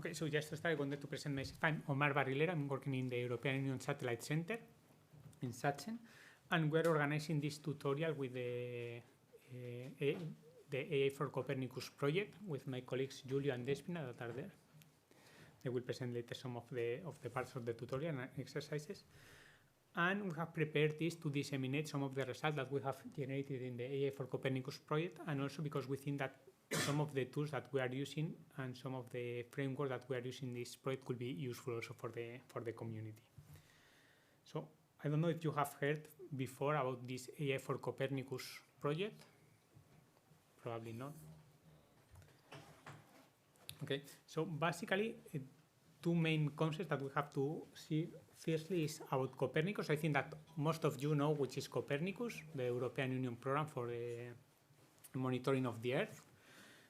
Okay, so just to start, I wanted to present myself. I'm Omar Barrilera. I'm working in the European Union Satellite Center in Sachsen, and we're organizing this tutorial with the AI4Copernicus project with my colleagues Julio and Despina that are there. They will present later some of the parts of the tutorial and exercises. And we have prepared this to disseminate some of the results that we have generated in the AI4Copernicus project, and also because we think that some of the tools that we are using and some of the framework that we are using in this project could be useful also for the community. So I don't know if you have heard before about this AI4Copernicus project. Probably not. Okay, so basically two main concepts that we have to see. Firstly is about Copernicus. I think that most of you know which is Copernicus, the European Union program for the monitoring of the Earth.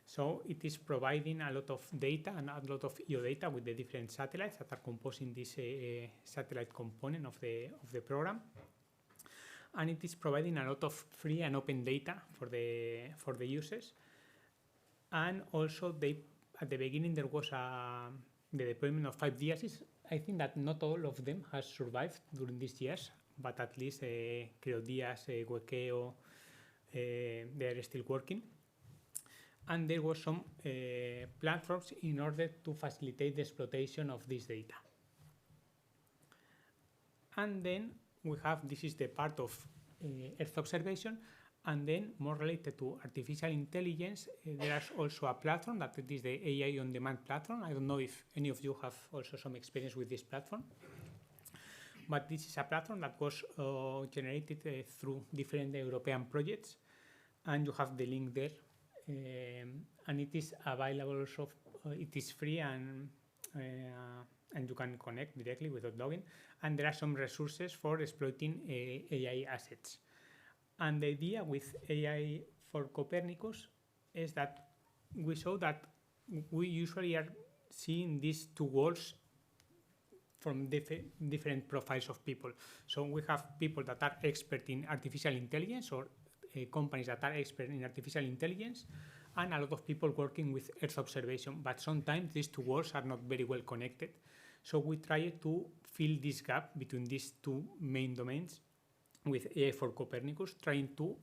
So it is providing a lot of data and a lot of geodata with the different satellites that are composing this satellite component of the program. And it is providing a lot of free and open data for the users. And also at the beginning there was the deployment of 5 DSs. I think that not all of them has survived during these years, but at least CryoDIAS, Wekeo, they are still working. And there was some platforms in order to facilitate the exploitation of this data. And then we have, this is the part of Earth observation, and then more related to artificial intelligence, there is also a platform that is the AI on demand platform. I don't know if any of you have also some experience with this platform, but this is a platform that was generated through different European projects, and you have the link there. And it is available also, it is free, and you can connect directly without login. And there are some resources for exploiting AI assets. And the idea with AI4Copernicus is that we saw that we usually are seeing these two worlds from different profiles of people. So we have people that are expert in artificial intelligence, or companies that are expert in artificial intelligence, and a lot of people working with Earth observation. But sometimes these two worlds are not very well connected. So we try to fill this gap between these two main domains with AI4Copernicus, trying to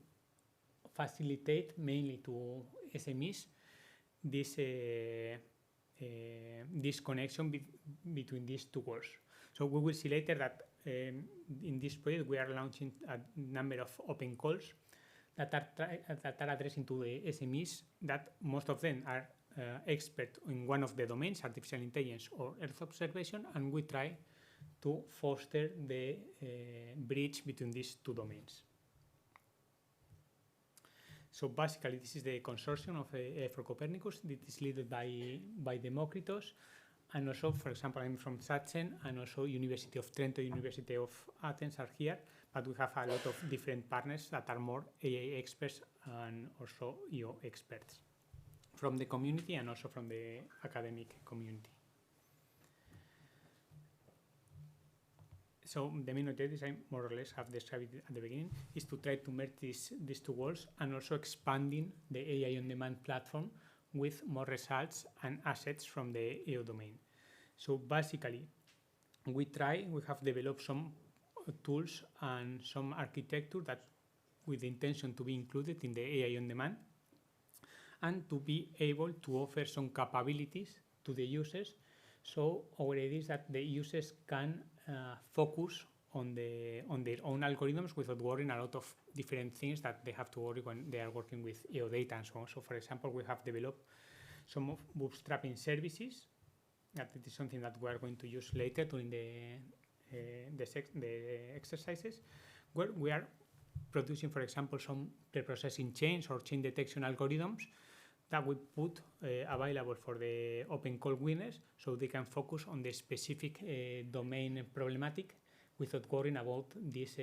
facilitate mainly to SMEs this connection between these two worlds. So we will see later that in this project we are launching a number of open calls that are addressing to the SMEs, that most of them are expert in one of the domains, artificial intelligence or Earth observation, and we try to foster the bridge between these two domains. So basically, this is the consortium of AI4Copernicus. It is led by Democritos, and also, for example, I'm from Sachsen, and also University of Trento, University of Athens are here, but we have a lot of different partners that are more AI experts and also EO experts from the community and also from the academic community. So the main objectives I more or less have described at the beginning is to try to merge these two worlds, and also expanding the AI on demand platform with more results and assets from the EO domain. So basically, we have developed some tools and some architecture that with the intention to be included in the AI on demand, and to be able to offer some capabilities to the users. So our idea is that the users can focus on their own algorithms without worrying a lot of different things that they have to worry when they are working with EO data and so on. So for example, we have developed some of bootstrapping services, that it is something that we are going to use later during the exercises, where we are producing, for example, some preprocessing chains or chain detection algorithms that we put available for the open call winners, so they can focus on the specific domain problematic without worrying about this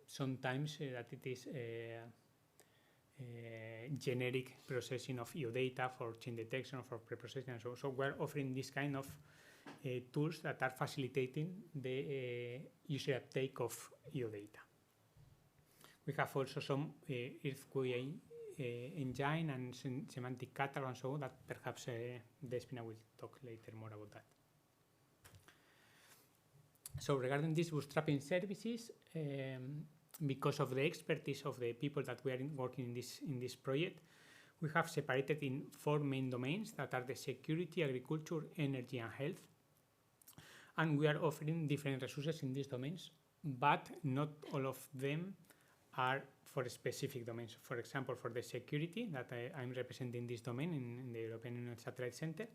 sometimes that it is generic processing of EO data for chain detection or for preprocessing and so on. So we're offering this kind of tools that are facilitating the user uptake of EO data. We have also some earthquake engine and semantic catalog and so on, that perhaps Despina will talk later more about that. So regarding these bootstrapping services, because of the expertise of the people that we are working in this project, we have separated in 4 main domains that are the security, agriculture, energy, and health. And we are offering different resources in these domains, but not all of them are for specific domains. For example, for the security that I'm representing this domain in the European Union Satellite Center,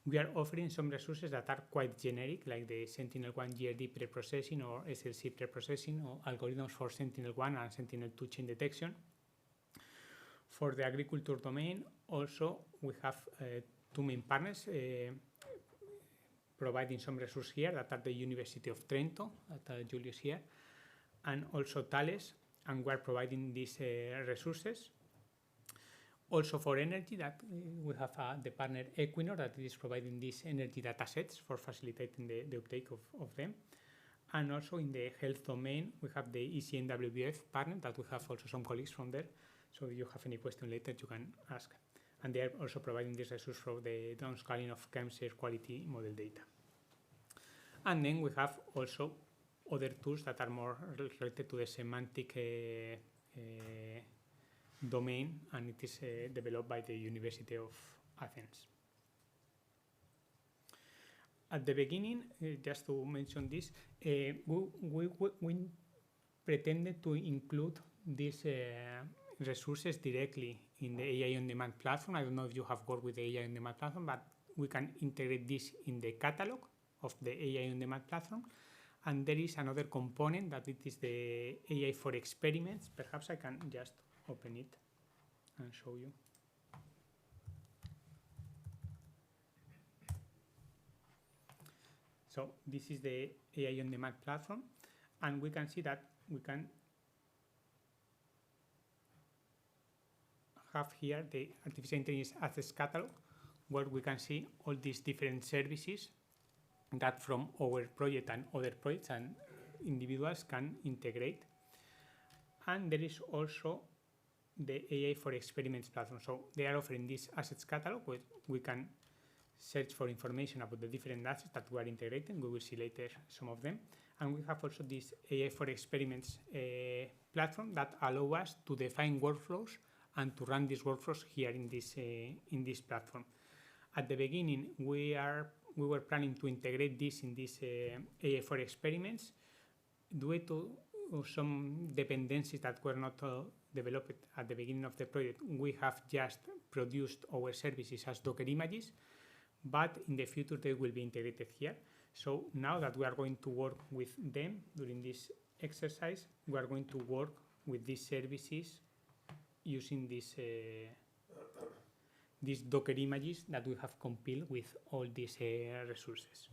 we are offering some resources that are quite generic, like the Sentinel-1 GRD preprocessing or SLC preprocessing, or algorithms for Sentinel-1 and Sentinel-2 chain detection. For the agriculture domain, also we have 2 main partners providing some resources here that are the University of Trento, that Julius here, and also Thales, and we are providing these resources. Also for energy, that we have the partner Equinor that is providing these energy data sets for facilitating the uptake of them. And also in the health domain, we have the ECNWF partner that we have also some colleagues from there. So if you have any question later, you can ask. And they are also providing this resource for the downscaling of cancer quality model data. And then we have also other tools that are more related to the semantic domain, and it is developed by the University of Athens. At the beginning, just to mention this, we pretended to include these resources directly in the AI on demand platform. I don't know if you have worked with the AI on demand platform, but we can integrate this in the catalog of the AI on demand platform. And there is another component that it is the AI4Experiments. Perhaps I can just open it and show you. So this is the AI on demand platform, and we can see that we can have here the artificial intelligence assets catalog, where we can see all these different services that from our project and other projects and individuals can integrate. And there is also the AI4Experiments platform. So they are offering this assets catalog where we can search for information about the different assets that we are integrating. We will see later some of them. And we have also this AI4Experiments platform that allow us to define workflows and to run these workflows here in this platform. At the beginning, we were planning to integrate this in this AI4Experiments due to some dependencies that were not developed at the beginning of the project. We have just produced our services as Docker images, but in the future they will be integrated here. So now that we are going to work with them during this exercise, we are going to work with these services using these Docker images that we have compiled with all these resources.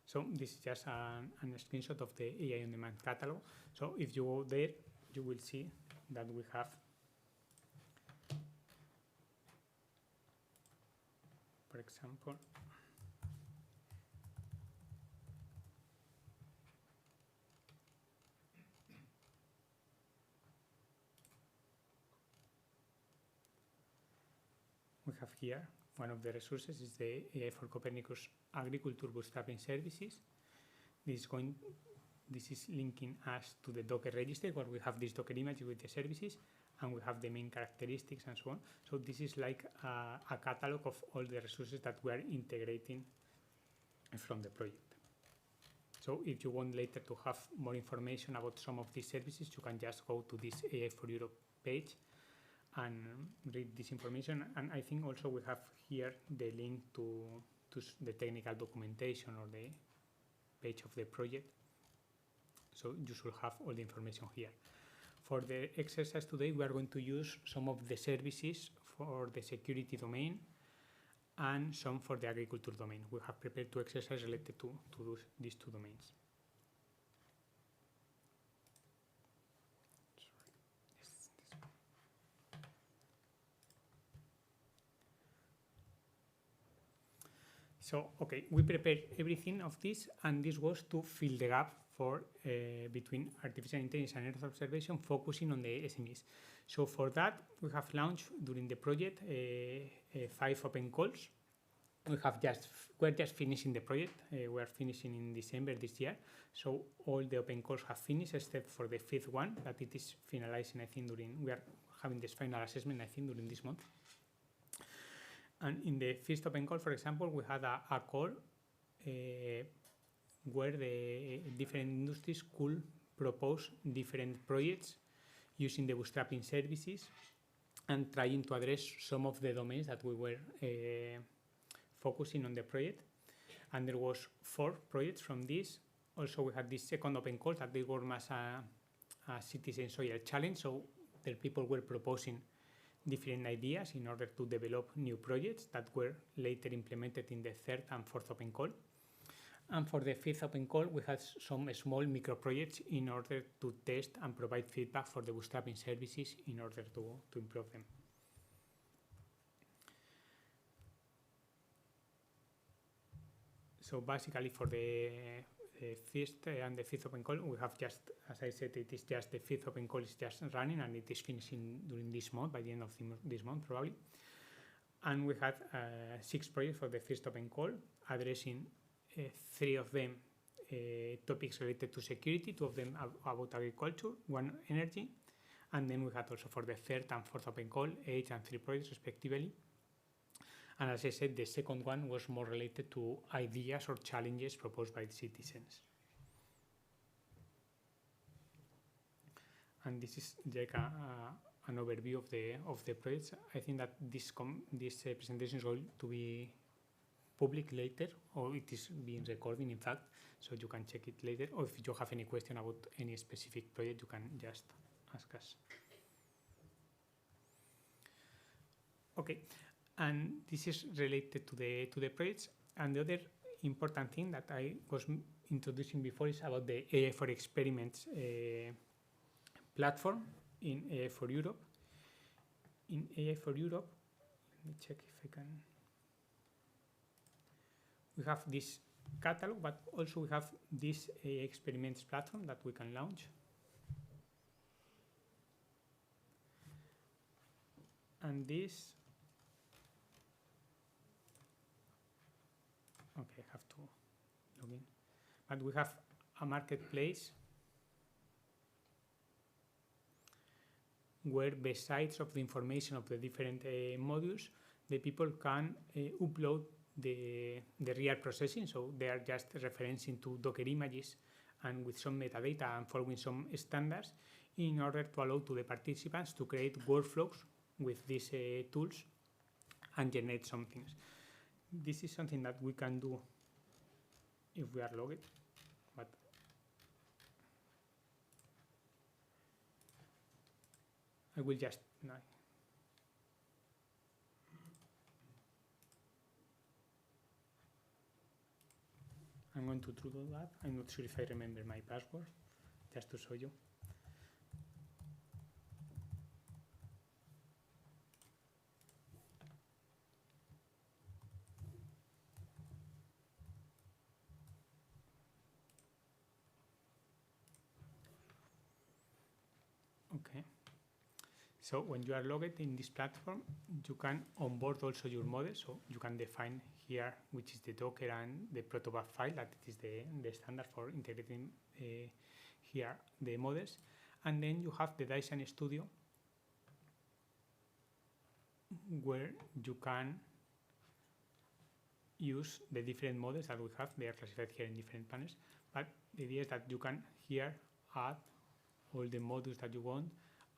So this is just a screenshot of the AI on demand catalog. So if you go there, you will see that we have, for example, we have here one of the resources is the AI4Copernicus Agriculture Bootstrapping Services. This is linking us to the Docker register where we have this Docker image with the services, and we have the main characteristics and so on. So this is like a catalog of all the resources that we are integrating from the project. So if you want later to have more information about some of these services, you can just go to this AI4Europe page and read this information. And I think also we have here the link to the technical documentation or the page of the project. So you should have all the information here. For the exercise today, we are going to use some of the services for the security domain and some for the agriculture domain. We have prepared 2 exercises related to these 2 domains. So, okay, we prepared everything of this, and this was to fill the gap for between artificial intelligence and Earth observation, focusing on the SMEs. So for that, we have launched during the project 5 open calls. We're just finishing the project. We're finishing in December this year. So all the open calls have finished except for the 5th one that it is finalizing, I think, we are having this final assessment, I think, during this month. And in the first open call, for example, we had a call where the different industries could propose different projects using the bootstrapping services and trying to address some of the domains that we were focusing on the project. And there was 4 projects from this. Also, we had this second open call that they were as a citizen social challenge. So the people were proposing different ideas in order to develop new projects that were later implemented in the 3rd and 4th open call. And for the 5th open call, we had some small micro projects in order to test and provide feedback for the bootstrapping services in order to improve them. So basically for the 1st and the 5th open call, we have just, as I said, it is just the 5th open call is just running and it is finishing during this month, by the end of this month probably. And we had 6 projects for the 1st open call, addressing 3 of them topics related to security, 2 of them about agriculture, 1 energy. And then we had also for the 3rd and 4th open call, 8 and 3 projects respectively. And as I said, the second one was more related to ideas or challenges proposed by the citizens. And this is like an overview of the projects. I think that this presentation is going to be public later, or it is being recorded, in fact, so you can check it later. Or if you have any question about any specific project, you can just ask us. Okay. And this is related to the projects. And the other important thing that I was introducing before is about the AI4Experiments platform in AI4Europe. In AI4Europe, let me check if I can. We have this catalog, but also we have this AI Experiments platform that we can launch. And this. Okay, I have to log in. But we have a marketplace where, besides of the information of the different modules, the people can upload the real processing. So they are just referencing to Docker images and with some metadata and following some standards in order to allow to the participants to create workflows with these tools and generate some things. This is something that we can do if we are logged, but I will just no. I'm going to do that. I'm not sure if I remember my password, just to show you. Okay. So when you are logged in this platform, you can onboard also your model. So you can define here, which is the Docker and the protobuf file, that it is the standard for integrating here the models. And then you have the Dyson Studio, where you can use the different models that we have. They are classified here in different panels. But the idea is that you can here add all the modules that you want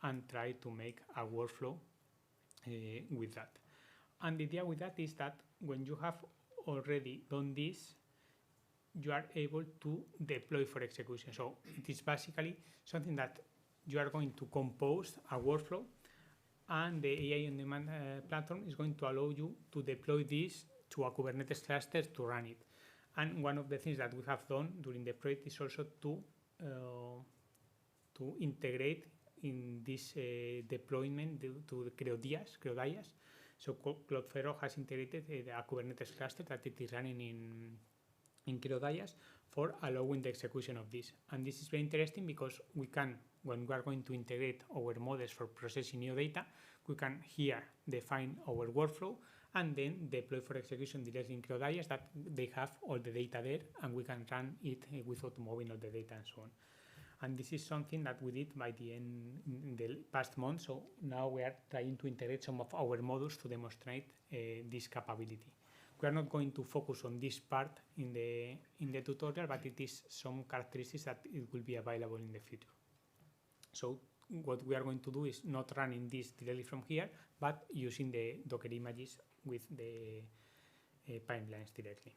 and try to make a workflow with that. And the idea with that is that when you have already done this, you are able to deploy for execution. So it is basically something that you are going to compose a workflow, and the AI on demand platform is going to allow you to deploy this to a Kubernetes cluster to run it. And one of the things that we have done during the project is also to integrate in this deployment to the Creodías. So Cloudflare has integrated a Kubernetes cluster that it is running in Creodías for allowing the execution of this. And this is very interesting because we can, when we are going to integrate our models for processing new data, we can here define our workflow and then deploy for execution directly in CloudIS that they have all the data there and we can run it without moving all the data and so on. And this is something that we did by the end in the past month. So now we are trying to integrate some of our models to demonstrate this capability. We are not going to focus on this part in the tutorial, but it is some characteristics that it will be available in the future. So what we are going to do is not running this directly from here, but using the Docker images with the pipelines directly.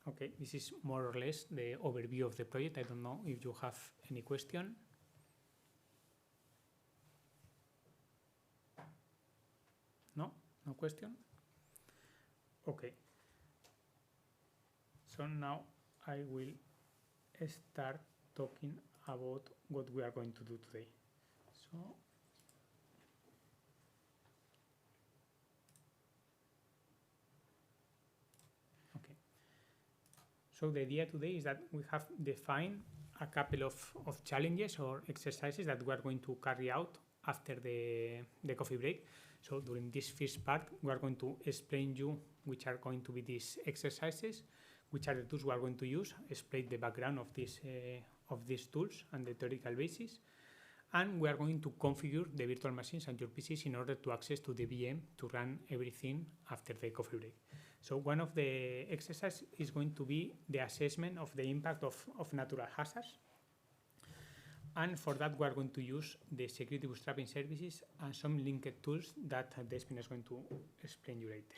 Okay, this is more or less the overview of the project. I don't know if you have any question. No? No question? Okay. So now I will start talking about what we are going to do today. So okay. So the idea today is that we have defined a couple of challenges or exercises that we are going to carry out after the coffee break. So during this first part, we are going to explain you which are going to be these exercises, which are the tools we are going to use, explain the background of these tools and the theoretical basis. And we are going to configure the virtual machines and your PCs in order to access to the VM to run everything after the coffee break. So one of the exercises is going to be the assessment of the impact of natural hazards. And for that, we are going to use the security bootstrapping services and some linked tools that Despina is going to explain you later.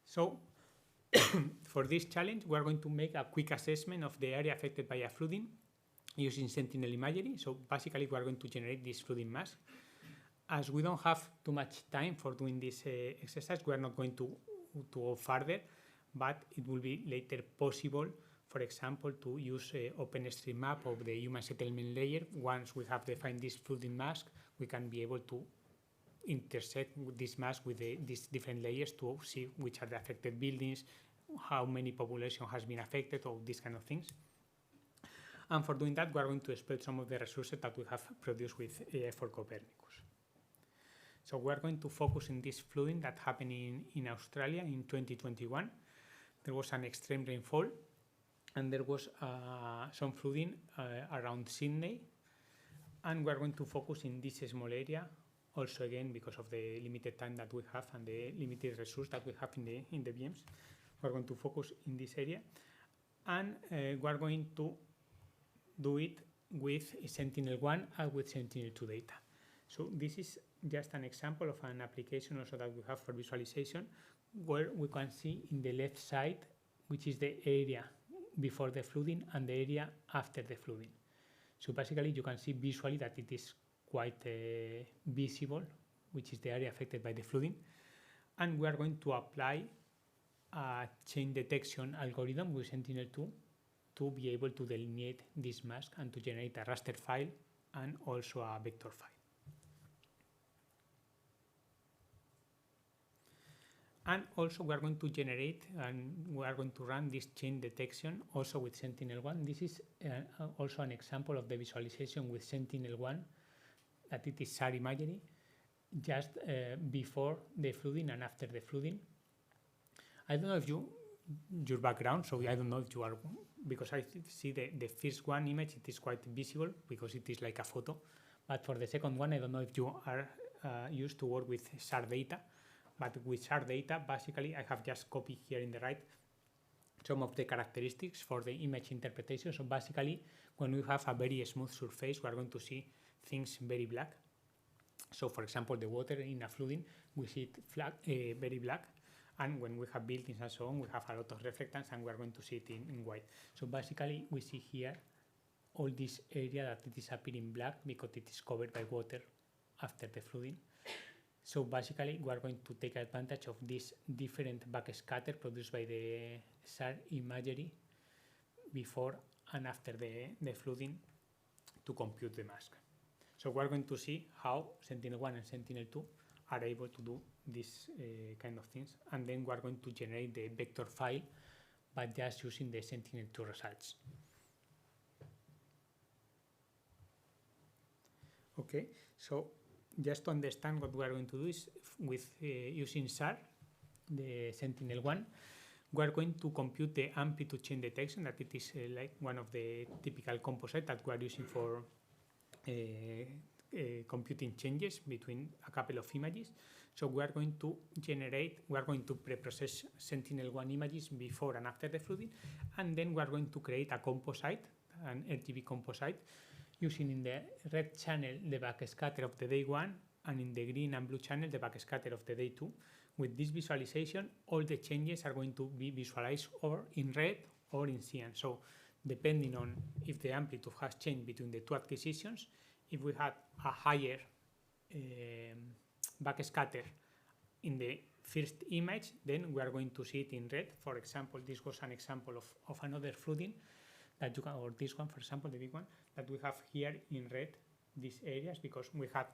So for this challenge, we are going to make a quick assessment of the area affected by a flooding using Sentinel imagery. So basically, we are going to generate this flooding mask. As we don't have too much time for doing this exercise, we are not going to go further, but it will be later possible, for example, to use OpenStreetMap of the human settlement layer. Once we have defined this flooding mask, we can be able to intersect this mask with these different layers to see which are the affected buildings, how many population has been affected, or these kind of things. And for doing that, we are going to exploit some of the resources that we have produced with AI4Copernicus. So we are going to focus on this flooding that happened in Australia in 2021. There was an extreme rainfall, and there was some flooding around Sydney. And we are going to focus in this small area, also again because of the limited time that we have and the limited resource that we have in the VMs. We are going to focus in this area, and we are going to do it with Sentinel-1 and with Sentinel-2 data. So this is just an example of an application also that we have for visualization, where we can see in the left side, which is the area before the flooding and the area after the flooding. So basically you can see visually that it is quite visible, which is the area affected by the flooding. And we are going to apply a change detection algorithm with Sentinel-2 to be able to delineate this mask and to generate a raster file and also a vector file. And also we are going to generate and we are going to run this chain detection also with Sentinel-1. This is also an example of the visualization with Sentinel-1, that it is SAR imagery, just before the flooding and after the flooding. I don't know if your background, so I don't know if you are, because I see the first one image, it is quite visible because it is like a photo. But for the second one, I don't know if you are used to work with SAR data. But with SAR data, basically, I have just copied here in the right some of the characteristics for the image interpretation. So basically, when we have a very smooth surface, we are going to see things very black. So for example, the water in a flooding, we see it very black. And when we have buildings and so on, we have a lot of reflectance and we are going to see it in white. So basically, we see here all this area that it is appearing black because it is covered by water after the flooding. So basically, we are going to take advantage of this different backscatter produced by the SAR imagery before and after the flooding to compute the mask. So we're going to see how Sentinel-1 and Sentinel-2 are able to do these kind of things, and then we're going to generate the vector file by just using the Sentinel-2 results. Okay, so just to understand what we are going to do is with using SAR, the Sentinel-1, we are going to compute the amplitude change detection, that it is like one of the typical composites that we are using for computing changes between a couple of images. So we are going to pre-process Sentinel-1 images before and after the flooding, and then we are going to create a composite, an RGB composite, using in the red channel the backscatter of the day 1 and in the green and blue channel the backscatter of the day 2. With this visualization, all the changes are going to be visualized or in red or in cyan. So depending on if the amplitude has changed between the two acquisitions, if we had a higher backscatter in the first image, then we are going to see it in red. For example, this was an example of another flooding that you can, or this one, for example, the big one, that we have here in red, these areas, because we had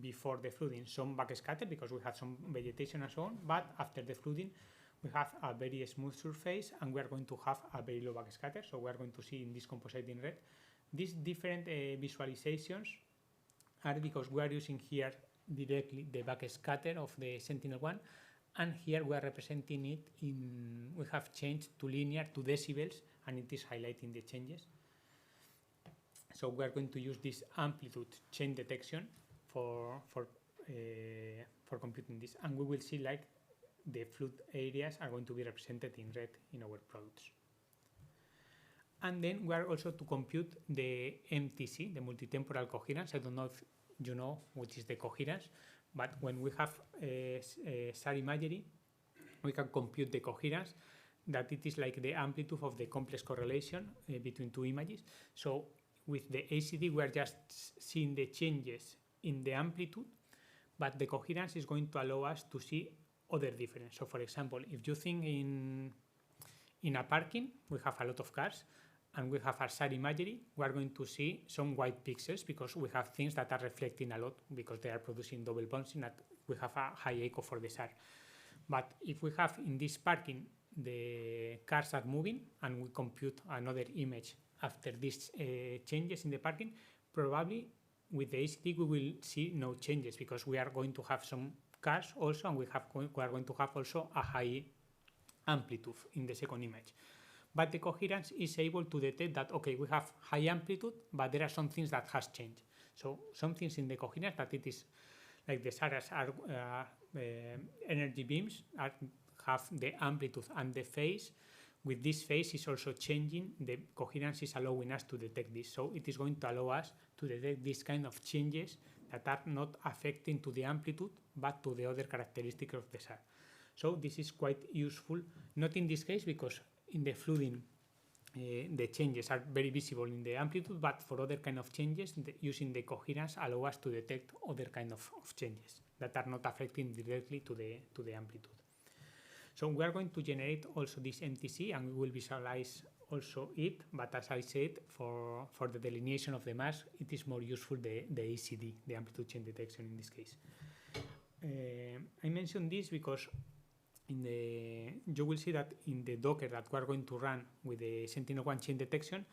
before the flooding some backscatter because we had some vegetation and so on, but after the flooding we have a very smooth surface and we are going to have a very low backscatter. So we are going to see in this composite in red. These different visualizations are because we are using here directly the backscatter of the Sentinel-1, and here we are representing it in, we have changed to linear, to decibels, and it is highlighting the changes. So we are going to use this amplitude change detection for computing this, and we will see like the flood areas are going to be represented in red in our products. And then we are also to compute the MTC, the multitemporal coherence. I don't know if you know what is the coherence, but when we have SAR imagery, we can compute the coherence, that it is like the amplitude of the complex correlation between two images. So with the ACD, we are just seeing the changes in the amplitude, but the coherence is going to allow us to see other difference. So for example, if you think in a parking, we have a lot of cars and we have a SAR imagery, we are going to see some white pixels because we have things that are reflecting a lot because they are producing double bouncing, that we have a high echo for the SAR. But if we have in this parking, the cars are moving and we compute another image after these changes in the parking, probably with the ACD we will see no changes because we are going to have some cars also, and we are going to have also a high amplitude in the second image. But the coherence is able to detect that, okay, we have high amplitude, but there are some things that has changed. So some things in the coherence that it is like the SARs are energy beams have the amplitude and the phase. With this phase is also changing, the coherence is allowing us to detect this. So it is going to allow us to detect this kind of changes that are not affecting to the amplitude, but to the other characteristics of the SAR. So this is quite useful, not in this case because in the flooding the changes are very visible in the amplitude, but for other kind of changes, using the coherence allow us to detect other kind of changes that are not affecting directly to the amplitude. So we are going to generate also this MTC and we will visualize also it, but as I said, for the delineation of the mass, it is more useful the ACD, the amplitude change detection in this case. I mentioned this because you will see that in the Docker that we are going to run with the Sentinel-1 chain detection,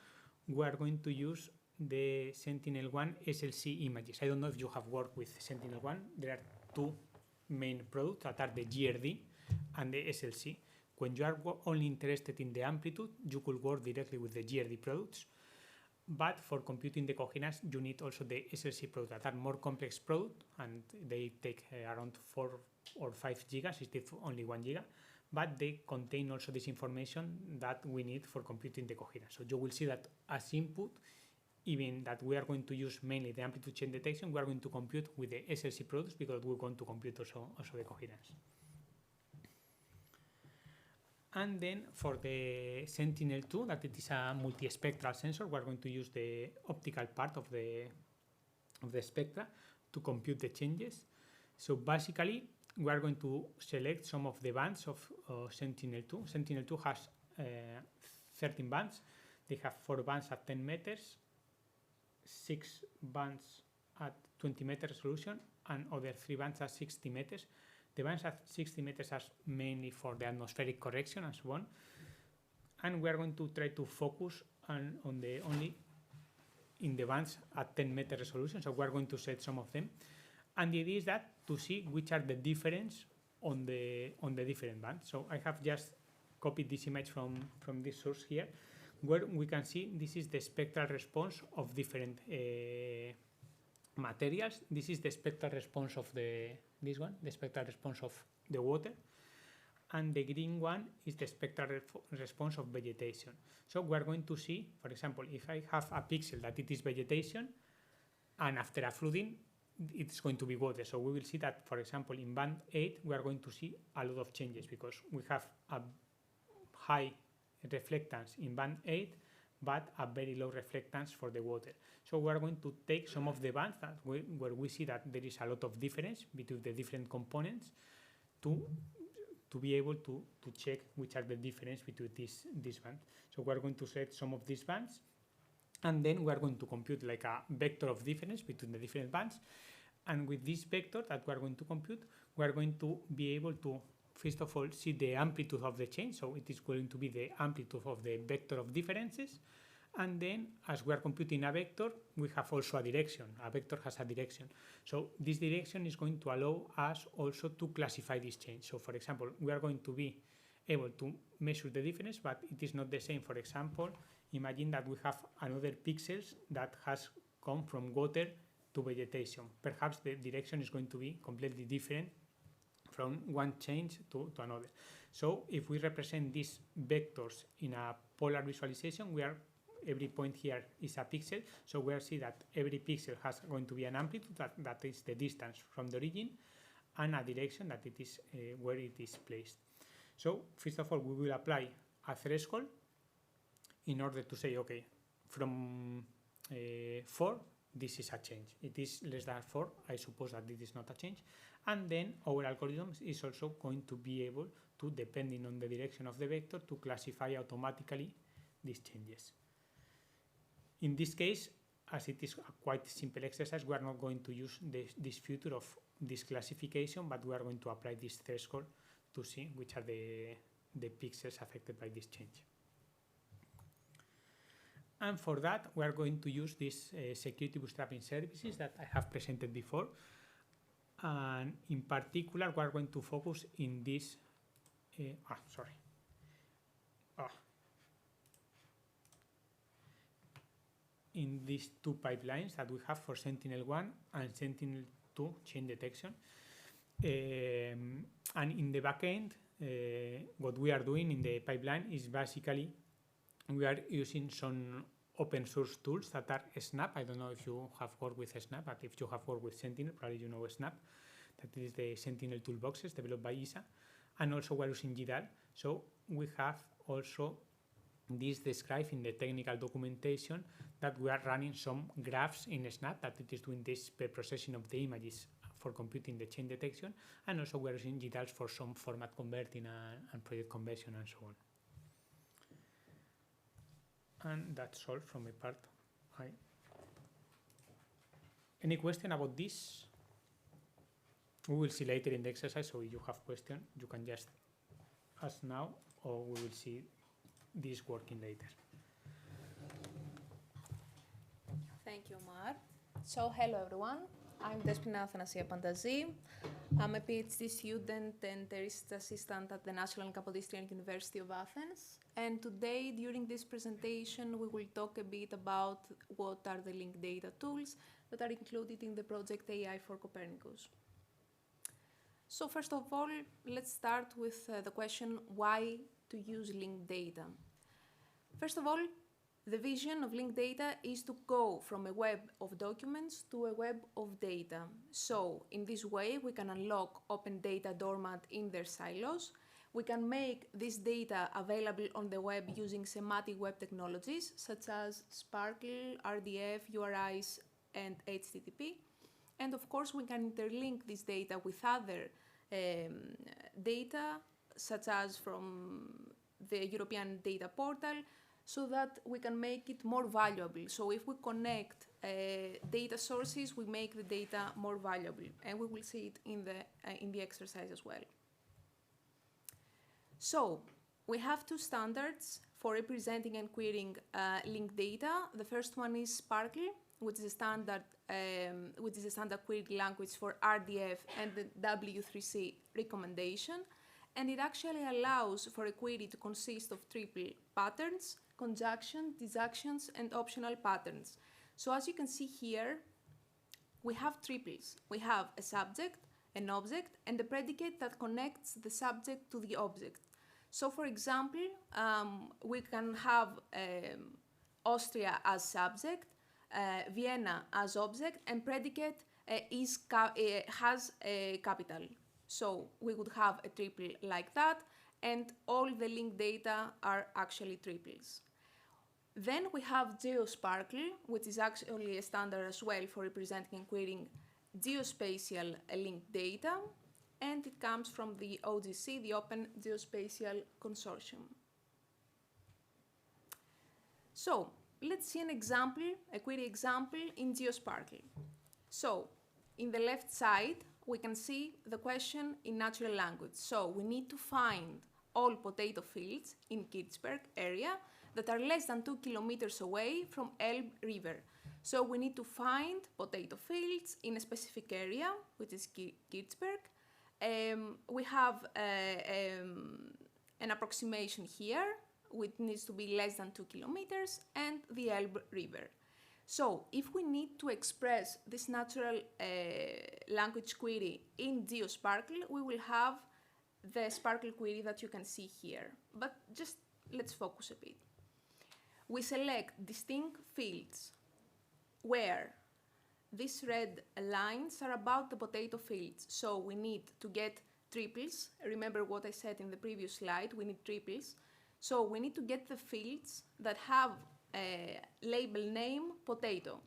we are going to use the Sentinel-1 SLC images. I don't know if you have worked with Sentinel-1. There are two main products that are the GRD and the SLC. When you are only interested in the amplitude, you could work directly with the GRD products. But for computing the coherence, you need also the SLC products that are more complex products, and they take around 4 or 5 gigas instead of only 1 giga. But they contain also this information that we need for computing the coherence. So you will see that as input, even that we are going to use mainly the amplitude change detection, we are going to compute with the SLC products because we're going to compute also the coherence. And then for the Sentinel-2, that it is a multispectral sensor, we're going to use the optical part of the spectra to compute the changes. So basically, we are going to select some of the bands of Sentinel-2. Sentinel-2 has 13 bands. They have 4 bands at 10 meters, 6 bands at 20-meter resolution and other 3 bands at 60 meters. The bands at 60 meters are mainly for the atmospheric correction and so on. And we are going to try to focus on the only in the bands at 10-meter resolution. So we are going to set some of them. And the idea is that to see which are the difference on the different bands. So I have just copied this image from this source here, where we can see this is the spectral response of different materials. This is the spectral response of the spectral response of the water, and the green one is the spectral response of vegetation. So we are going to see, for example, if I have a pixel that it is vegetation, and after a flooding, it's going to be water. So we will see that, for example, in band 8, we are going to see a lot of changes because we have a high reflectance in band 8, but a very low reflectance for the water. So we are going to take some of the bands that where we see that there is a lot of difference between the different components to be able to check which are the difference between these bands. So we are going to select some of these bands, and then we are going to compute like a vector of difference between the different bands. And with this vector that we are going to compute, we are going to be able to, first of all, see the amplitude of the change. So it is going to be the amplitude of the vector of differences. And then, as we are computing a vector, we have also a direction. A vector has a direction. So this direction is going to allow us also to classify this change. So for example, we are going to be able to measure the difference, but it is not the same. For example, imagine that we have another pixels that has come from water to vegetation. Perhaps the direction is going to be completely different from one change to another. So if we represent these vectors in a polar visualization, every point here is a pixel. So we see that every pixel has going to be an amplitude that is the distance from the origin, and a direction that it is where it is placed. So first of all, we will apply a threshold in order to say, okay, from 4, this is a change. It is less than 4, I suppose that it is not a change. And then our algorithm is also going to be able to, depending on the direction of the vector, to classify automatically these changes. In this case, as it is a quite simple exercise, we are not going to use this feature of this classification, but we are going to apply this threshold to see which are the pixels affected by this change. And for that, we are going to use these security bootstrapping services that I have presented before. And in particular, we are going to focus in this, in these two pipelines that we have for Sentinel-1 and Sentinel-2 change detection. And in the backend, what we are doing in the pipeline is basically we are using some open source tools that are Snap. I don't know if you have worked with Snap, but if you have worked with Sentinel, probably you know Snap. That is the Sentinel toolboxes developed by ISA. And also we're using GDAL. So we have also this described in the technical documentation that we are running some graphs in Snap, that it is doing this pre-processing of the images for computing the change detection. And also we're using GDALs for some format converting and project conversion and so on. And that's all from my part. Any question about this? We will see later in the exercise, so if you have questions, you can just ask now, or we will see this working later. Thank you, Omar. So, hello everyone. I'm Despina Athanasia Pantazi. I'm a PhD student and a research assistant at the National and Kapodistrian University of Athens. And today, during this presentation, we will talk a bit about what are the linked data tools that are included in the project AI4Copernicus. So first of all, let's start with the question, why to use linked data? First of all, the vision of linked data is to go from a web of documents to a web of data. So in this way, we can unlock open data dormant in their silos. We can make this data available on the web using semantic web technologies such as Sparkle, RDF, URIs, and HTTP. And of course, we can interlink this data with other data, such as from the European Data Portal, so that we can make it more valuable. So if we connect data sources, we make the data more valuable, and we will see it in the exercise as well. So we have two standards for representing and querying linked data. The first one is Sparkle, which is a standard query language for RDF and the W3C recommendation. And it actually allows for a query to consist of triple patterns, conjunction, disjunctions, and optional patterns. So as you can see here, we have triples. We have a subject, an object, and a predicate that connects the subject to the object. So for example, we can have Austria as subject, Vienna as object, and predicate has a capital. So we would have a triple like that, and all the linked data are actually triples. Then we have GeoSparkle, which is actually a standard as well for representing and querying geospatial linked data, and it comes from the OGC, the Open Geospatial Consortium. So let's see an example, a query example in GeoSparkle. So in the left side, we can see the question in natural language. So we need to find all potato fields in Kitzberg area that are less than 2 kilometers away from Elbe River. So we need to find potato fields in a specific area, which is Kitzberg. We have an approximation here, which needs to be less than 2 kilometers, and the Elbe River. So if we need to express this natural language query in GeoSparkle, we will have the Sparkle query that you can see here. But just let's focus a bit. We select distinct fields where these red lines are about the potato fields. So we need to get triples. Remember what I said in the previous slide, we need triples. So we need to get the fields that have a label name potato.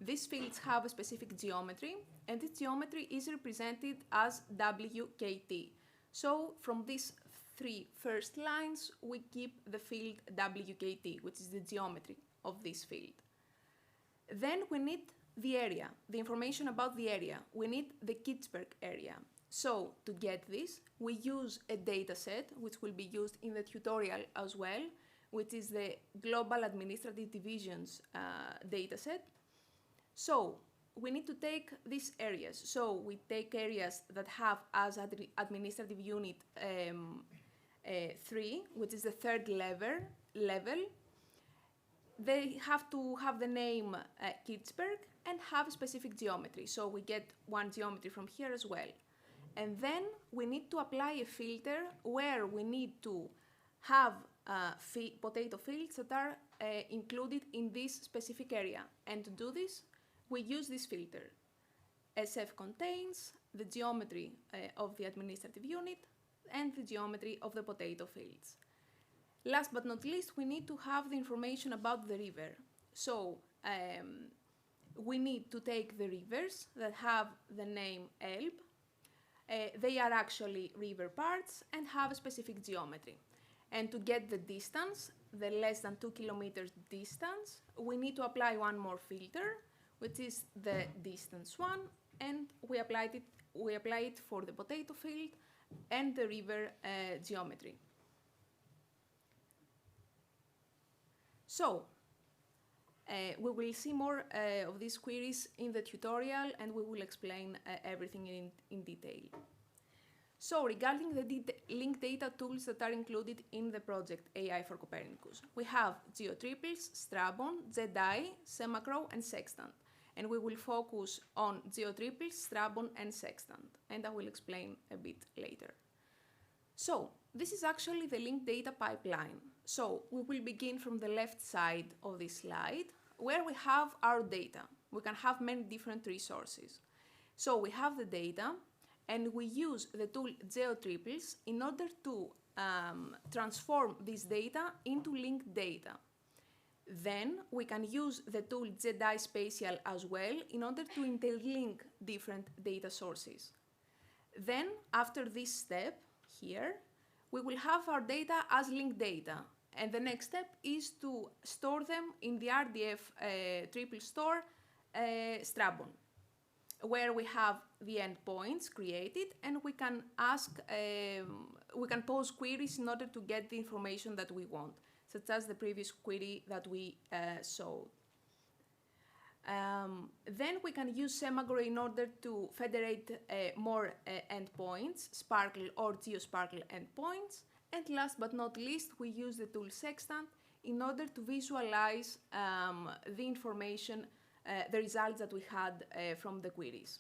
These fields have a specific geometry, and this geometry is represented as WKT. So from these three first lines, we keep the field WKT, which is the geometry of this field. Then we need the area, the information about the area. We need the Kitzberg area. So to get this, we use a data set, which will be used in the tutorial as well, which is the Global Administrative Divisions data set. So we need to take these areas. So we take areas that have as administrative unit 3, which is the third level. They have to have the name Kitzberg and have a specific geometry. So we get one geometry from here as well. And then we need to apply a filter where we need to have potato fields that are included in this specific area. And to do this, we use this filter. SF contains the geometry of the administrative unit and the geometry of the potato fields. Last but not least, we need to have the information about the river. So we need to take the rivers that have the name Elbe. They are actually river parts and have a specific geometry. And to get the distance, the less than 2 kilometers distance, we need to apply one more filter, which is the distance one, and we apply it for the potato field and the river geometry. So we will see more of these queries in the tutorial, and we will explain everything in detail. So regarding the linked data tools that are included in the project AI4Copernicus, we have GeoTriples, Strabon, JEDI, Semacro, and Sextant. And we will focus on GeoTriples, Strabon, and Sextant, and I will explain a bit later. So this is actually the linked data pipeline. So we will begin from the left side of this slide, where we have our data. We can have many different resources. So we have the data, and we use the tool GeoTriples in order to transform this data into linked data. Then we can use the tool JEDI Spatial as well in order to interlink different data sources. Then, after this step here, we will have our data as linked data. And the next step is to store them in the RDF triple store Strabon, where we have the endpoints created, and we can pose queries in order to get the information that we want, such as the previous query that we saw. Then we can use Semagro in order to federate more endpoints, Sparkle or GeoSparkle endpoints. And last but not least, we use the tool Sextant in order to visualize the information, the results that we had from the queries.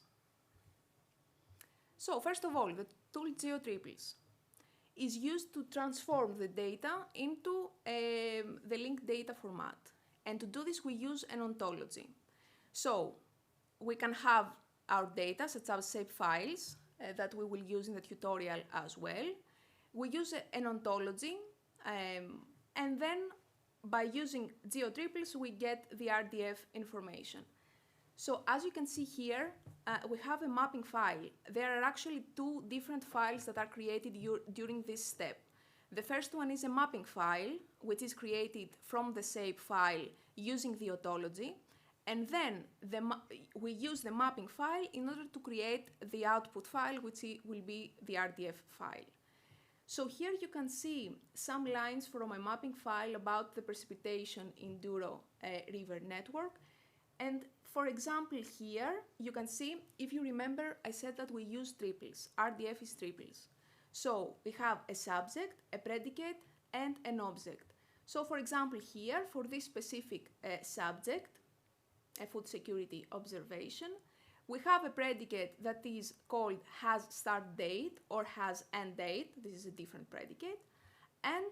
So first of all, the tool GeoTriples is used to transform the data into the linked data format. And to do this, we use an ontology. So we can have our data, such as shape files, that we will use in the tutorial as well. We use an ontology, and then by using GeoTriples, we get the RDF information. So as you can see here, we have a mapping file. There are actually two different files that are created during this step. The first one is a mapping file, which is created from the shape file using the ontology. And then we use the mapping file in order to create the output file, which will be the RDF file. So here you can see some lines from a mapping file about the precipitation in Douro River network. And for example, here you can see, if you remember, I said that we use triples. RDF is triples. So we have a subject, a predicate, and an object. So for example, here, for this specific subject, a food security observation, we have a predicate that is called has start date or has end date. This is a different predicate. And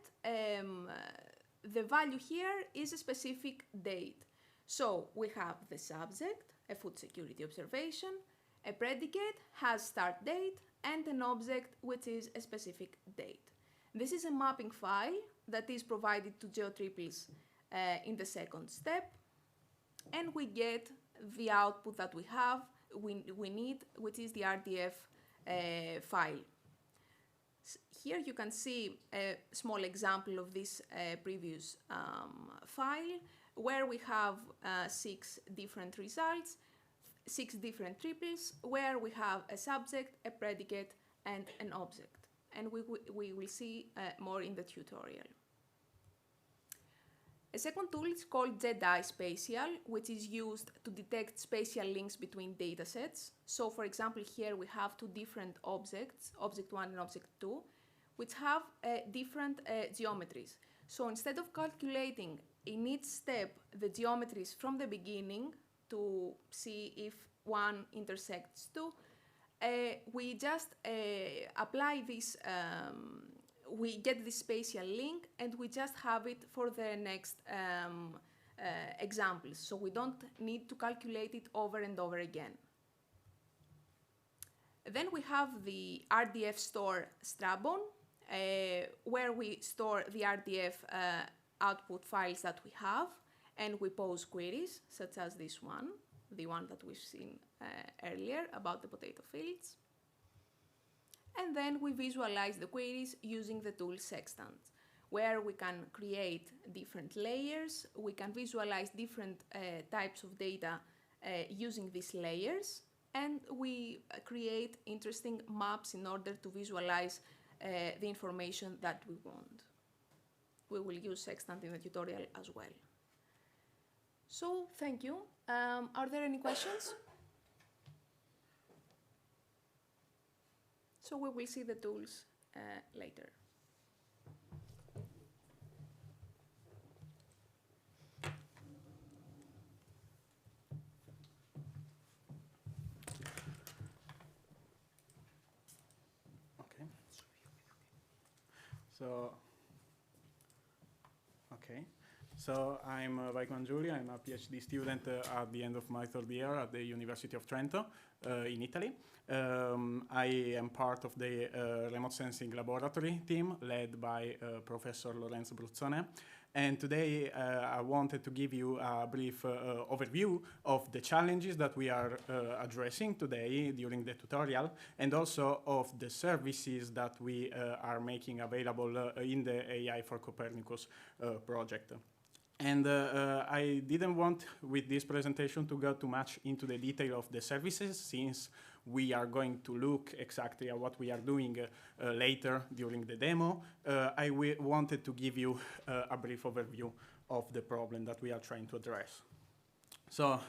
the value here is a specific date. So we have the subject, a food security observation, a predicate has start date, and an object which is a specific date. This is a mapping file that is provided to GeoTriples in the second step. And we get the output that we need, which is the RDF file. Here you can see a small example of this previous file, where we have 6 different results, 6 different triples, where we have a subject, a predicate, and an object. And we will see more in the tutorial. A second tool is called Jedi Spatial, which is used to detect spatial links between datasets. So for example, here we have 2 different objects, object 1 and object 2, which have different geometries. So instead of calculating in each step the geometries from the beginning to see if one intersects 2, we just apply this we get this spatial link and we just have it for the next examples. So we don't need to calculate it over and over again. Then we have the RDF store Strabon, where we store the RDF output files that we have, and we pose queries, such as this one, the one that we've seen earlier about the potato fields. And then we visualize the queries using the tool Sextant, where we can create different layers, we can visualize different types of data using these layers, and we create interesting maps in order to visualize the information that we want. We will use Sextant in the tutorial as well. So, thank you. Are there any questions? So we will see the tools later. Okay. So I'm Vaikman Giulio. I'm a PhD student at the end of my 3rd year at the University of Trento in Italy. I am part of the remote sensing laboratory team led by Professor Lorenzo Bruzzone. And today I wanted to give you a brief overview of the challenges that we are addressing today during the tutorial, and also of the services that we are making available in the AI4Copernicus project. And I didn't want, with this presentation, to go too much into the detail of the services, since we are going to look exactly at what we are doing later during the demo. I wanted to give you a brief overview of the problem that we are trying to address. So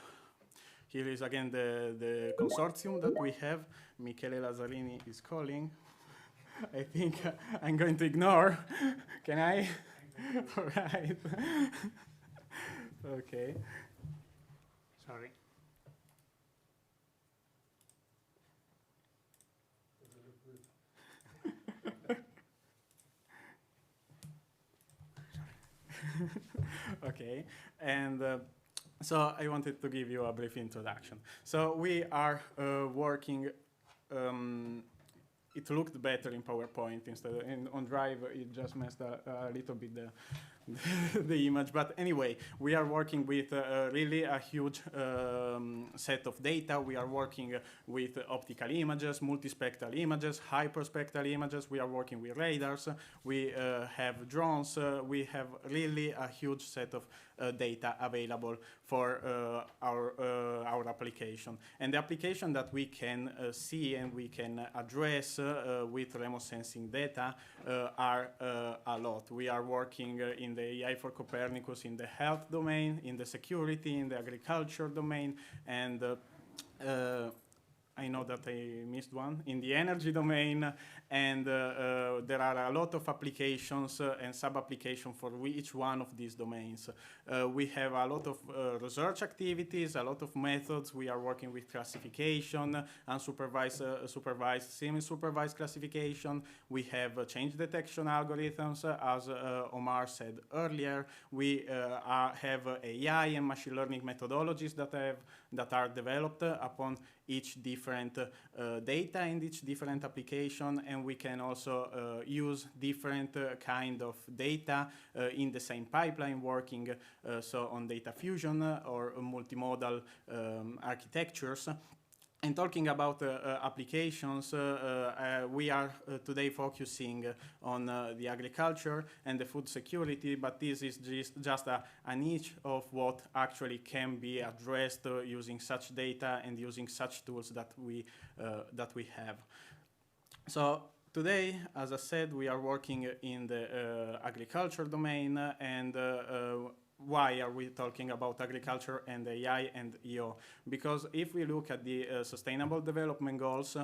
here is again the consortium that we have. Michele Lazzarini is calling. I think I'm going to ignore. Can I? All right. Okay. Sorry. Okay, and so I wanted to give you a brief introduction. So we are working. It looked better in PowerPoint instead of on Drive. It just messed a little bit the image. But anyway, we are working with really a huge set of data. We are working with optical images, multispectral images, hyperspectral images. We are working with radars. We have drones. We have really a huge set of data available for our application. And the application that we can see and we can address with remote sensing data are a lot. We are working in the AI4Copernicus in the health domain, in the security, in the agriculture domain, and I know that I missed one, in the energy domain, and there are a lot of applications and sub-applications for each one of these domains. We have a lot of research activities, a lot of methods. We are working with classification, unsupervised, supervised, semi-supervised classification. We have change detection algorithms, as Omar said earlier. We have AI and machine learning methodologies that are developed upon each different data and each different application, and we can also use different kind of data in the same pipeline, working so on data fusion or multimodal architectures. And talking about applications, we are today focusing on the agriculture and the food security, but this is just a niche of what actually can be addressed using such data and using such tools that we have. So today, as I said, we are working in the agriculture domain, and why are we talking about agriculture and AI and EO? Because if we look at the Sustainable Development Goals,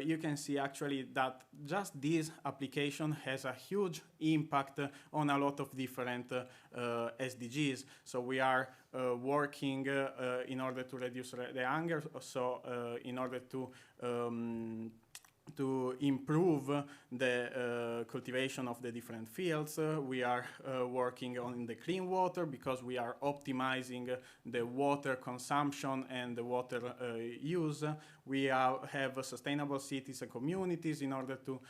you can see actually that just this application has a huge impact on a lot of different SDGs. So we are working in order to reduce the hunger, so in order to improve the cultivation of the different fields. We are working on the clean water because we are optimizing the water consumption and the water use. We have sustainable cities and communities in order to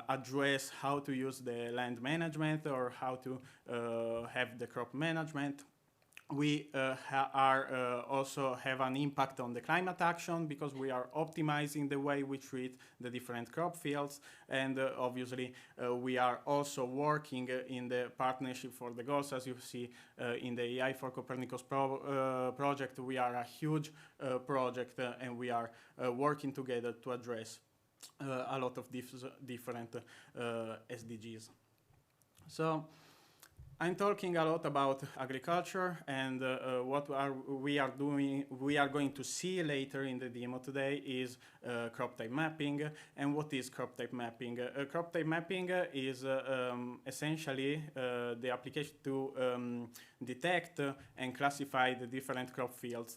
address how to use the land management or how to have the crop management. We also have an impact on the climate action because we are optimizing the way we treat the different crop fields, and obviously we are also working in the Partnership for the Goals. As you see in the AI4Copernicus project, we are a huge project and we are working together to address a lot of different SDGs. So I'm talking a lot about agriculture and what we are doing. We are going to see later in the demo today is crop type mapping. And what is crop type mapping? Crop type mapping is essentially the application to detect and classify the different crop fields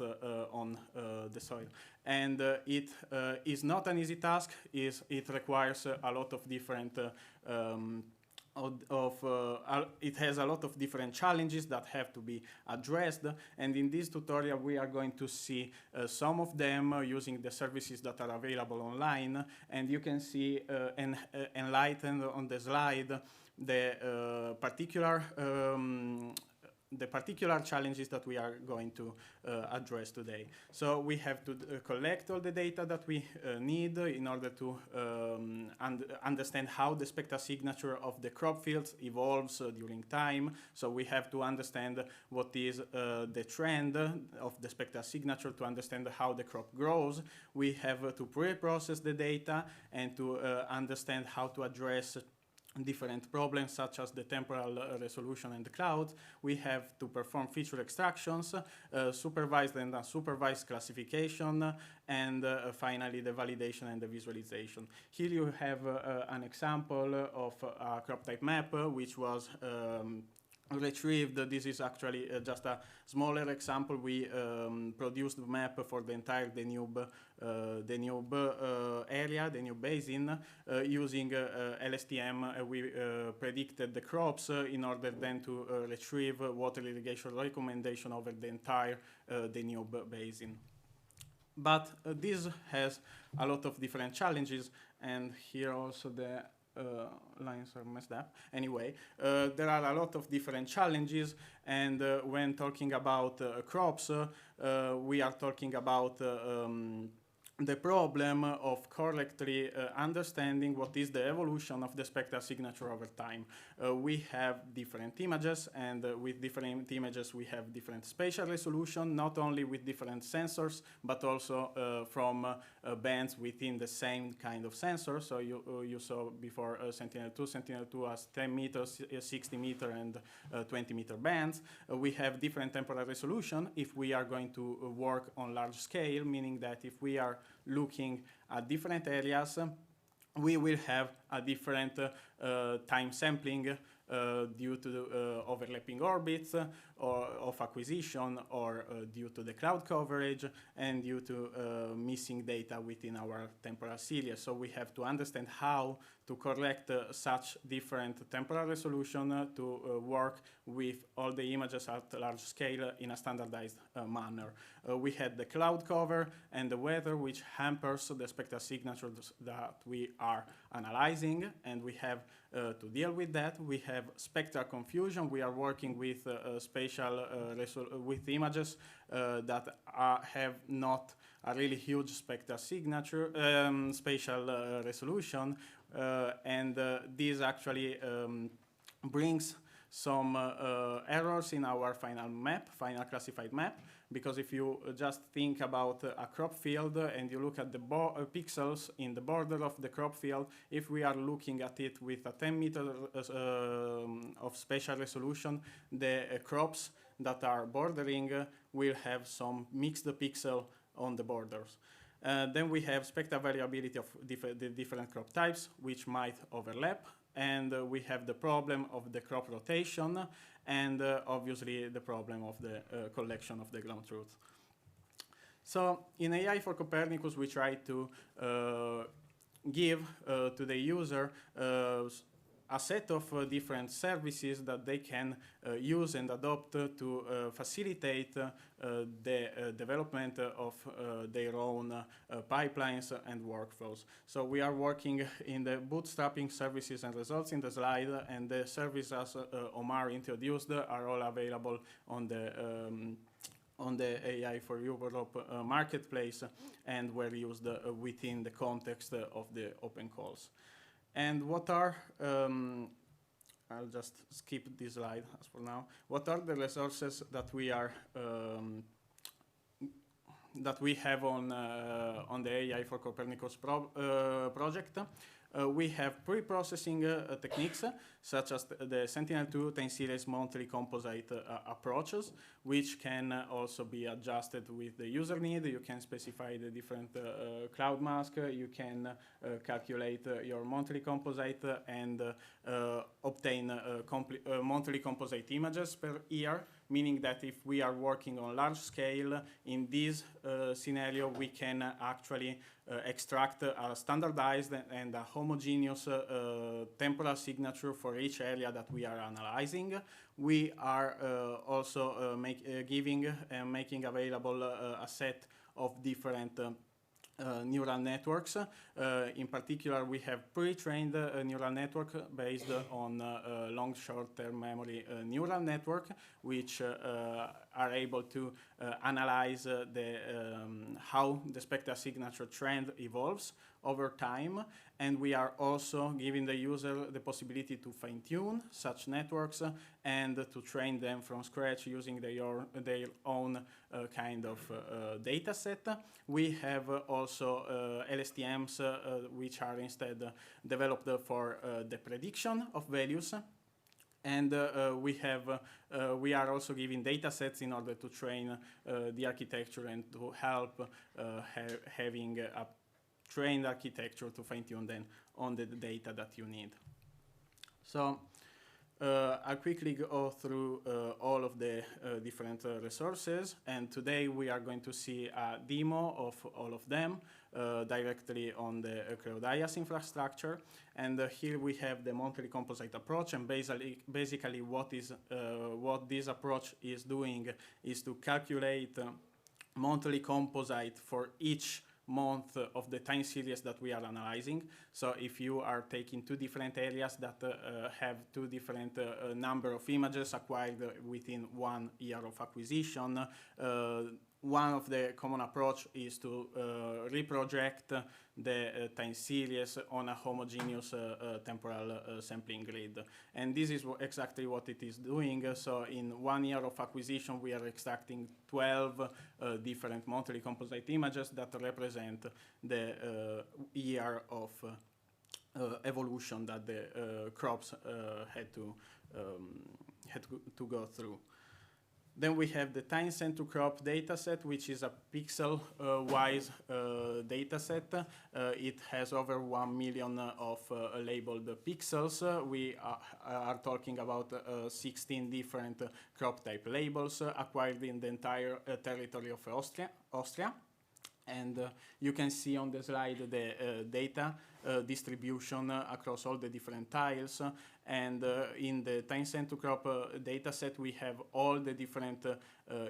on the soil. And it is not an easy task. It requires a lot of different it has a lot of different challenges that have to be addressed, and in this tutorial we are going to see some of them using the services that are available online, and you can see enlightened on the slide the particular challenges that we are going to address today. So we have to collect all the data that we need in order to understand how the spectral signature of the crop fields evolves during time. So we have to understand what is the trend of the spectral signature to understand how the crop grows. We have to pre-process the data and to understand how to address different problems such as the temporal resolution and the clouds. We have to perform feature extractions, supervised and unsupervised classification, and finally the validation and the visualization. Here you have an example of a crop type map which was retrieved. This is actually just a smaller example. We produced the map for the entire Danube area, Danube basin, using LSTM. We predicted the crops in order then to retrieve water irrigation recommendation over the entire Danube basin. But this has a lot of different challenges, and here also the lines are messed up. Anyway, there are a lot of different challenges, and when talking about crops, we are talking about the problem of correctly understanding what is the evolution of the spectral signature over time. We have different images, and with different images we have different spatial resolution, not only with different sensors, but also from bands within the same kind of sensor. So you saw before Sentinel-2. Sentinel-2 has 10 meters, 60 meter, and 20 meter bands. We have different temporal resolution if we are going to work on large scale, meaning that if we are looking at different areas, we will have a different time sampling due to the overlapping orbits or of acquisition, or due to the cloud coverage, and due to missing data within our temporal series. So we have to understand how to correct such different temporal resolution to work with all the images at large scale in a standardized manner. We had the cloud cover and the weather, which hampers the spectral signatures that we are analyzing, and we have to deal with that. We have spectral confusion. We are working with with images that have not a really huge spectral signature, spatial resolution, and this actually brings some errors in our final classified map, because if you just think about a crop field and you look at the pixels in the border of the crop field, if we are looking at it with a 10 meter of spatial resolution, the crops that are bordering will have some mixed pixel on the borders. Then we have spectral variability of the different crop types, which might overlap, and we have the problem of the crop rotation, and obviously the problem of the collection of the ground truth. So in AI4Copernicus, we try to give to the user a set of different services that they can use and adopt to facilitate the development of their own pipelines and workflows. So we are working in the bootstrapping services and results in the slide, and the services Omar introduced are all available on the AI4Europe marketplace, and were used within the context of the open calls. And what are, I'll just skip this slide as for now. What are the resources that we are that we have on the AI4Copernicus project? We have pre-processing techniques, such as the Sentinel-2 time series monthly composite approaches, which can also be adjusted with the user need. You can specify the different cloud mask, you can calculate your monthly composite, and obtain monthly composite images per year, meaning that if we are working on large scale, in this scenario, we can actually extract a standardized and a homogeneous temporal signature for each area that we are analyzing. We are also making available a set of different neural networks. In particular, we have pre-trained neural network based on long short-term memory neural network, which are able to analyze how the spectral signature trend evolves over time. And we are also giving the user the possibility to fine-tune such networks and to train them from scratch using their own kind of data set. We have also LSTMs which are instead developed for the prediction of values. And we are also giving data sets in order to train the architecture and to help having a trained architecture to fine-tune then on the data that you need. So I'll quickly go through all of the different resources, and today we are going to see a demo of all of them directly on the CloudIaaS infrastructure. And here we have the monthly composite approach, and basically what this approach is doing is to calculate monthly composite for each month of the time series that we are analyzing. So if you are taking two different areas that have two different number of images acquired within 1 year of acquisition, one of the common approach is to reproject the time series on a homogeneous temporal sampling grid. And this is exactly what it is doing. So in 1 year of acquisition, we are extracting 12 different monthly composite images that represent the year of evolution that the crops had to go through. Then we have the time sent to crop dataset, which is a pixel-wise dataset. It has over 1 million of labeled pixels. We are talking about 16 different crop type labels acquired in the entire territory of Austria. And you can see on the slide the data distribution across all the different tiles. And in the time sent to crop dataset, we have all the different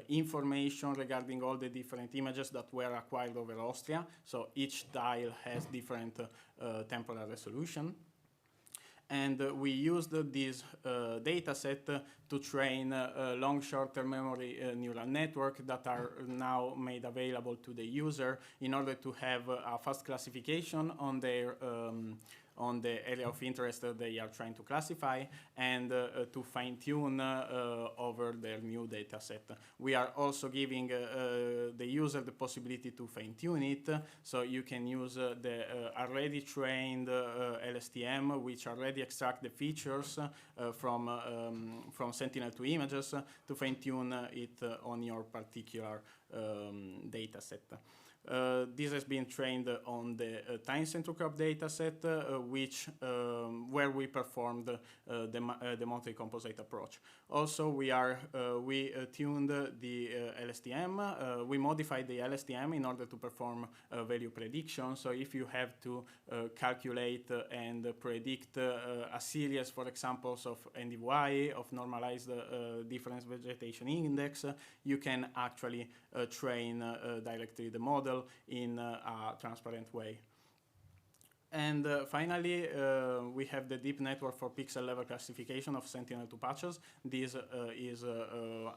information regarding all the different images that were acquired over Austria. So each tile has different temporal resolution. And we used this data set to train long short-term memory neural network that are now made available to the user in order to have a fast classification on their on the area of interest that they are trying to classify, and to fine-tune over their new data set. We are also giving the user the possibility to fine-tune it, so you can use the already trained LSTM, which already extract the features from Sentinel-2 images to fine-tune it on your particular data set. This has been trained on the time sent to crop dataset, where we performed the monthly composite approach. Also, we tuned the LSTM. We modified the LSTM in order to perform value prediction. So if you have to calculate and predict a series, for example, of NDVI, of normalized difference vegetation index, you can actually train directly the model in a transparent way. And finally, we have the deep network for pixel level classification of Sentinel-2 patches. This is a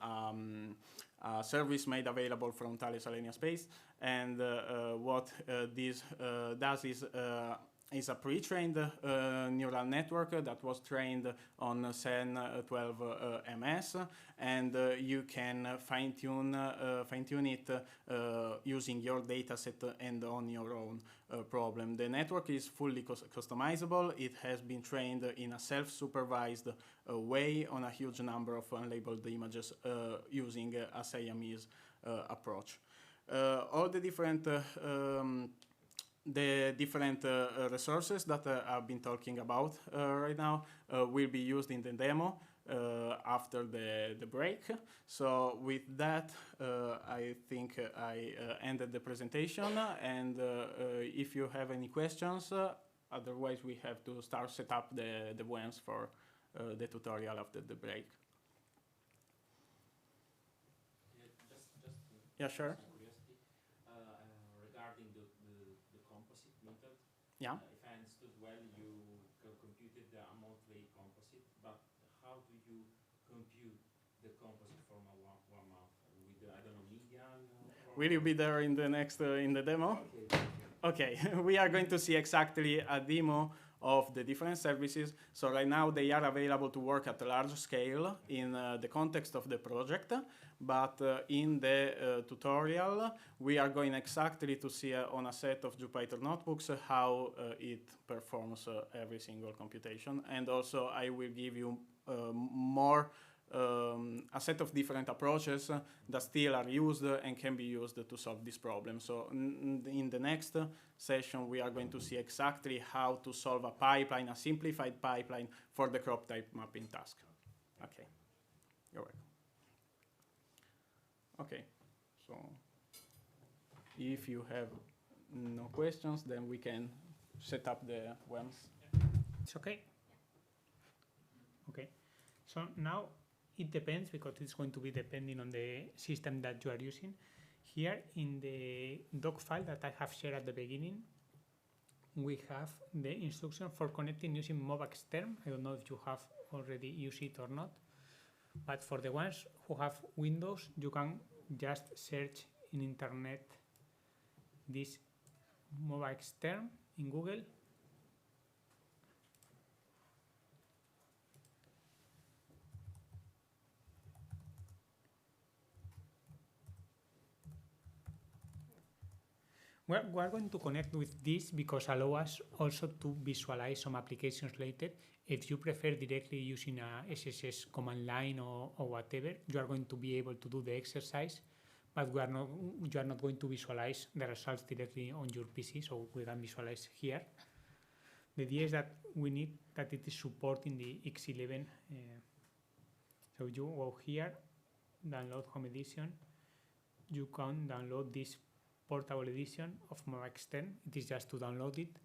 service made available from Thales Alenia Space. And what this does is a pre-trained neural network that was trained on CEN12MS, and you can fine-tune it using your dataset and on your own problem. The network is fully customizable. It has been trained in a self-supervised way on a huge number of unlabeled images using a Siamese approach. All the different resources that I've been talking about right now will be used in the demo after the break. So with that, I think I ended the presentation, and if you have any questions, otherwise we have to set up the VMs for the tutorial after the break. Just yeah, sure. Regarding the Yeah. If I understood well, you computed the monthly composite, but how do you compute the composite from a one month? With, I don't know, median? Will you be there in the next, in the demo? Okay. Okay, we are going to see exactly a demo of the different services. So right now they are available to work at a large scale in the context of the project, but in the tutorial we are going exactly to see on a set of Jupyter notebooks how it performs every single computation. And also I will give you more a set of different approaches that still are used and can be used to solve this problem. So in the next session, we are going to see exactly how to solve a pipeline, a simplified pipeline for the crop type mapping task. Okay, you're welcome. Okay, so if you have no questions, then we can set up the WEMS. It's okay? Okay, so now it depends, because it's going to be depending on the system that you are using. Here in the doc file that I have shared at the beginning, we have the instruction for connecting using MobaXterm term. I don't know if you have already used it or not, but for the ones who have Windows, you can just search in internet this MobaXterm term in Google. We're going to connect with this because allow us also to visualize some applications later. If you prefer directly using a SSS command line or whatever, you are going to be able to do the exercise, but you are not going to visualize the results directly on your PC, so we can visualize here. The idea is that we need that it is supporting the X11. So you go here, download home edition. You can download this portable edition of MobaXterm. It is just to download it,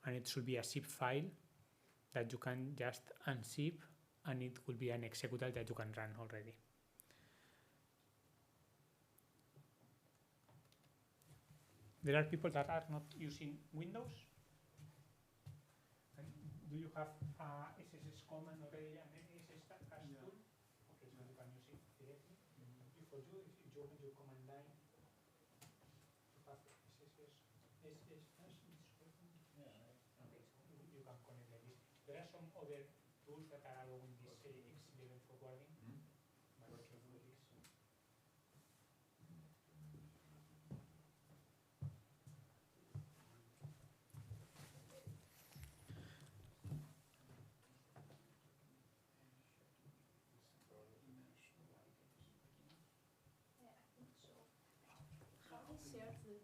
and it should be a zip file that you can just unzip, and it will be an executable that you can run already. There are people that are not using Windows. And do you have SSS command already and SSS as tool? Okay, so you can use it directly. For you, if you open your command line, you have SSS as this weapon. Yeah, right. Okay, so you can connect like this. There are some other tools that are allowing this X11 forwarding.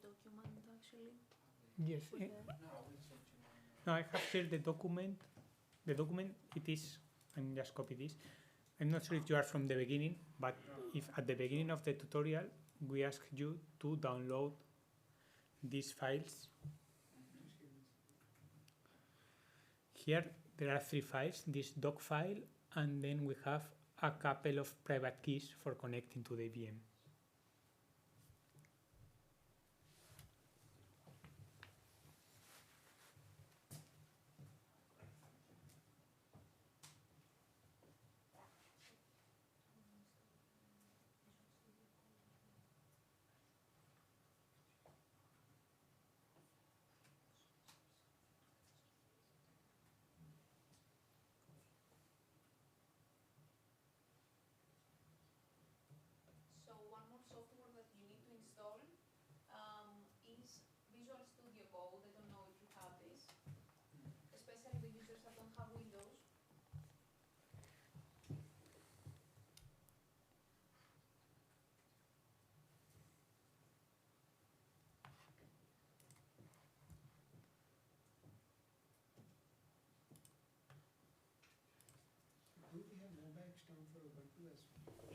Document actually? Yes. No, I have shared the document. The document, it is, I'm just copy this. I'm not sure if you are from the beginning, but if at the beginning of the tutorial, we ask you to download these files. Here, there are 3 files, this doc file, and then we have a couple of private keys for connecting to the VM.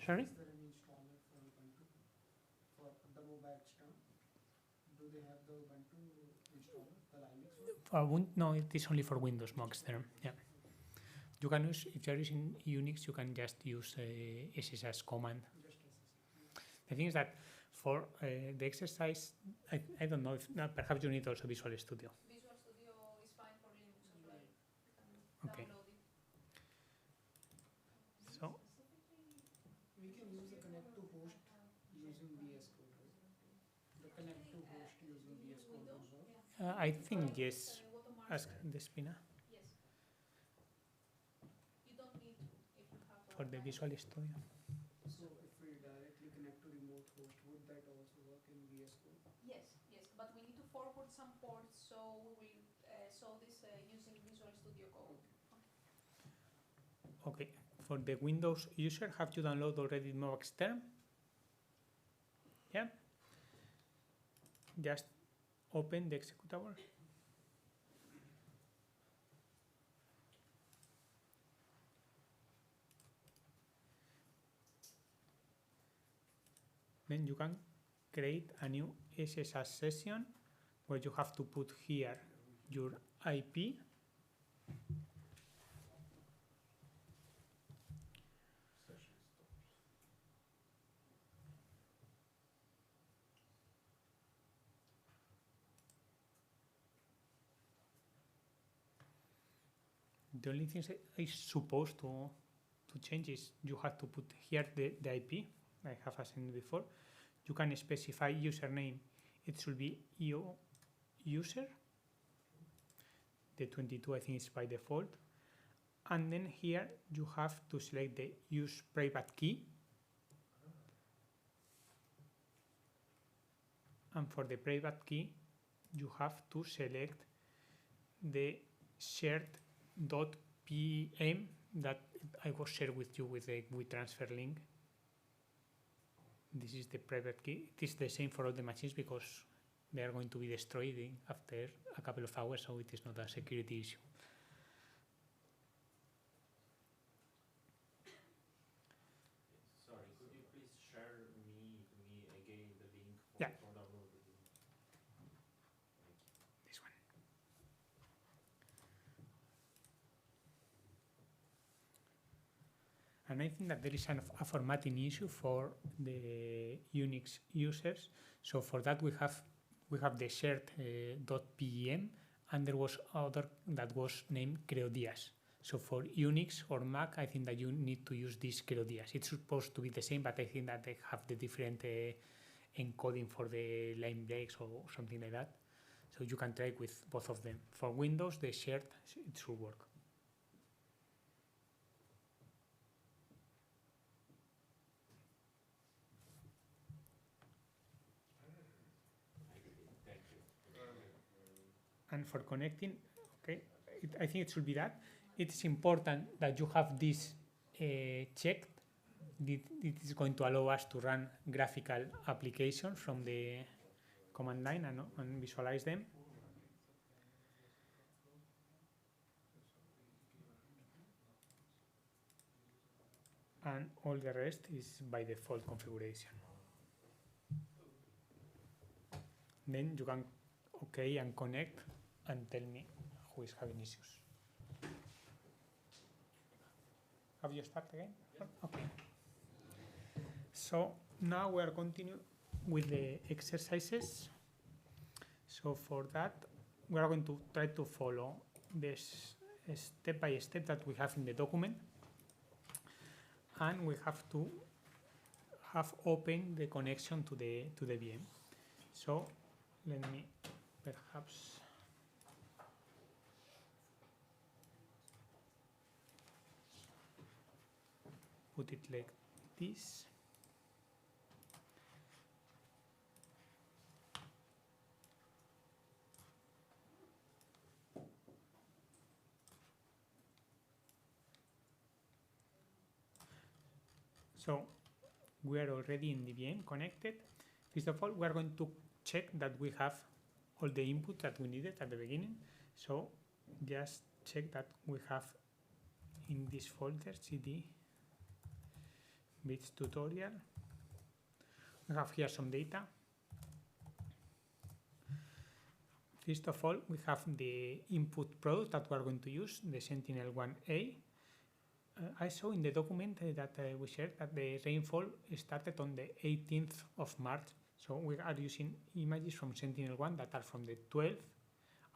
Sorry? Is there any installer for Ubuntu for the MobaXterm? Do they have the Ubuntu installer, the Linux one? No, it is only for Windows MobaXterm. Yeah. You can use, if you are using Unix, you can just use SSS command. Just SSH. The thing is that for the exercise, I don't know if, no, perhaps you need also Visual Studio. Visual Studio is using VS Code, right? The connect to host using VS Code also. I think yes. Ask Despina Yes. You don't need to if you have for the Visual Studio. So if we directly connect to remote host, would that also work in VS Code? Yes, but we need to forward some ports, so we will show this using Visual Studio Code. Okay. For the Windows user, have you downloaded already MoveXterm? Yeah. Just open the executable. Then you can create a new SSH session where you have to put here your IP. The only thing I supposed to change is you have to put here the IP. I have assigned before. You can specify username. It should be your user. The 22 I think is by default. And then here you have to select the use private key. And for the private key, you have to select the shared.pem that I was shared with you with the WeTransfer link. This is the private key. It is the same for all the machines because they are going to be destroyed after a couple of hours, so it is not a security issue. Sorry, could you please share me again the link for, Yeah. for download the link? Thank you. This one. And I think that there is a formatting issue for the Unix users. So for that we have the shared .pem, and there was other that was named CreoDias. So for Unix or Mac, I think that you need to use this CreoDias. It's supposed to be the same, but I think that they have the different encoding for the line breaks or something like that. So you can try with both of them. For Windows, the shared, it should work. Thank you. And for connecting, okay, I think it should be that. It's important that you have this checked. It is going to allow us to run graphical applications from the command line and visualize them. And all the rest is by default configuration. Then you can OK and connect and tell me who is having issues. Have you started again? Yes. Okay. So now we are continuing with the exercises. So for that, we are going to try to follow this step by step that we have in the document. And we have to have open the connection to the VM. So let me perhaps put it like this. So we are already in the VM connected. First of all, we are going to check that we have all the input that we needed at the beginning. So just check that we have in this folder cd BiDS tutorial. We have here some data. First of all, we have the input product that we are going to use, the Sentinel-1A. I saw in the document that we shared that the rainfall started on the 18th of March. So we are using images from Sentinel-1 that are from the 12th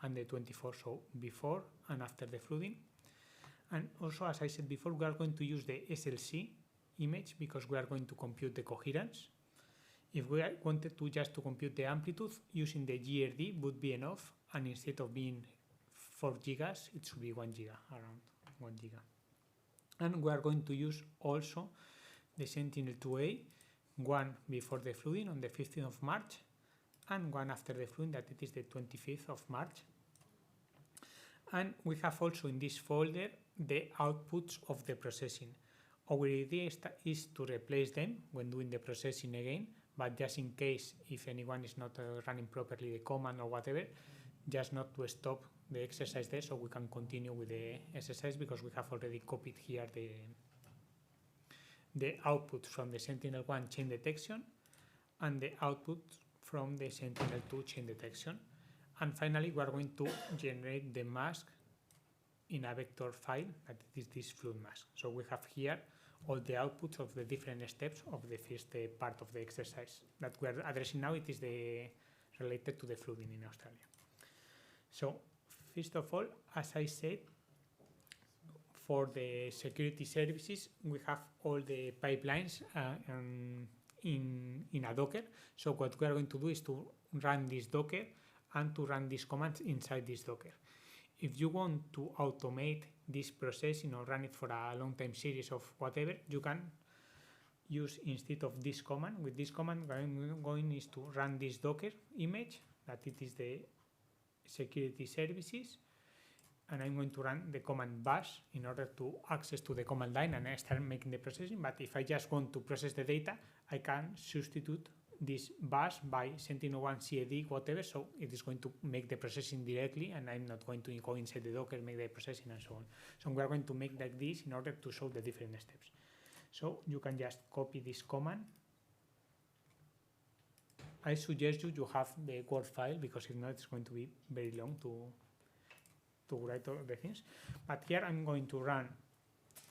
and the 24th, so before and after the flooding. And also, as I said before, we are going to use the SLC image because we are going to compute the coherence. If we wanted to just to compute the amplitude, using the GRD would be enough, and instead of being 4 gigas, it should be 1 giga, around 1 giga. And we are going to use also the Sentinel-2A, one before the flooding on the 15th of March, and one after the flooding, that it is the 25th of March. And we have also in this folder the outputs of the processing. Our idea is to replace them when doing the processing again, but just in case if anyone is not running properly the command or whatever, just not to stop the exercise there, so we can continue with the exercise, because we have already copied here the output from the Sentinel-1 chain detection and the output from the Sentinel-2 chain detection. And finally, we are going to generate the mask in a vector file, that is this flood mask. So we have here all the outputs of the different steps of the first part of the exercise that we are addressing now. It is related to the flooding in Australia. So first of all, as I said, for the security services, we have all the pipelines in a Docker. So what we are going to do is to run this Docker and to run these commands inside this Docker. If you want to automate this processing or run it for a long time series of whatever, you can use, instead of this command, with this command I'm going is to run this Docker image, that it is the security services, and I'm going to run the command bash in order to access to the command line and I start making the processing. But if I just want to process the data, I can substitute this bash by Sentinel-1 CAD whatever, so it is going to make the processing directly, and I'm not going to go inside the Docker, make the processing and so on. So we are going to make like this in order to show the different steps. So you can just copy this command. I suggest you have the Word file, because if not it's going to be very long to write all the things. But here I'm going to run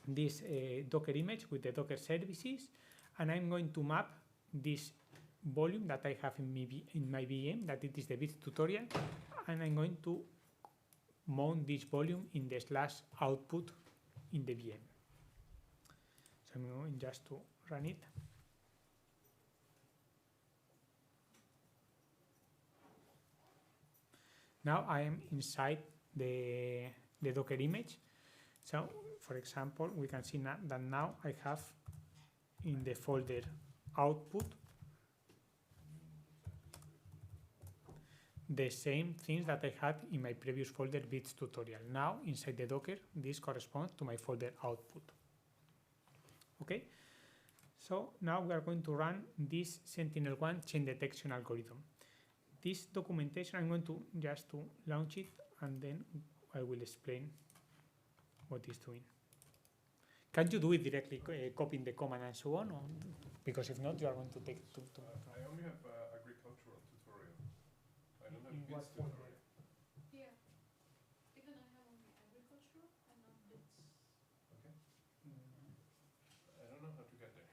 this Docker image with the Docker services, and I'm going to map this volume that I have in my VM, that it is the BiDS tutorial, and I'm going to mount this volume in the /output in the VM. So I'm going just to run it. Now I am inside the Docker image. So for example, we can see that now I have in the folder output the same things that I had in my previous folder BiDS tutorial. Now inside the Docker, this corresponds to my folder output. Okay, so now we are going to run this Sentinel-1 chain detection algorithm. This documentation, I'm going to just to launch it, and then I will explain what it's doing. Can you do it directly, copying the command and so on? Or, because if not, you are going to take I only have agricultural tutorial. I don't have in what BiDS folder? tutorial. Yeah, because I have only agricultural and not BiDS. Okay. I don't know how to get there.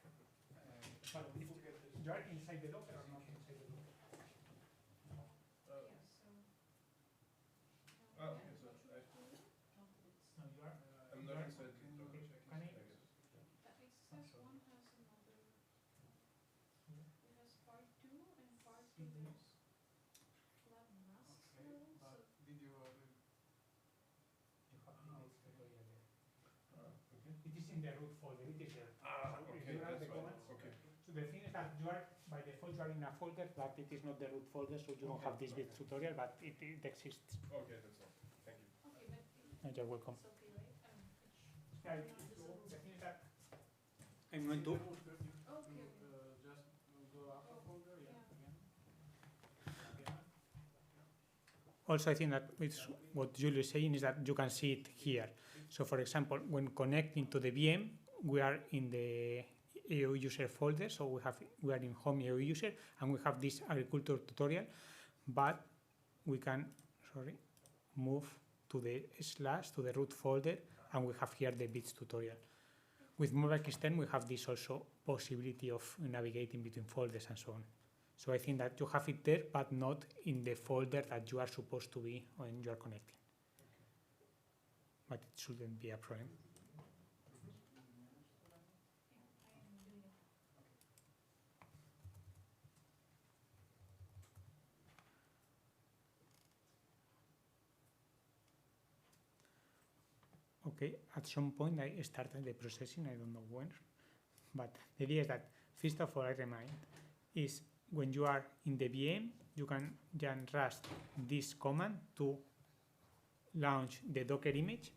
You are inside the Docker or not inside the Docker? Oh, okay, so No, you are. I'm not inside the Docker. Can I? I guess. The exercise one has another. It has part 2 and part 2 there's flat masks level. So Did you? You have the BiDS tutorial there. Okay. It is in the root folder. It is there. So if Okay, you run that's the fine. commands. Okay. So the thing is that you are, by default, you are in a folder, but it is not the root folder, so you don't have this BiDS tutorial, but it exists. Okay, that's all. Thank you. okay, but You're welcome. it's okay, right? Yeah, the thing is that I'm going to. Okay. Just go after folder, yeah, again. Also, I think that it's what Julio is saying is that you can see it here. So, for example, when connecting to the VM, we are in the EU user folder. So we are in home EU user, and we have this agriculture tutorial, but we can move to the / to the root folder, and we have here the BiDS tutorial. With Mobile Extend, we have this also possibility of navigating between folders and so on. So I think that you have it there, but not in the folder that you are supposed to be when you are connecting. But it shouldn't be a problem. okay, at some point I started the processing, I don't know when, but the idea is that, first of all, I remind, is when you are in the VM, you can just run this command to launch the Docker image,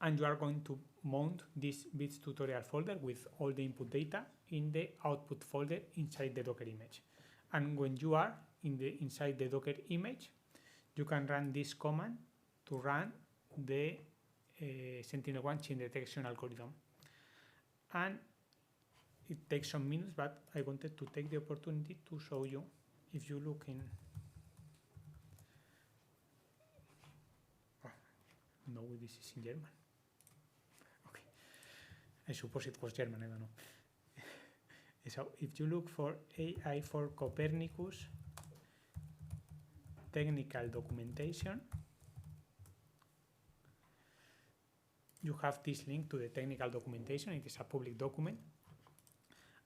and you are going to mount this BiDS tutorial folder with all the input data in the output folder inside the Docker image. And when you are inside the Docker image, you can run this command to run the Sentinel-1 chain detection algorithm. And it takes some minutes, but I wanted to take the opportunity to show you. If you look in, no, this is in German. Okay, I suppose it was German, I don't know. So if you look for AI4Copernicus technical documentation, you have this link to the technical documentation. It is a public document.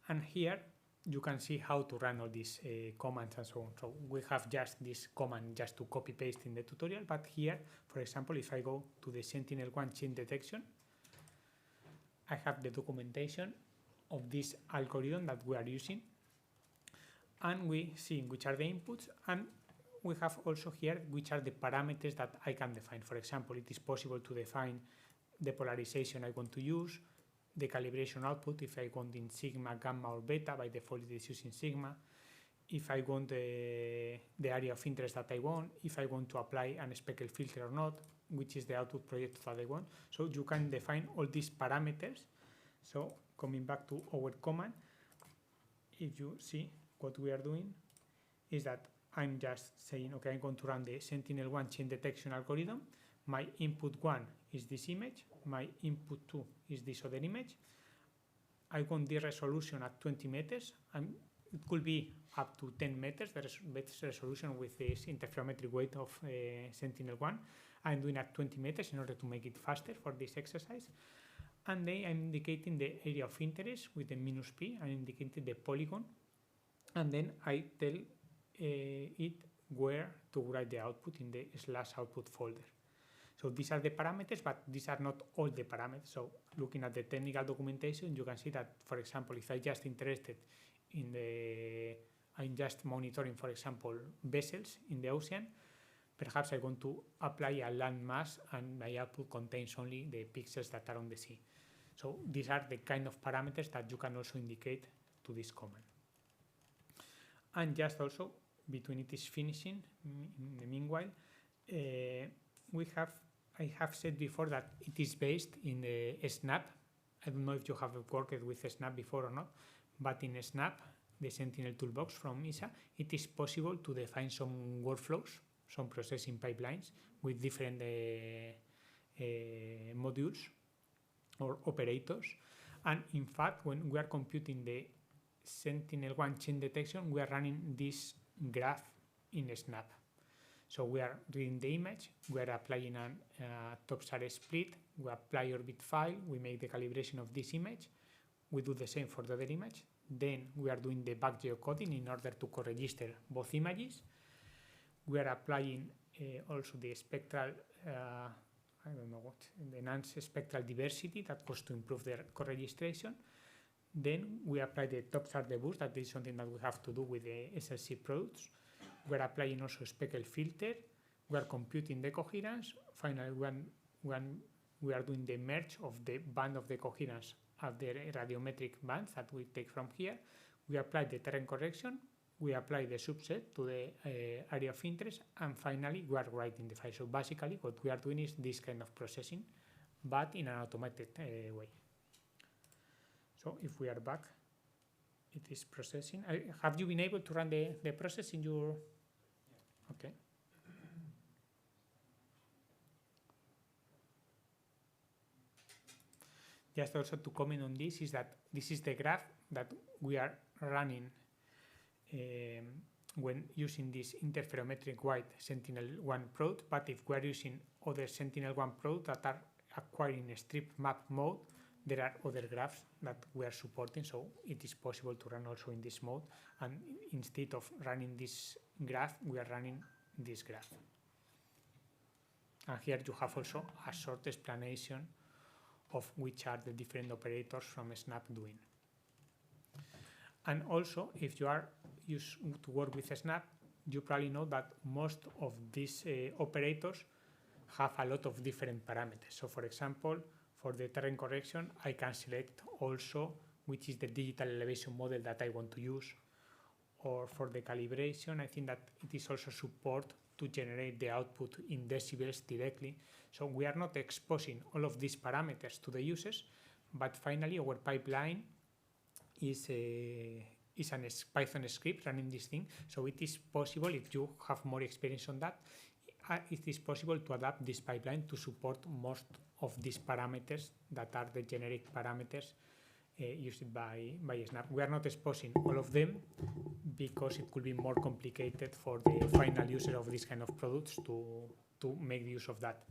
And here you can see how to run all these commands and so on. So we have just this command just to copy paste in the tutorial. But here, for example, if I go to the Sentinel-1 chain detection, I have the documentation of this algorithm that we are using. And we see which are the inputs, and we have also here which are the parameters that I can define. For example, it is possible to define the polarization I want to use, the calibration output, if I want in sigma, gamma, or beta. By default it is using sigma. If I want the area of interest that I want, if I want to apply an speckle filter or not, which is the output project that I want. So you can define all these parameters. So coming back to our command, if you see what we are doing is that I'm just saying, okay, I'm going to run the Sentinel-1 chain detection algorithm. My input 1 is this image. My input 2 is this other image. I want the resolution at 20 meters. It could be up to 10 meters, the best resolution with this interferometric weight of Sentinel-1. I'm doing at 20 meters in order to make it faster for this exercise. And then I'm indicating the area of interest with the -p. I'm indicating the polygon. And then I tell it where to write the output in the /output folder. So these are the parameters, but these are not all the parameters. So looking at the technical documentation, you can see that, for example, if I'm just interested in I'm just monitoring, for example, vessels in the ocean, perhaps I want to apply a land mass and my output contains only the pixels that are on the sea. So these are the kind of parameters that you can also indicate to this command. And just also, between it is finishing, in the meanwhile, I have said before that it is based in the Snap. I don't know if you have worked with Snap before or not, but in Snap, the Sentinel toolbox from ISA, it is possible to define some workflows, some processing pipelines with different modules or operators. And in fact, when we are computing the Sentinel-1 chain detection, we are running this graph in Snap. So we are reading the image, we are applying a top-side split, we apply orbit file, we make the calibration of this image, we do the same for the other image, then we are doing the back geocoding in order to co-register both images. We are applying also the spectral, I don't know what, the enhanced spectral diversity that goes to improve the co-registration. Then we apply the top-side deboost, that is something that we have to do with the SLC products. We are applying also speckle filter. We are computing the coherence. Finally, when we are doing the merge of the band of the coherence of the radiometric bands that we take from here. We apply the terrain correction. We apply the subset to the area of interest. And finally, we are writing the file. So basically, what we are doing is this kind of processing, but in an automated way. So if we are back, it is processing. Have you been able to run the process in your... Yeah. Okay. Just also to comment on this is that this is the graph that we are running when using this interferometric wide Sentinel-1 probe. But if we are using other Sentinel-1 probes that are acquiring a strip map mode, there are other graphs that we are supporting, so it is possible to run also in this mode. And instead of running this graph, we are running this graph. And here you have also a short explanation of which are the different operators from Snap doing. And also, if you are used to work with Snap, you probably know that most of these operators have a lot of different parameters. So for example, for the terrain correction, I can select also which is the digital elevation model that I want to use. Or for the calibration, I think that it is also support to generate the output in decibels directly. So we are not exposing all of these parameters to the users, but finally our pipeline is a Python script running this thing. So it is possible, if you have more experience on that, it is possible to adapt this pipeline to support most of these parameters that are the generic parameters used by Snap. We are not exposing all of them because it could be more complicated for the final user of this kind of products to make use of that.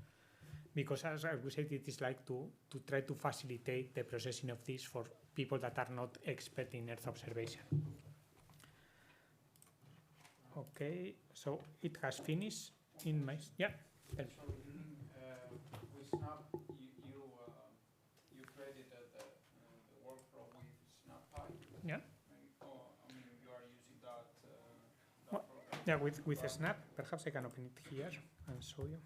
Because as we said, it is like to try to facilitate the processing of this for people that are not expert in Earth observation. Okay, so it has finished in my, yeah. So with Snap, you created the workflow with SnapPy. Yeah. Or, I mean, you are using that, Well, program. Yeah, with Snap, perhaps I can open it here and show you.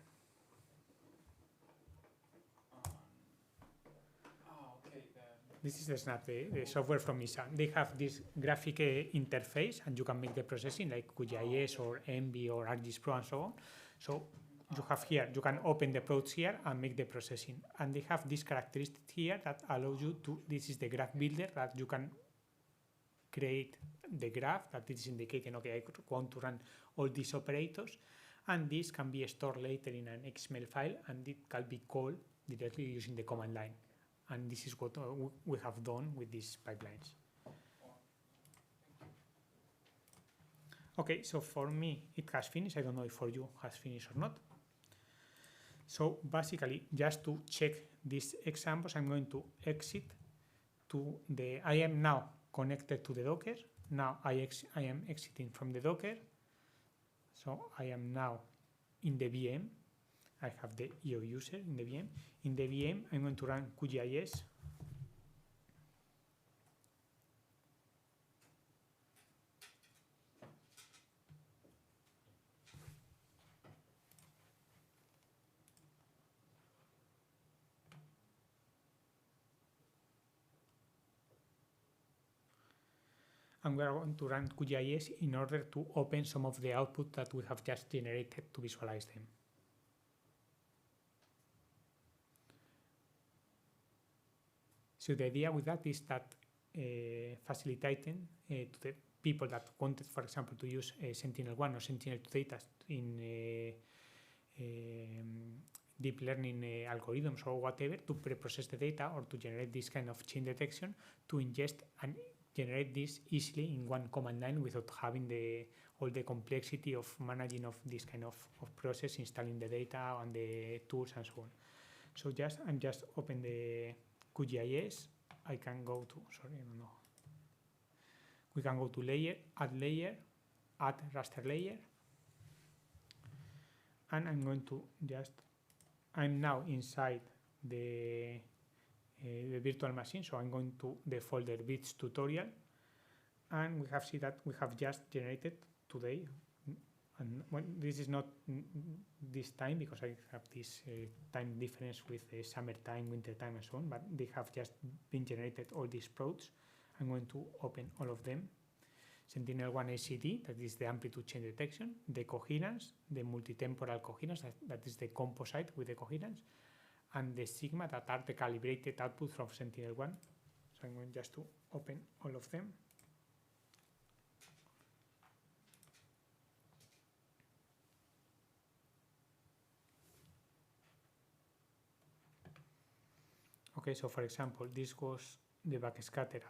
Okay. This is the Snap, the software from ISA. They have this graphic interface, and you can make the processing like QGIS or Envy or ArcGIS Pro and so on. So you have here, you can open the products here and make the processing. And they have this characteristic here that allows you to, this is the graph builder, that you can create the graph that is indicating, okay, I want to run all these operators. And this can be stored later in an XML file, and it can be called directly using the command line. And this is what we have done with these pipelines. Okay, so for me, it has finished. I don't know if for you has finished or not. So basically, just to check these examples, I'm going to exit to the, I am now connected to the Docker. Now I am exiting from the Docker. So I am now in the VM. I have the EO user in the VM. In the VM, I'm going to run QGIS. And we are going to run QGIS in order to open some of the output that we have just generated to visualize them. So the idea with that is that facilitating to the people that wanted, for example, to use Sentinel-1 or Sentinel-2 data in deep learning algorithms or whatever to pre-process the data or to generate this kind of chain detection, to ingest and generate this easily in one command line without having all the complexity of managing of this kind of process, installing the data and the tools and so on. So I'm just open the QGIS. I can go to, sorry, I don't know. We can go to layer, add raster layer. And I'm going to I'm now inside the virtual machine. So I'm going to the folder BiDS tutorial. And we have seen that we have just generated today. And this is not this time because I have this time difference with summertime, wintertime, and so on, but they have just been generated, all these products. I'm going to open all of them. Sentinel-1 ACD, that is the amplitude change detection, the coherence, the multitemporal coherence, that is the composite with the coherence, and the sigma, that are the calibrated output from Sentinel-1. So I'm going just to open all of them. Okay, so for example, this was the backscatter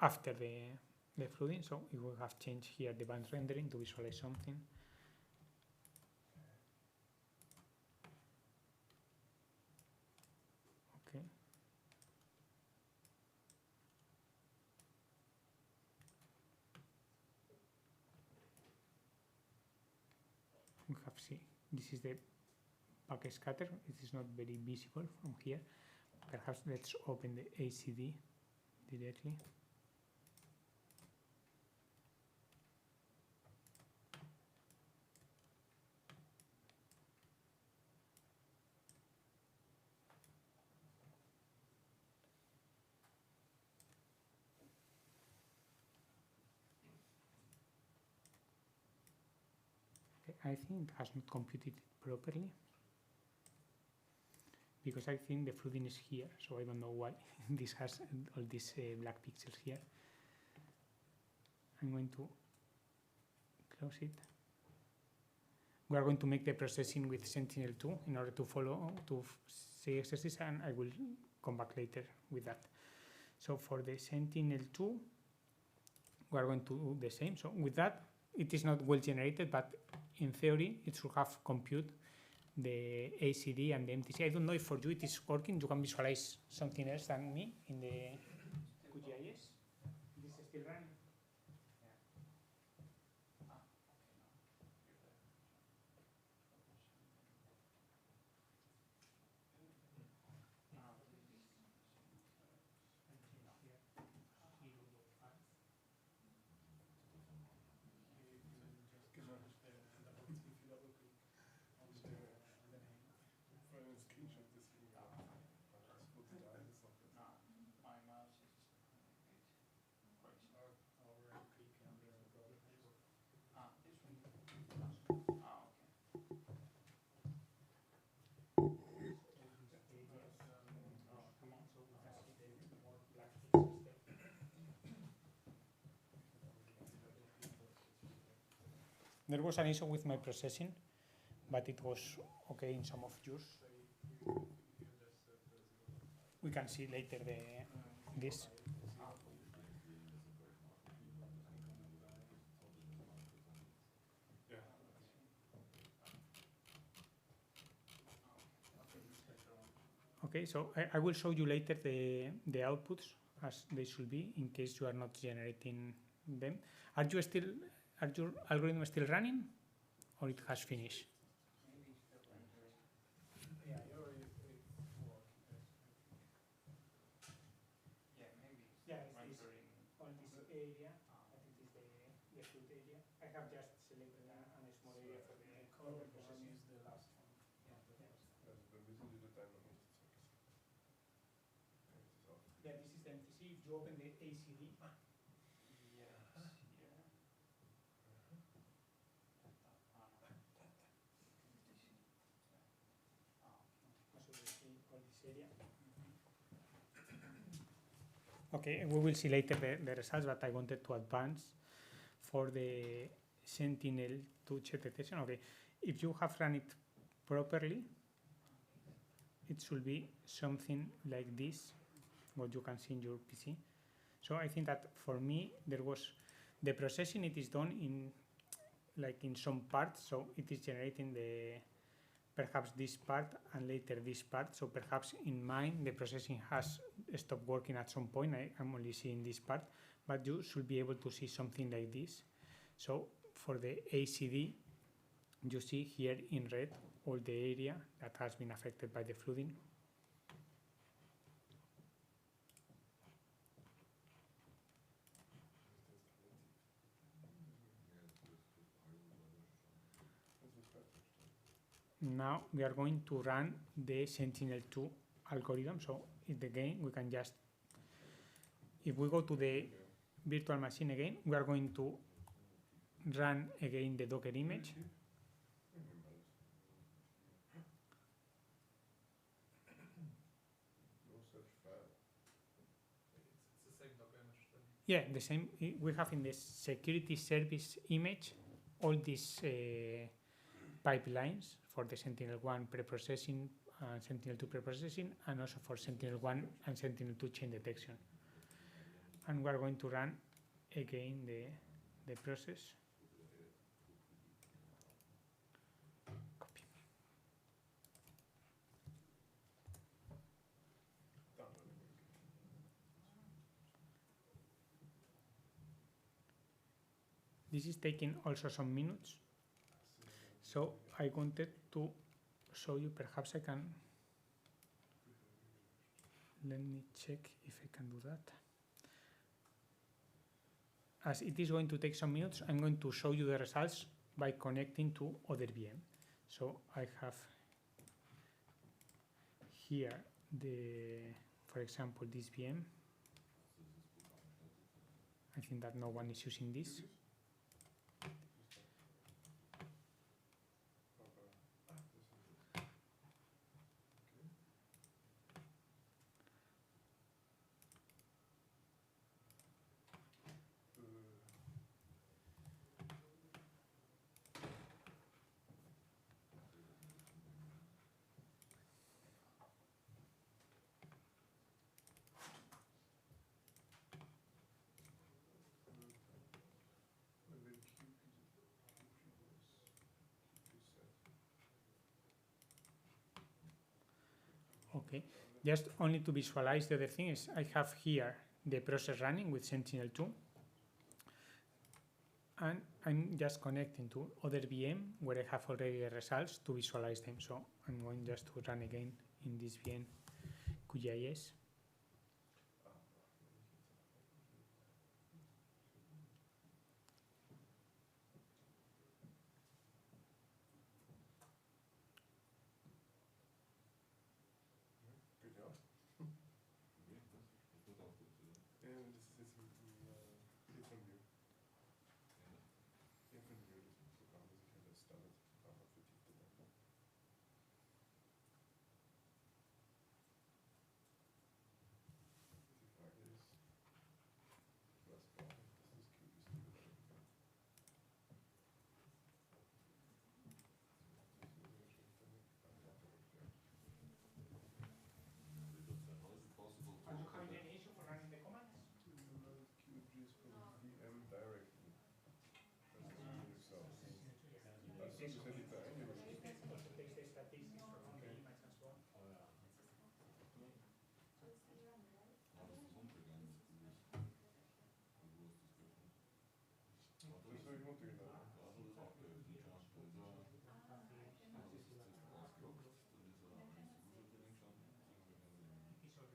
after the flooding. So we will have changed here the band rendering to visualize something. Okay. we have see this is the packet scatter. It is not very visible from here. Perhaps let's open the ACD directly. I think it has not computed it properly because I think the flooding is here, so I don't know why this has all these black pixels here. I'm going to close it. We are going to make the processing with Sentinel-2 in order to follow to see exercise, and I will come back later with that. So for the Sentinel-2, we are going to do the same. So with that, it is not well generated, but in theory, it should have compute the ACD and the MTC. I don't know if for you it is working. You can visualize something else than me in the QGIS. This is still running. There was an issue with my processing, but it was okay in some of yours. We can see later this. Okay, so I will show you later the outputs as they should be in case you are not generating them. Are your algorithm still running, or it has finished? On this area, that it is the food area. I have just selected a small area for the color processing. Is the last one. Yeah, this is the MTC. If you open the ACD, okay, we will see later the results, but I wanted to advance for the Sentinel-2 check detection. Okay, if you have run it properly, it should be something like this, what you can see in your PC. So I think that for me, there was the processing, it is done in some parts, so it is generating perhaps this part and later this part. So perhaps in mine, the processing has stopped working at some point. I'm only seeing this part, but you should be able to see something like this. So for the ACD, you see here in red all the area that has been affected by the flooding. Now we are going to run the Sentinel-2 algorithm. So again, we can just, if we go to the virtual machine again, we are going to run again the Docker image. Yeah, the same we have in the security service image, all these pipelines for the Sentinel-1 preprocessing, Sentinel-2 preprocessing, and also for Sentinel-1 and Sentinel-2 chain detection. And we are going to run again the process. Copy. This is taking also some minutes. So I wanted to show you, perhaps I can, let me check if I can do that. As it is going to take some minutes, I'm going to show you the results by connecting to other VM. So I have here for example, this VM. I think that no one is using this. Okay, just only to visualize the other thing is I have here the process running with Sentinel-2, and I'm just connecting to other VM where I have already the results to visualize them. So I'm going just to run again in this VM QGIS. Good job. And das ist jetzt im Infant-View. Infant-View, das Programm, das ich halt als Standard-Programm habe für Tiefdomain. Die Frage ist, was brauche ich, dass das QGIS übertragen kann? Das muss ich wahrscheinlich dann eine Antwort erklären. Are you having any issue for running the commands? QGIS from VM directly. Das ist natürlich so. Hast du das hätte ich da eingeloggt? It also takes the statistics from the image and so on. Das habe ich runtergeladen. It is already saved. It is the routes are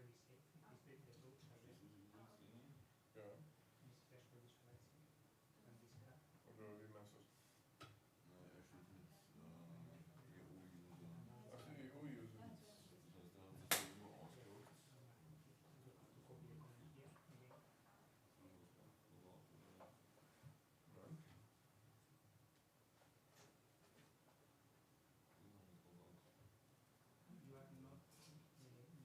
there. Ja, This is just for visualizing. And this graph. oder wie meinst du es? Ach, die EU-User. You have to copy the command here again. Nein. You are not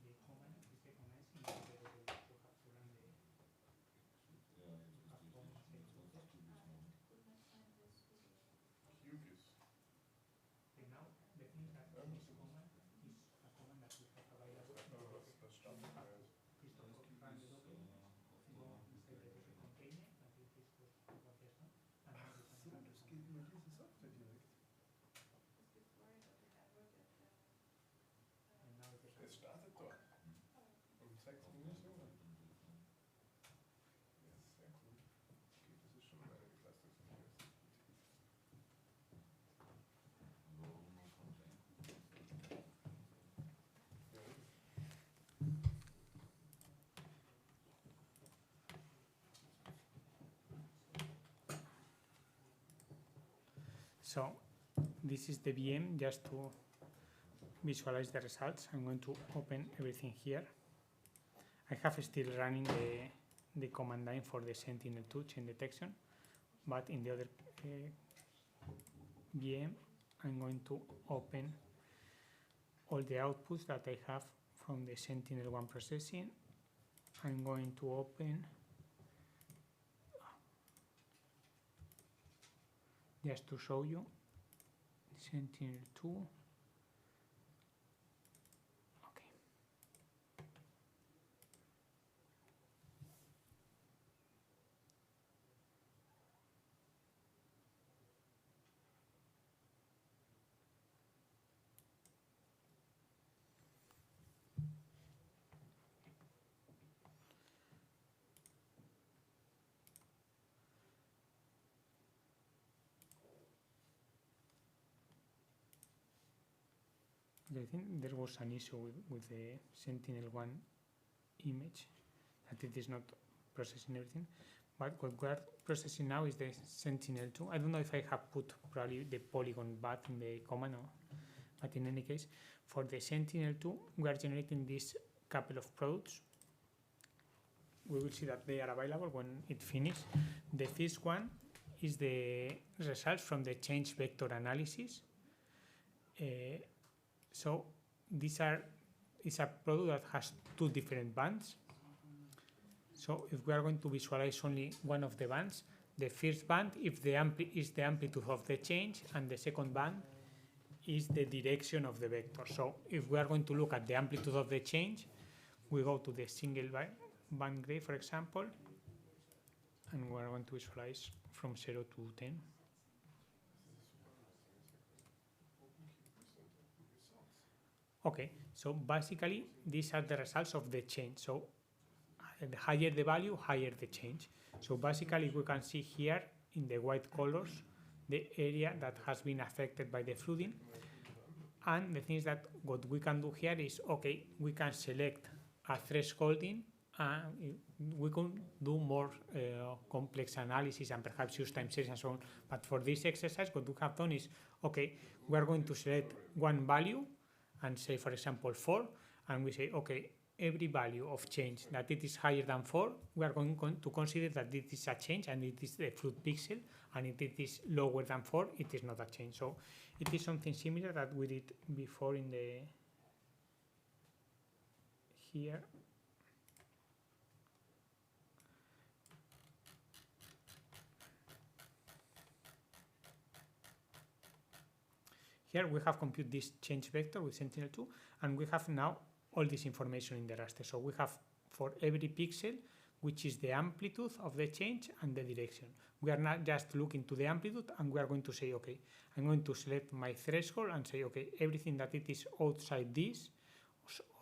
the command is recognized in the level. You have to run the performance executed. QGIS. And now the thing is that this command is a command that we have available. Aber was startet da jetzt? Is to run the document, go inside the Docker container, that it is what we have just done, and then you can start the Das command. geht über diese Software direkt. And now it is Es startet dort. Um 6 Minuten. Ja, sehr gut. Okay, das ist schon eine Entlastung von mir. Ja. So this is the VM just to visualize the results. I'm going to open everything here. I have still running the command line for the Sentinel-2 chain detection, but in the other VM, I'm going to open all the outputs that I have from the Sentinel-1 processing. I'm going to open just to show you Sentinel-2. Okay. I think there was an issue with the Sentinel-1 image, that it is not processing everything. But what we are processing now is the Sentinel-2. I don't know if I have put probably the polygon back in the command, but in any case, for the Sentinel-2, we are generating this couple of products. We will see that they are available when it finishes. The first one is the results from the change vector analysis. So is a product that has two different bands. So if we are going to visualize only one of the bands, the first band is the amplitude of the change, and the second band is the direction of the vector. So if we are going to look at the amplitude of the change, we go to the single band graph, for example, and we are going to visualize from 0 to 10. Okay, so basically these are the results of the change. So the higher the value, higher the change. So basically we can see here in the white colors the area that has been affected by the flooding. And the thing is that what we can do here is, okay, we can select a thresholding, we can do more complex analysis and perhaps use time series and so on. But for this exercise, what we have done is, okay, we are going to select one value and say, for example, 4, and we say, okay, every value of change that it is higher than 4, we are going to consider that it is a change and it is the flood pixel, and if it is lower than 4, it is not a change. So it is something similar that we did before in the here. Here we have computed this change vector with Sentinel-2, and we have now all this information in the raster. So we have for every pixel, which is the amplitude of the change and the direction. We are not just looking to the amplitude, and we are going to say, okay, I'm going to select my threshold and say, okay, everything that it is outside this,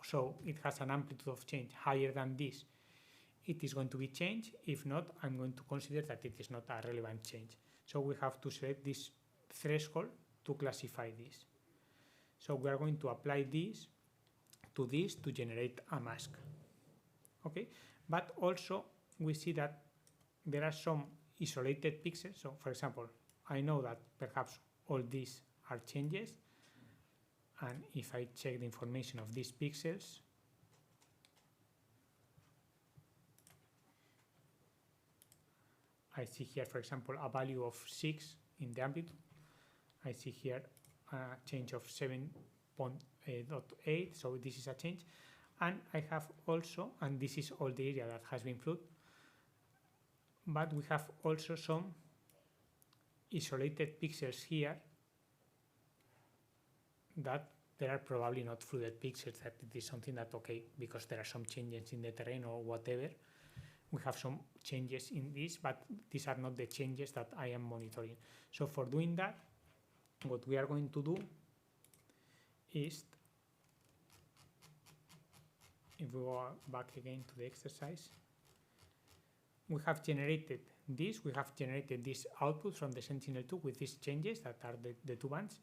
so it has an amplitude of change higher than this, it is going to be changed. If not, I'm going to consider that it is not a relevant change. So we have to select this threshold to classify this. So we are going to apply this to generate a mask. Okay, but also we see that there are some isolated pixels. So for example, I know that perhaps all these are changes, and if I check the information of these pixels, I see here, for example, a value of 6 in the amplitude. I see here a change of 7.8, so this is a change. And I have also, and this is all the area that has been flooded, but we have also some isolated pixels here that there are probably not flooded pixels, that it is something that, okay, because there are some changes in the terrain or whatever, we have some changes in this, but these are not the changes that I am monitoring. So for doing that, what we are going to do is, if we go back again to the exercise, we have generated this output from the Sentinel-2 with these changes that are the two bands.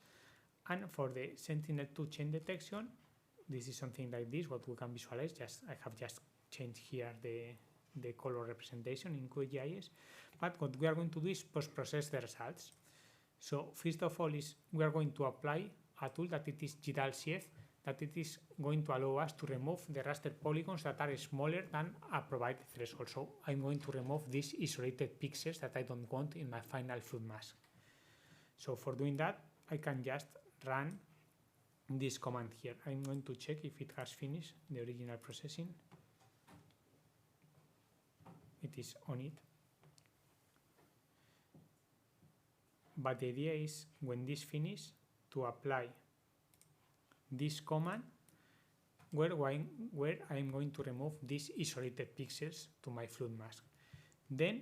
And for the Sentinel-2 change detection, this is something like this, what we can visualize. I have just changed here the color representation in QGIS. But what we are going to do is post-process the results. So first of all is we are going to apply a tool that it is GDAL-CF, that it is going to allow us to remove the raster polygons that are smaller than a provided threshold. So I'm going to remove these isolated pixels that I don't want in my final flood mask. So for doing that, I can just run this command here. I'm going to check if it has finished the original processing. It is on it. But the idea is, when this finishes, to apply this command where I'm going to remove these isolated pixels to my flood mask. Then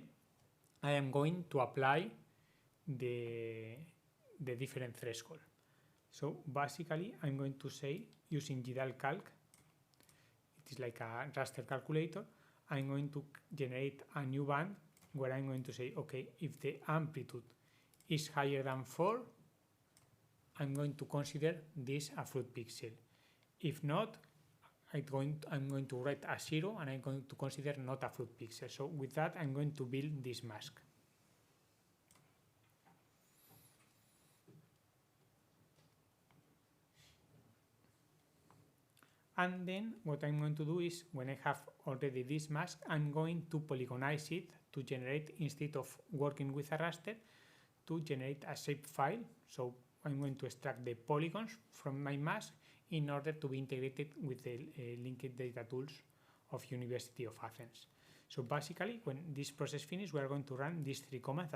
I am going to apply the different threshold. So basically, I'm going to say, using GDAL calc, it is like a raster calculator, I'm going to generate a new band where I'm going to say, okay, if the amplitude is higher than 4, I'm going to consider this a fruit pixel. If not, I'm going to write a 0 and I'm going to consider not a fruit pixel. So with that, I'm going to build this mask. And then what I'm going to do is, when I have already this mask, I'm going to polygonize it to generate, instead of working with a raster, to generate a shape file. So I'm going to extract the polygons from my mask in order to be integrated with the linked data tools of University of Athens. So basically, when this process finishes, we are going to run these 3 commands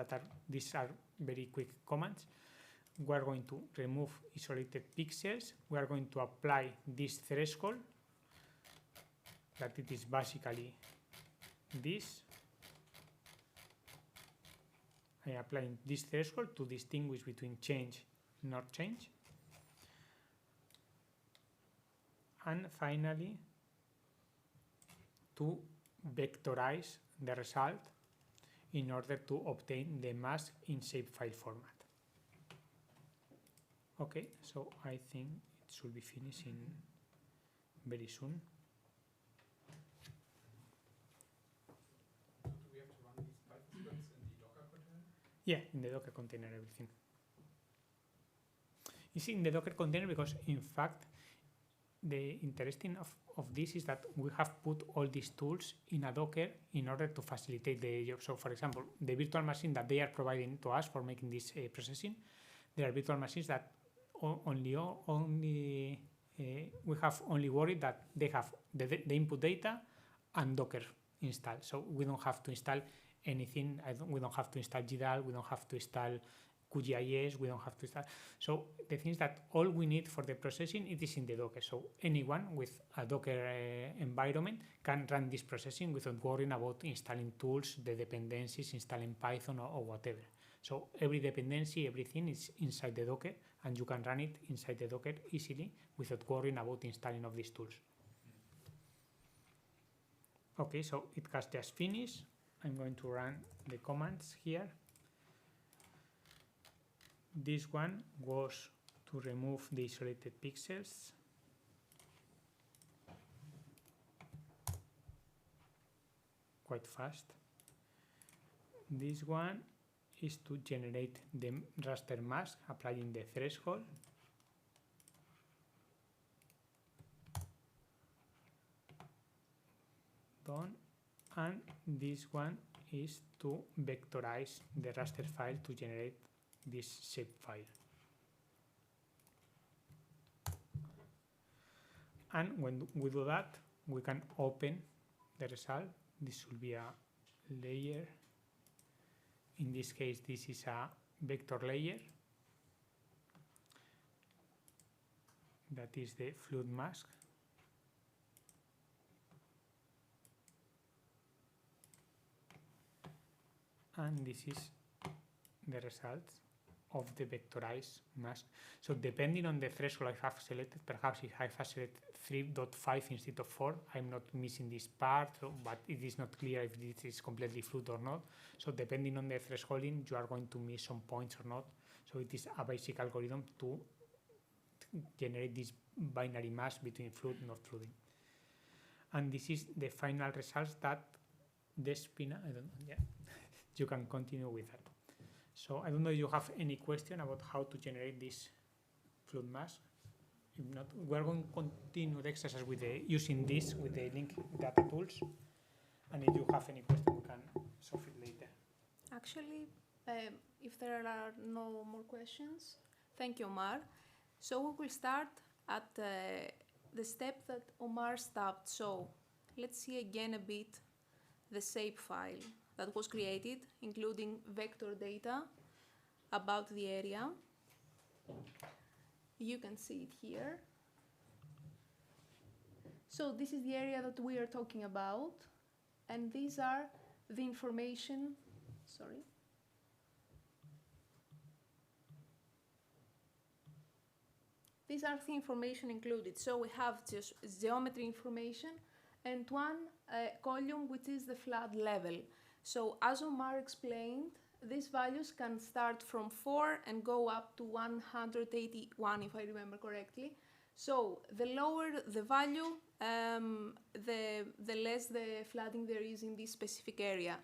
these are very quick commands. We are going to remove isolated pixels. We are going to apply this threshold, that it is basically this. I am applying this threshold to distinguish between change and not change. And finally, to vectorize the result in order to obtain the mask in shapefile format. Okay, so I think it should be finishing very soon. Do we have to run these Python scripts in the Docker container? Yeah, in the Docker container, everything. It's in the Docker container because, in fact, the interesting of this is that we have put all these tools in a Docker in order to facilitate the job. So, for example, the virtual machine that they are providing to us for making this processing, there are virtual machines that we have only worried that they have the input data and Docker installed. So we don't have to install anything. We don't have to install GDAL. We don't have to install QGIS. We don't have to install. So the thing is that all we need for the processing, it is in the Docker. So anyone with a Docker environment can run this processing without worrying about installing tools, the dependencies, installing Python or whatever. So every dependency, everything is inside the Docker, and you can run it inside the Docker easily without worrying about installing of these tools. Okay, so it has just finished. I'm going to run the commands here. This one was to remove the isolated pixels. Quite fast. This one is to generate the raster mask, applying the threshold. Done. And this one is to vectorize the raster file to generate this shape file. And when we do that, we can open the result. This will be a layer. In this case, this is a vector layer. That is the fluid mask. And this is the results of the vectorized mask. So depending on the threshold I have selected, perhaps if I have selected 3.5 instead of 4, I'm not missing this part, but it is not clear if this is completely fluid or not. So depending on the thresholding, you are going to miss some points or not. So it is a basic algorithm to generate this binary mask between fluid and not fluid. And this is the final results that Despina, I don't know, yeah, you can continue with that. So I don't know if you have any question about how to generate this fluid mask. If not, we're going to continue the exercise with using this with the link data tools. And if you have any question, we can solve it later. Actually, if there are no more questions, thank you, Omar. So we will start at the step that Omar stopped. So let's see again a bit the shape file that was created, including vector data about the area. You can see it here. So this is the area that we are talking about, and these are the information, sorry. These are the information included. So we have just geometry information and one column which is the flood level. So as Omar explained, these values can start from 4 and go up to 181, if I remember correctly. So the lower the value, the less the flooding there is in this specific area.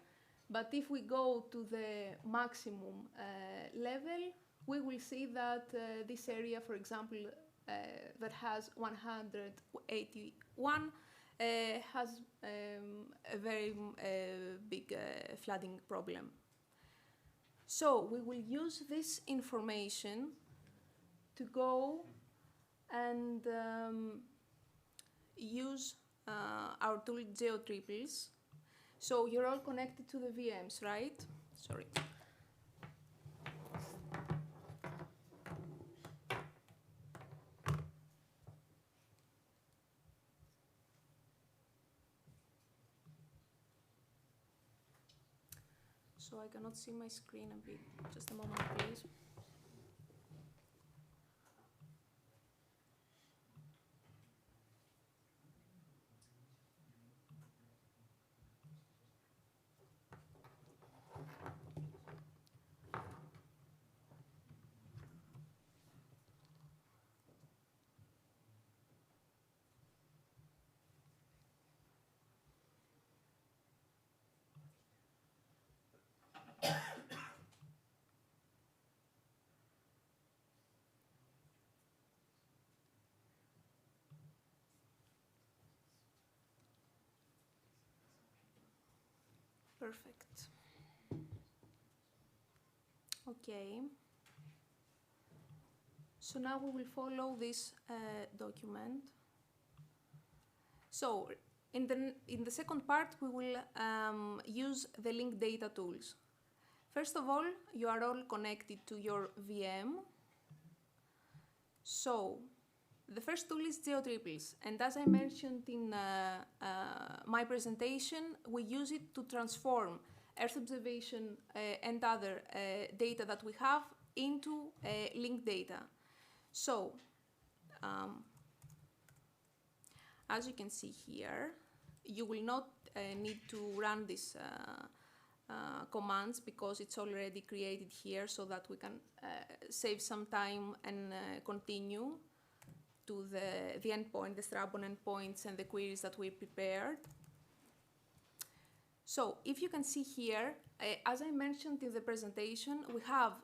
But if we go to the maximum level, we will see that this area, for example, that has 181, has a very big flooding problem. So we will use this information to go and use our tool GeoTriples. So you're all connected to the VMs, right? Sorry. So I cannot see my screen a bit. Just a moment, please. Perfect. Okay. So now we will follow this document. So in the second part, we will use the linked data tools. First of all, you are all connected to your VM. So the first tool is GeoTriples, and as I mentioned in my presentation, we use it to transform Earth observation and other data that we have into linked data. So, as you can see here, you will not need to run these commands because it's already created here so that we can save some time and continue to the endpoint, the Strabon endpoints and the queries that we prepared. So if you can see here, as I mentioned in the presentation, we have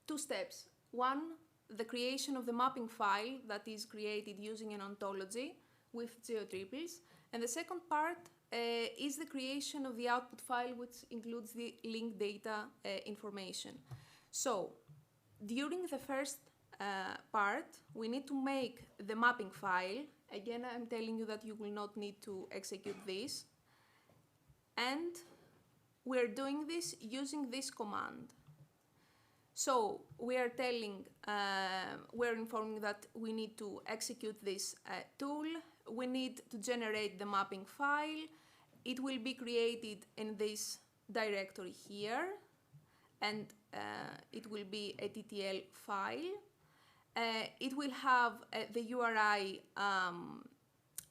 two steps. One, the creation of the mapping file that is created using an ontology with GeoTriples. And the second part is the creation of the output file, which includes the linked data information. So during the first part, we need to make the mapping file. Again, I'm telling you that you will not need to execute this. And we're doing this using this command. So we are telling, we're informing that we need to execute this tool. We need to generate the mapping file. It will be created in this directory here, and it will be a TTL file. It will have the URI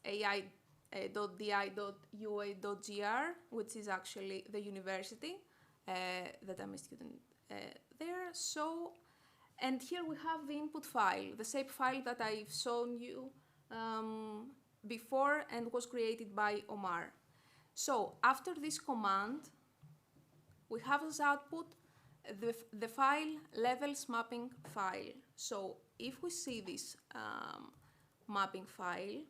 ai.di.ua.gr, which is actually the university that I'm a student there. So, and here we have the input file, the shape file that I've shown you before and was created by Omar. So after this command, we have as output the file levels mapping file. So if we see this mapping file,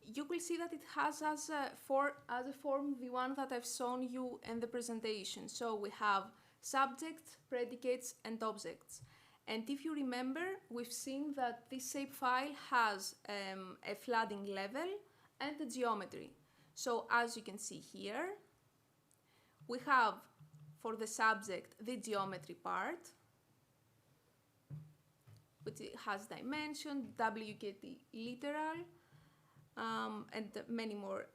you will see that it has as a form the one that I've shown you in the presentation. So we have subjects, predicates, and objects. And if you remember, we've seen that this shapefile has a flooding level and a geometry. So as you can see here, we have for the subject the geometry part, which has dimension, WKT literal, and many more,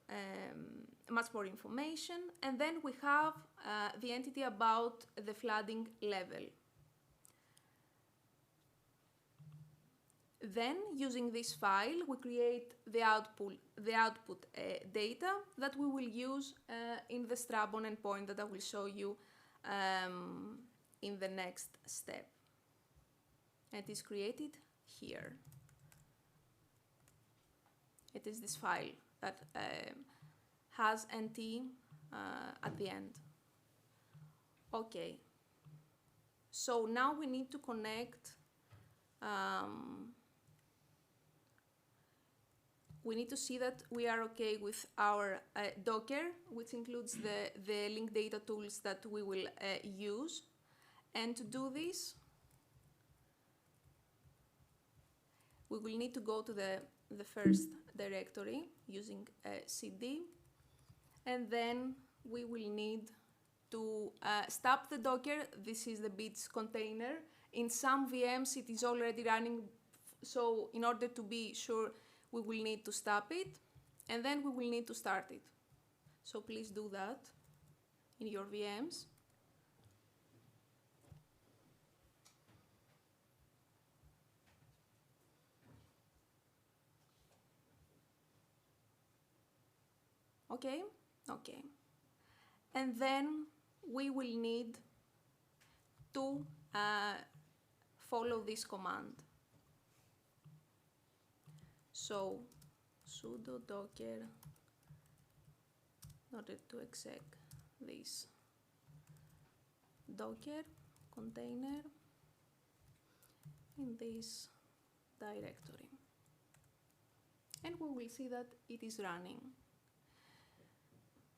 much more information. And then we have the entity about the flooding level. Then, using this file, we create the output data that we will use in the Strabon endpoint that I will show you in the next step. It is created here. It is this file that has NT at the end. Okay. So now we need to connect. We need to see that we are okay with our Docker, which includes the link data tools that we will use. And to do this, we will need to go to the first directory using cd, and then we will need to stop the Docker. This is the BiDS container. In some VMs, it is already running, so in order to be sure, we will need to stop it, and then we will need to start it. So please do that in your VMs. Okay, okay. And then we will need to follow this command. So sudo docker in order to exec this Docker container in this directory. And we will see that it is running.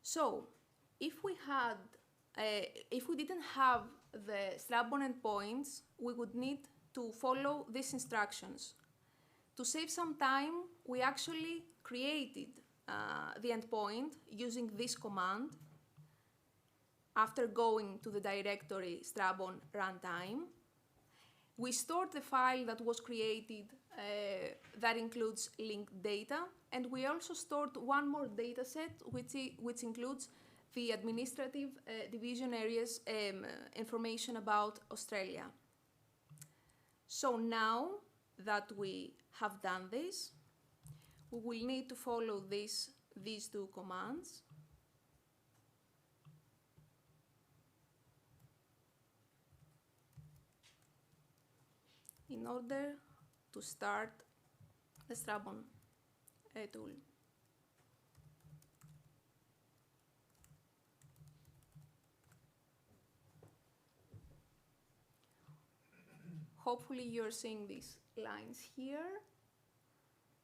So if we didn't have the Strabon endpoints, we would need to follow these instructions. To save some time, we actually created the endpoint using this command after going to the directory Strabon runtime. We stored the file that was created that includes linked data, and we also stored one more data set which includes the administrative division areas information about Australia. So now that we have done this, we will need to follow these two commands. In order to start the Strabon tool. Hopefully you're seeing these lines here.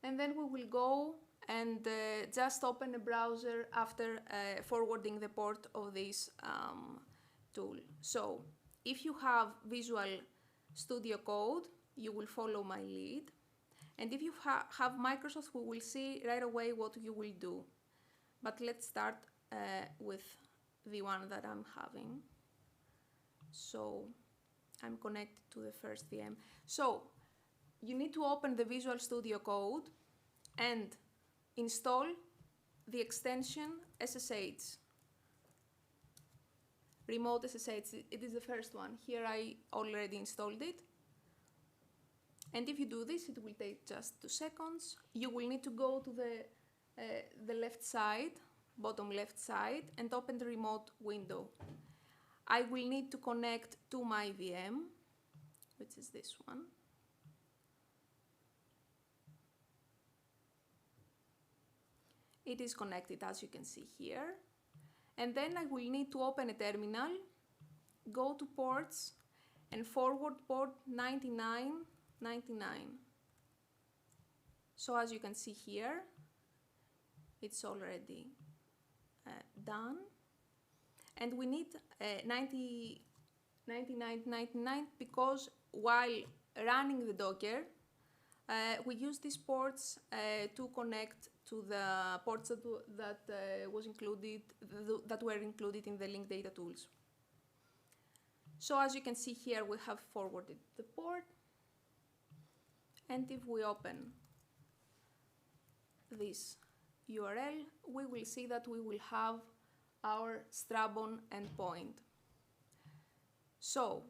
And then we will go and just open a browser after forwarding the port of this tool. So if you have Visual Studio Code, you will follow my lead. And if you have Microsoft, we will see right away what you will do. But let's start with the one that I'm having. So I'm connected to the first VM. So you need to open the Visual Studio Code and install the extension SSH. Remote SSH, it is the first one. Here I already installed it. And if you do this, it will take just 2 seconds. You will need to go to the left side, bottom left side, and open the remote window. I will need to connect to my VM, which is this one. It is connected, as you can see here. And then I will need to open a terminal, go to ports, and forward port 9999. So as you can see here, it's already done. And we need 9999 because while running the Docker, we use these ports to connect to the ports that were included in the link data tools. So as you can see here, we have forwarded the port. And if we open this URL, we will see that we will have our Strabon endpoint. So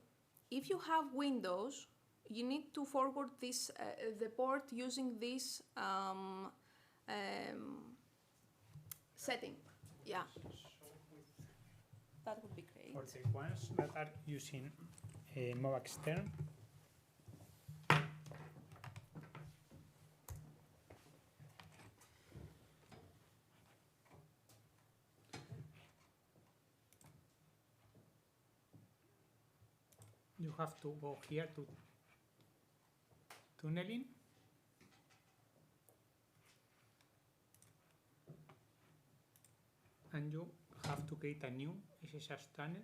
if you have Windows, you need to forward this the port using this setting. Yeah, that would be great. For the ones that are using MOV extern, you have to go here to tunneling, and you have to create a new SSH tunnel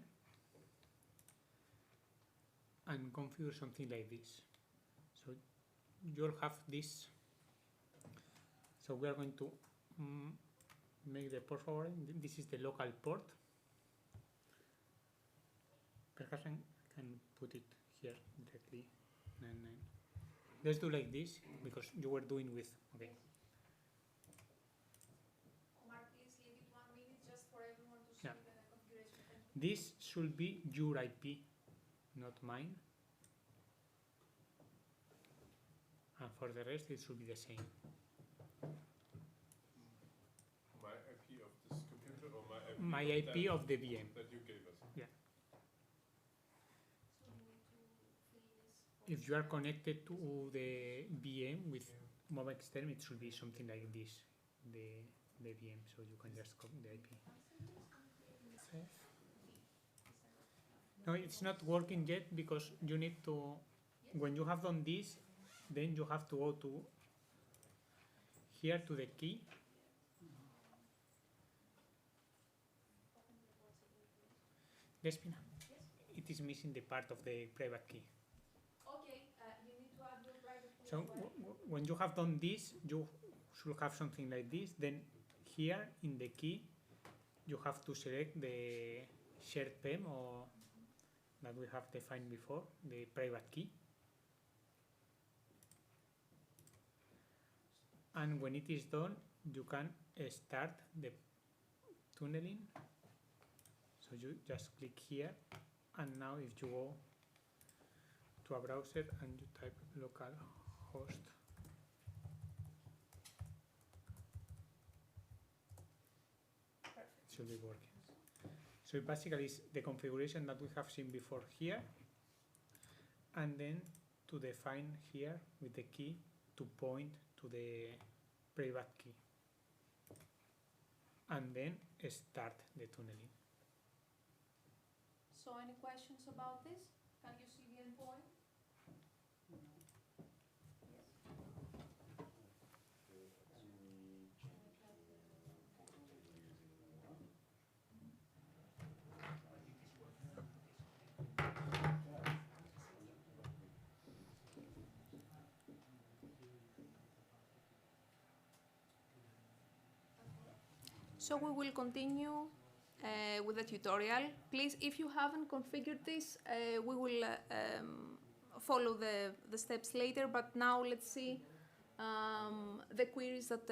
and configure something like this. So you'll have this. So we are going to make the port forwarding. This is the local port. Perhaps I can put it here directly. 99. Let's do like this because you were doing with. Okay. Omar, please leave it 1 minute just for everyone to see Yeah. the configuration. This should be your IP, not mine. And for the rest, it should be the same. My IP of this computer or my IP My of IP that, of the VM. that you gave us? If you are connected to the VM with MOV extern, it should be something like this, the VM. So you can just copy the IP. No, it's not working yet because you need to, when you have done this, then you have to go to here to the key. Despina, it is missing the part of the private key. Okay, you need to add your private key. So when you have done this, you should have something like this. Then here in the key, you have to select the shared PEM or that we have defined before, the private key. And when it is done, you can start the tunneling. So you just click here, and now if you go to a browser and you type localhost, it should be working. So it basically is the configuration that we have seen before here, and then to define here with the key to point to the private key, and then start the tunneling. So any questions about this? Can you see the endpoint? So we will continue with the tutorial. Please, if you haven't configured this, we will follow the steps later, but now let's see the queries that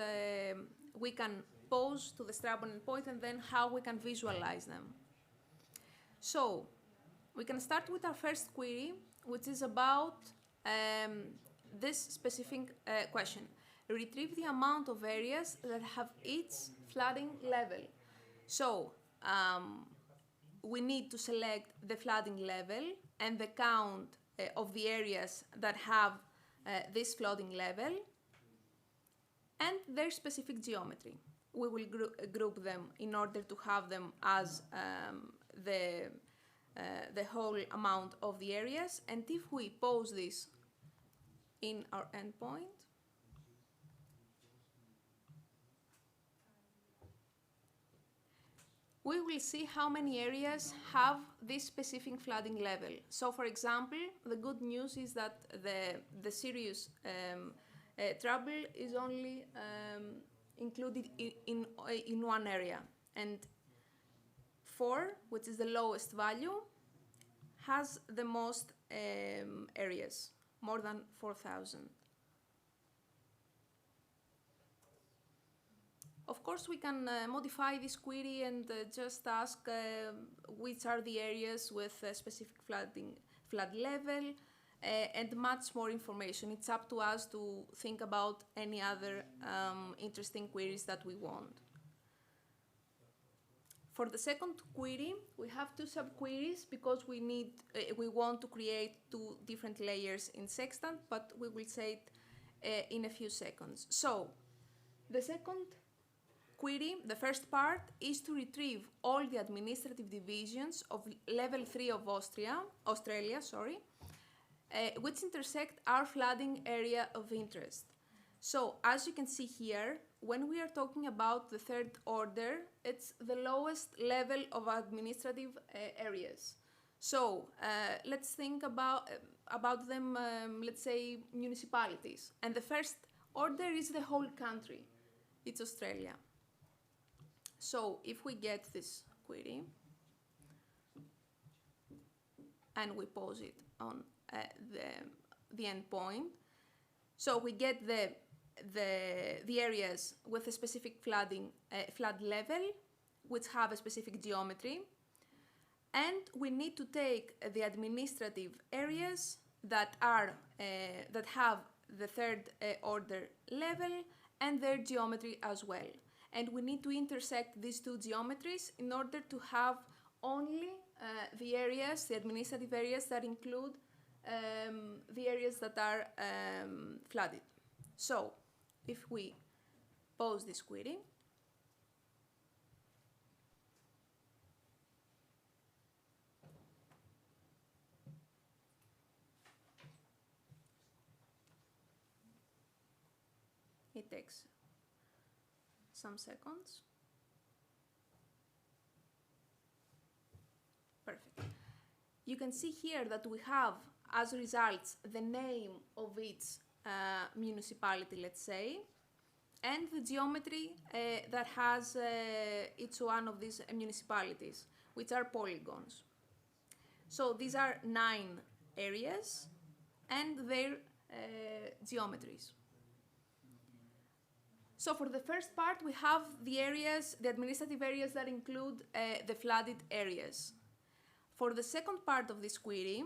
we can pose to the Strabo endpoint and then how we can visualize them. So we can start with our first query, which is about this specific question. Retrieve the amount of areas that have each flooding level. So we need to select the flooding level and the count of the areas that have this flooding level and their specific geometry. We will group them in order to have them as the whole amount of the areas. And if we pose this in our endpoint, we will see how many areas have this specific flooding level. So, for example, the good news is that the serious trouble is only included in one area. And 4, which is the lowest value, has the most areas, more than 4,000. Of course, we can modify this query and just ask which are the areas with a specific flood level, and much more information. It's up to us to think about any other interesting queries that we want. For the second query, we have two subqueries because we want to create two different layers in Sextant, but we will say it in a few seconds. So, the second query, the first part, is to retrieve all the administrative divisions of level 3 of Australia, which intersect our flooding area of interest. So, as you can see here, when we are talking about the third order, it's the lowest level of administrative areas. So, let's think about them, let's say, municipalities. And the first order is the whole country. It's Australia. So, if we get this query, and we pause it on the endpoint, so we get the areas with a specific flood level, which have a specific geometry, and we need to take the administrative areas that have the third order level and their geometry as well. And we need to intersect these two geometries in order to have only the administrative areas that include the areas that are flooded. So, if we pause this query, it takes some seconds. Perfect. You can see here that we have as results the name of each municipality, let's say, and the geometry that has each one of these municipalities, which are polygons. So these are 9 areas and their geometries. So for the first part, we have the administrative areas that include the flooded areas. For the second part of this query,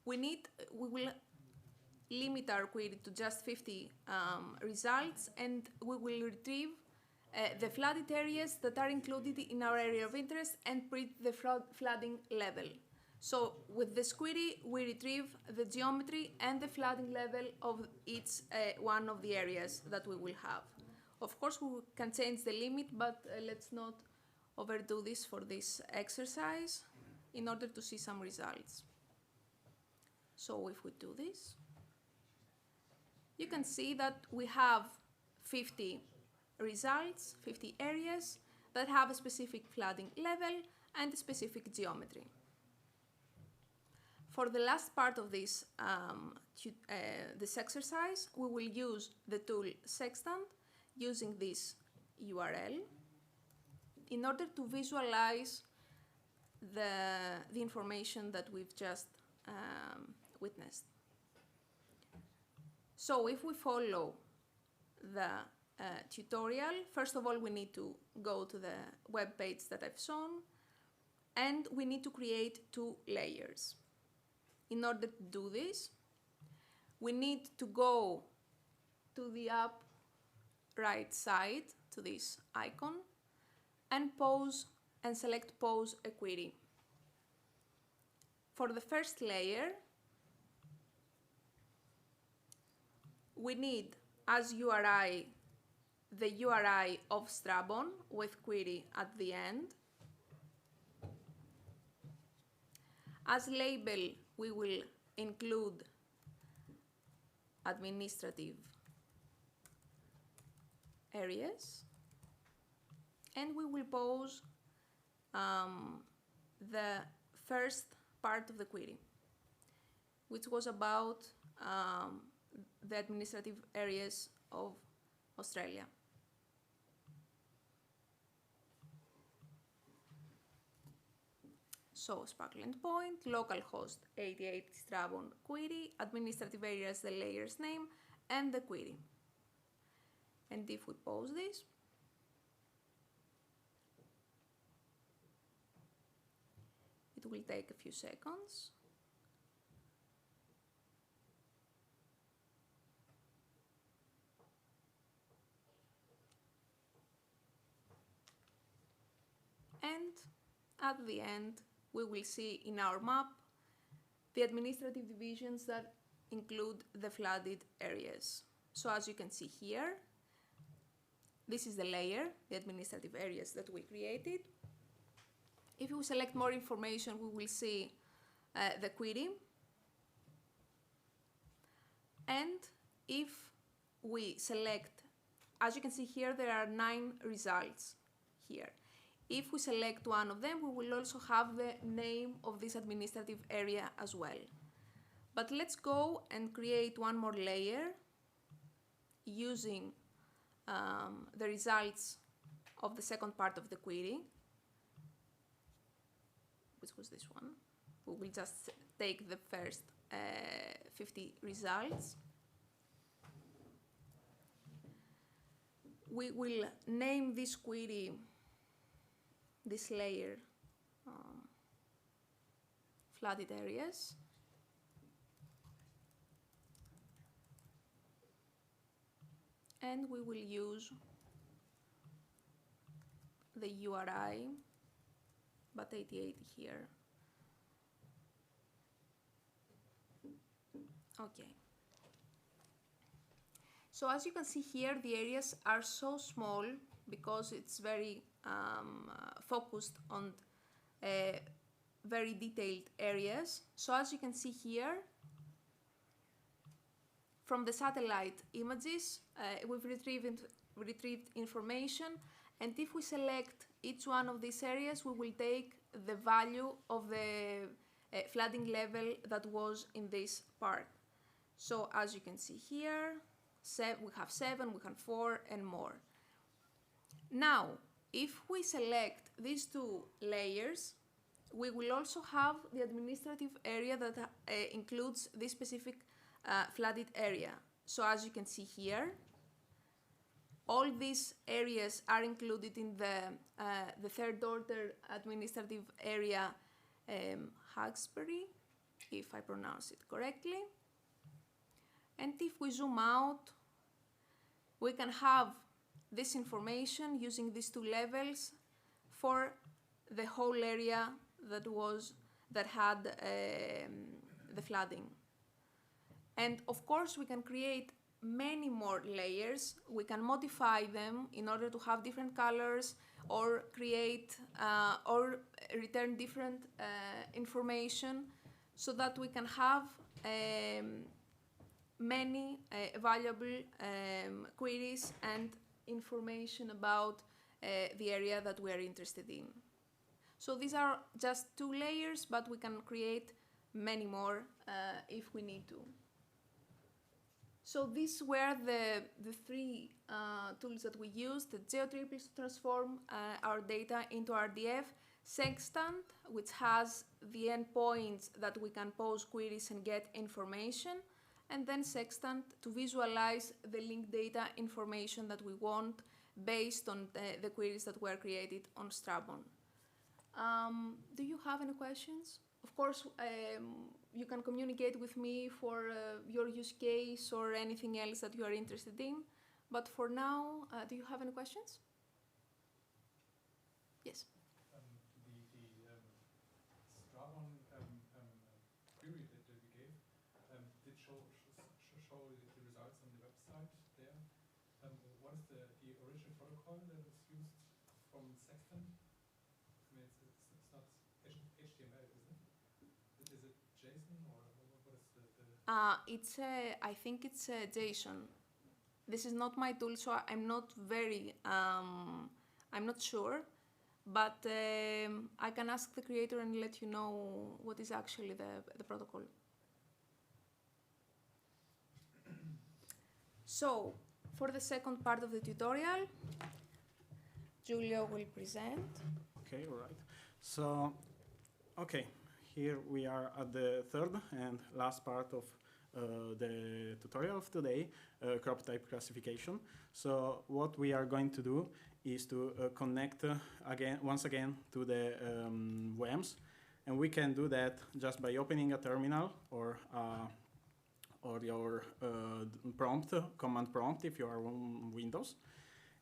we will limit our query to just 50 results, and we will retrieve the flooded areas that are included in our area of interest and print the flooding level. So with this query, we retrieve the geometry and the flooding level of each one of the areas that we will have. Of course, we can change the limit, but let's not overdo this for this exercise in order to see some results. So if we do this, you can see that we have 50 results, 50 areas that have a specific flooding level and a specific geometry. For the last part of this exercise, we will use the tool Sextant using this URL in order to visualize the information that we've just witnessed. So if we follow the tutorial, first of all, we need to go to the web page that I've shown, and we need to create 2 layers. In order to do this, we need to go to the up right side, to this icon, and select pause a query. For the first layer, we need as URI the URI of Strabon with query at the end. As label, we will include administrative areas, and we will pause the first part of the query, which was about the administrative areas of Australia. So Sparkle endpoint, localhost 88 Strabon query, administrative areas, the layer's name, and the query. And if we pause this, it will take a few seconds And at the end, we will see in our map the administrative divisions that include the flooded areas. So as you can see here, this is the layer, the administrative areas that we created. If we select more information, we will see the query. And if we select, as you can see here, there are 9 results here. If we select one of them, we will also have the name of this administrative area as well. But let's go and create one more layer using the results of the second part of the query, which was this one. We will just take the first 50 results. We will name this query, this layer, flooded areas. And we will use the URI, but 88 here. Okay. So as you can see here, the areas are so small because it's very focused on very detailed areas. So as you can see here, from the satellite images, we've retrieved information, and if we select each one of these areas, we will take the value of the flooding level that was in this part. So as you can see here, we have 7, we have 4, and more. Now, if we select these 2 layers, we will also have the administrative area that includes this specific flooded area. So as you can see here, all these areas are included in the third order administrative area Hawkesbury, if I pronounce it correctly. And if we zoom out, we can have this information using these 2 levels for the whole area that had the flooding. And of course, we can create many more layers. We can modify them in order to have different colors or create or return different information so that we can have many valuable queries and information about the area that we are interested in. So these are just 2 layers, but we can create many more if we need to. So these were the 3 tools that we used: the GeoTriples to transform our data into RDF, Sextant, which has the endpoints that we can pose queries and get information, and then Sextant to visualize the linked data information that we want based on the queries that were created on Strabon. Do you have any questions? Of course, you can communicate with me for your use case or anything else that you are interested in. But for now, do you have any questions? Yes. The Strabon query that we gave did show the results on the website there. What is the original protocol that was used from Sextant? I mean, it's not HTML, isn't it? Is it JSON or what is the I think it's JSON. This is not my tool, so I'm not very, I'm not sure, but I can ask the creator and let you know what is actually the protocol. So, for the second part of the tutorial, Giulio will present. Okay, all right. So, okay, here we are at the third and last part of the tutorial of today, crop type classification. So what we are going to do is to connect once again to the WEMS, and we can do that just by opening a terminal or your command prompt if you are on Windows,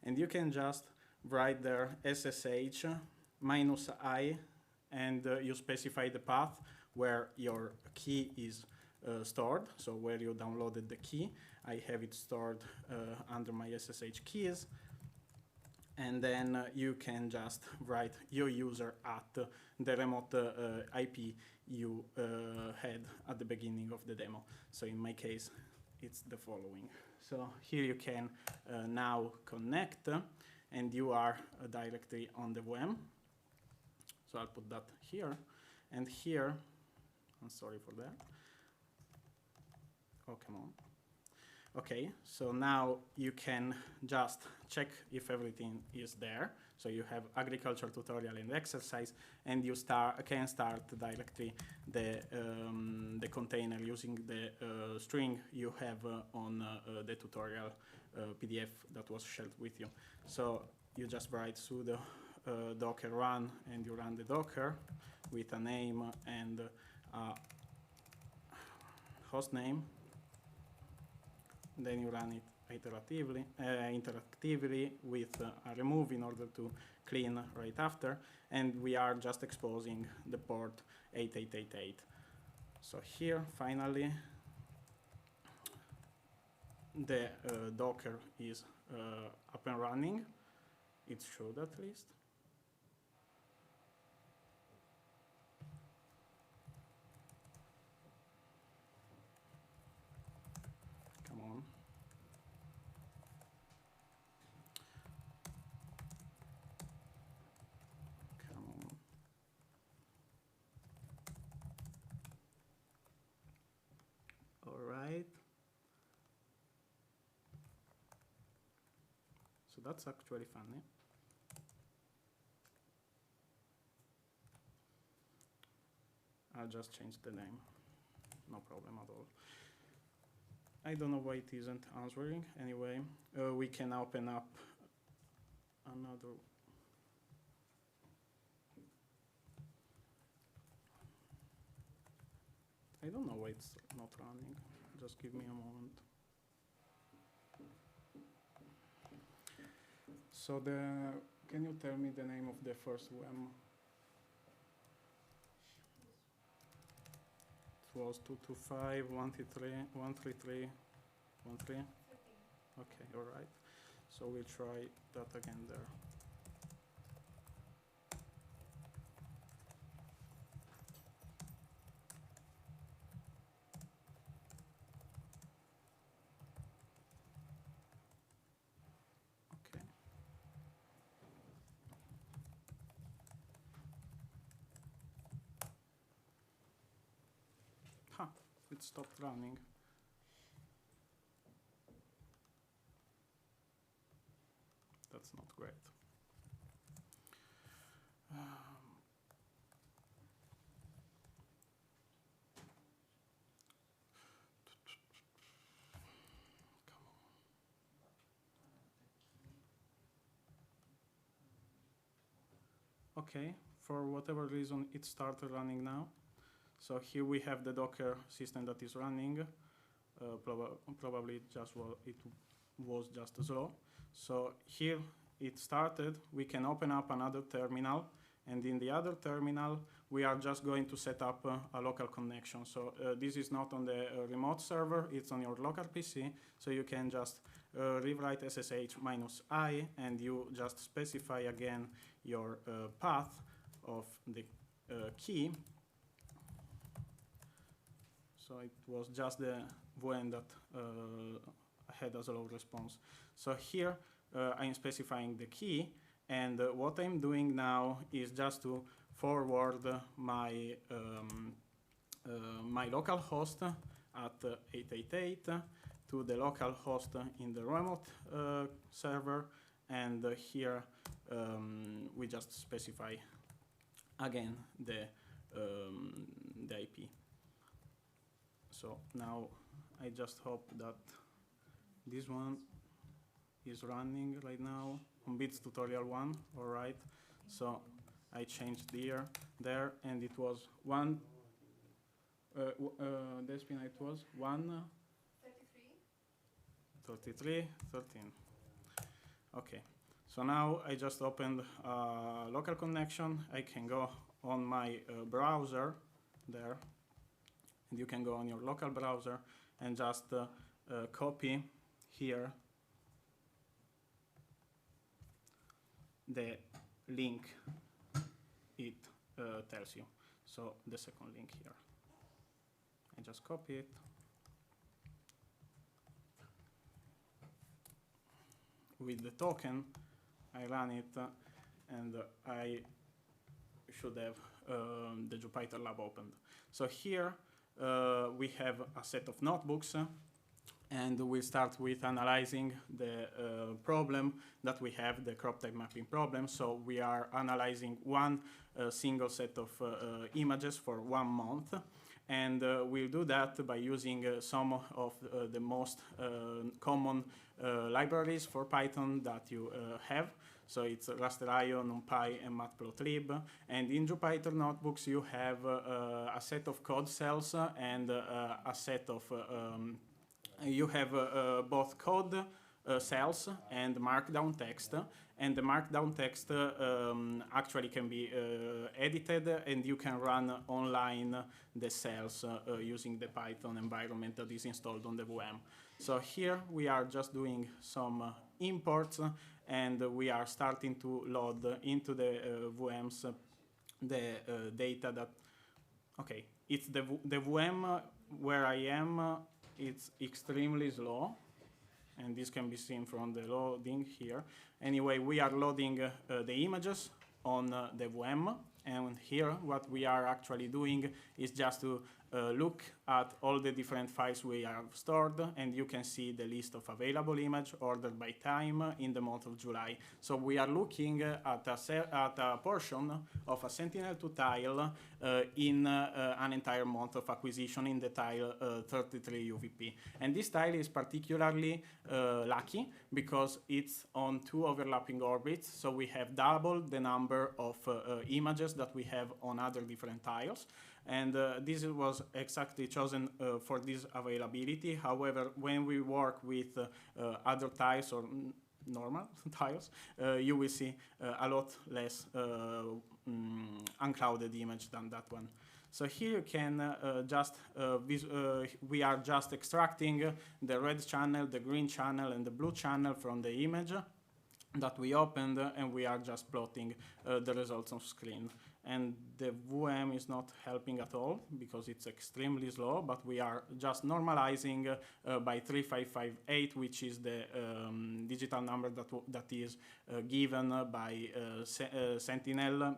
and you can just write there SSH -I, and you specify the path where your key is stored, so where you downloaded the key. I have it stored under my SSH keys, and then you can just write your user at the remote IP you had at the beginning of the demo. So in my case, it's the following. So here you can now connect, and you are directly on the VM. So I'll put that here, and here, I'm sorry for that. Oh, come on. Okay, so now you can just check if everything is there. So you have agriculture tutorial and exercise, and you can start directly the container using the string you have on the tutorial PDF that was shared with you. So you just write sudo docker run, and you run the Docker with a name and a host name. Then you run it interactively with a remove in order to clean right after, and we are just exposing the port 8888. So here, finally, the Docker is up and running. It should at least. Come on. Come on. All right. So that's actually funny. I'll just change the name. No problem at all. I don't know why it isn't answering. Anyway, we can open up another. I don't know why it's not running. Just give me a moment. So can you tell me the name of the first VM? It was 225.133.133.13. Okay, all right. So we'll try that again there. Okay. Huh, it stopped running. That's not great. Okay, for whatever reason, it started running now. So here we have the Docker system that is running. Probably it was just slow. So here it started. We can open up another terminal, and in the other terminal, we are just going to set up a local connection. So this is not on the remote server, it's on your local PC. So you can just rewrite SSH-I, and you just specify again your path of the key. So it was just the VM that had a slow response. So here I'm specifying the key, and what I'm doing now is just to forward my my local host at 888 to the local host in the remote server, and here we just specify again the IP. So now I just hope that this one is running right now on BiDS tutorial 1. All right, so I changed there, and it was 1. Despina, it was 1. 33, 13. Okay, So now I just opened a local connection. I can go on my browser there, and you can go on your local browser and just copy here the link it tells you. So the second link here. I just copy it. With the token, I run it, and I should have the Jupyter Lab opened. So here we have a set of notebooks, and we start with analyzing the problem that we have, the crop type mapping problem. So we are analyzing one single set of images for 1 month. And we'll do that by using some of the most common libraries for Python that you have. So it's raster.io, NumPy, and matplotlib. And in Jupyter Notebooks, you have a set of code cells and a set of, you have both code cells and markdown text. And the markdown text actually can be edited, and you can run online the cells using the Python environment that is installed on the VM. So here we are just doing some imports, and we are starting to load into the VMs the data that, okay, it's the VM where I am, it's extremely slow. And this can be seen from the loading here. Anyway, we are loading the images on the VM. And here, what we are actually doing is just to look at all the different files we have stored, and you can see the list of available image ordered by time in the month of July. So we are looking at a portion of a Sentinel-2 tile in an entire month of acquisition in the tile 33 UVP. And this tile is particularly lucky because it's on 2 overlapping orbits, so we have double the number of images that we have on other different tiles. And this was exactly chosen for this availability. However, when we work with other tiles or normal tiles, you will see a lot less unclouded image than that one. So here you can we are just extracting the red channel, the green channel, and the blue channel from the image that we opened, and we are just plotting the results on screen. And the VM is not helping at all because it's extremely slow, but we are just normalizing by 3558, which is the digital number that is given by Sentinel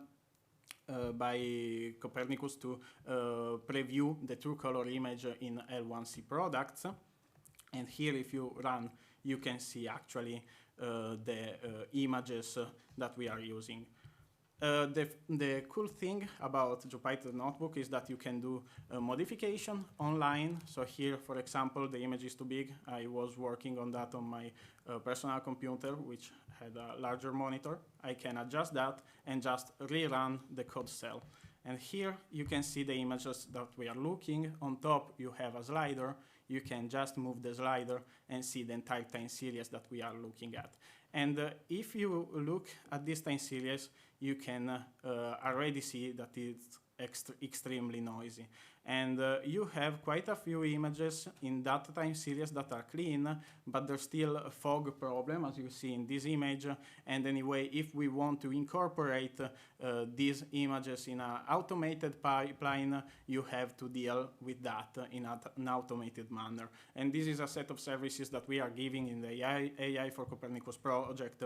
by Copernicus to preview the true color image in L1C products. And here, if you run, you can see actually the images that we are using. The cool thing about Jupyter Notebook is that you can do modification online. So here, for example, the image is too big. I was working on that on my personal computer, which had a larger monitor. I can adjust that and just rerun the code cell. And here you can see the images that we are looking. On top, you have a slider. You can just move the slider and see the entire time series that we are looking at. And if you look at this time series, you can already see that it's extremely noisy. And you have quite a few images in that time series that are clean, but there's still a fog problem, as you see in this image. And anyway, if we want to incorporate these images in an automated pipeline, you have to deal with that in an automated manner. And this is a set of services that we are giving in the AI4Copernicus project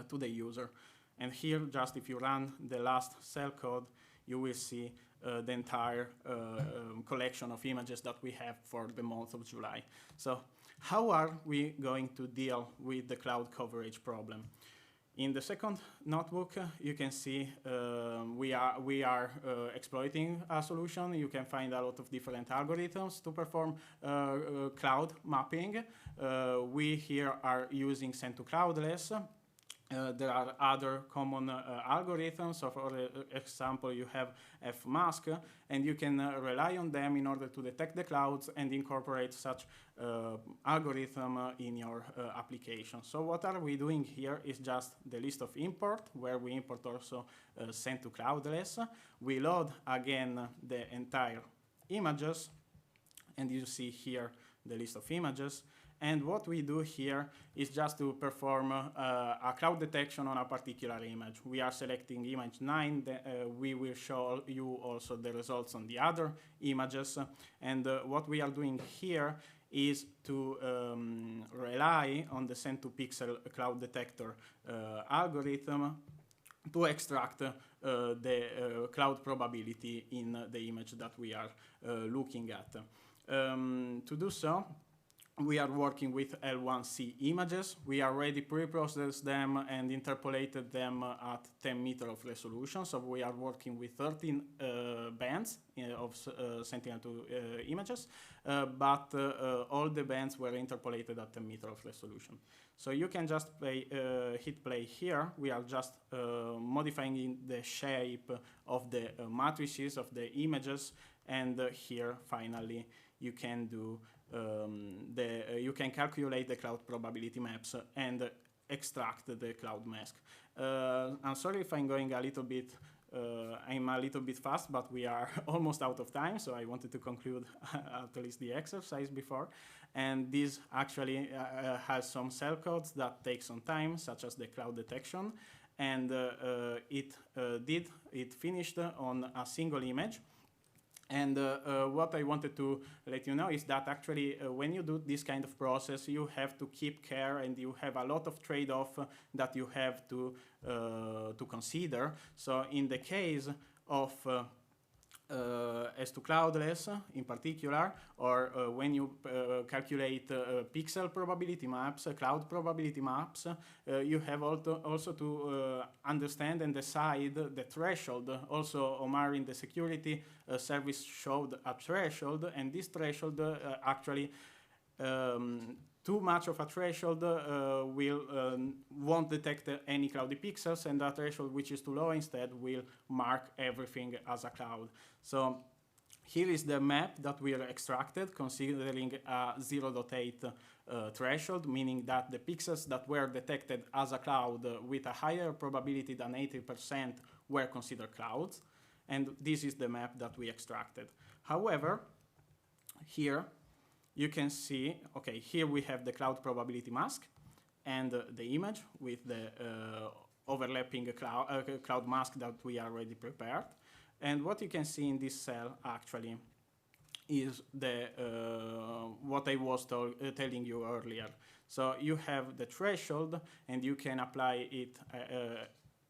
to the user. And here, just if you run the last cell code, you will see the entire collection of images that we have for the month of July. So how are we going to deal with the cloud coverage problem? In the second notebook, you can see we are exploiting a solution. You can find a lot of different algorithms to perform cloud mapping. We here are using Send to Cloudless. There are other common algorithms. So for example, you have fmask, and you can rely on them in order to detect the clouds and incorporate such algorithm in your application. So what are we doing here is just the list of import, where we import also send to cloudless. We load again the entire images, and you see here the list of images. And what we do here is just to perform a cloud detection on a particular image. We are selecting image 9. We will show you also the results on the other images. And what we are doing here is to rely on the send to pixel cloud detector algorithm to extract the cloud probability in the image that we are looking at. To do so, we are working with L1C images. We already pre-processed them and interpolated them at 10 meters of resolution. So we are working with 13 bands of Sentinel-2 images, but all the bands were interpolated at 10 meters of resolution. So you can just hit play here. We are just modifying the shape of the matrices of the images, and here finally you can do you can calculate the cloud probability maps and extract the cloud mask. I'm sorry if I'm going a little bit, I'm a little bit fast, but we are almost out of time, so I wanted to conclude at least the exercise before. And this actually has some cell codes that take some time, such as the cloud detection, and it finished on a single image. And what I wanted to let you know is that actually when you do this kind of process, you have to keep care, and you have a lot of trade-off that you have to consider. So in the case of S2 cloudless in particular, or when you calculate pixel probability maps, cloud probability maps, you have also to understand and decide the threshold. Also, Omar in the security service showed a threshold, and this threshold actually too much of a threshold won't detect any cloudy pixels, and a threshold which is too low instead will mark everything as a cloud. So here is the map that we extracted, considering a 0.8 threshold, meaning that the pixels that were detected as a cloud with a higher probability than 80% were considered clouds. And this is the map that we extracted. However, here you can see, okay, here we have the cloud probability mask and the image with the overlapping cloud mask that we already prepared. And what you can see in this cell actually is the what I was telling you earlier. So you have the threshold, and you can apply it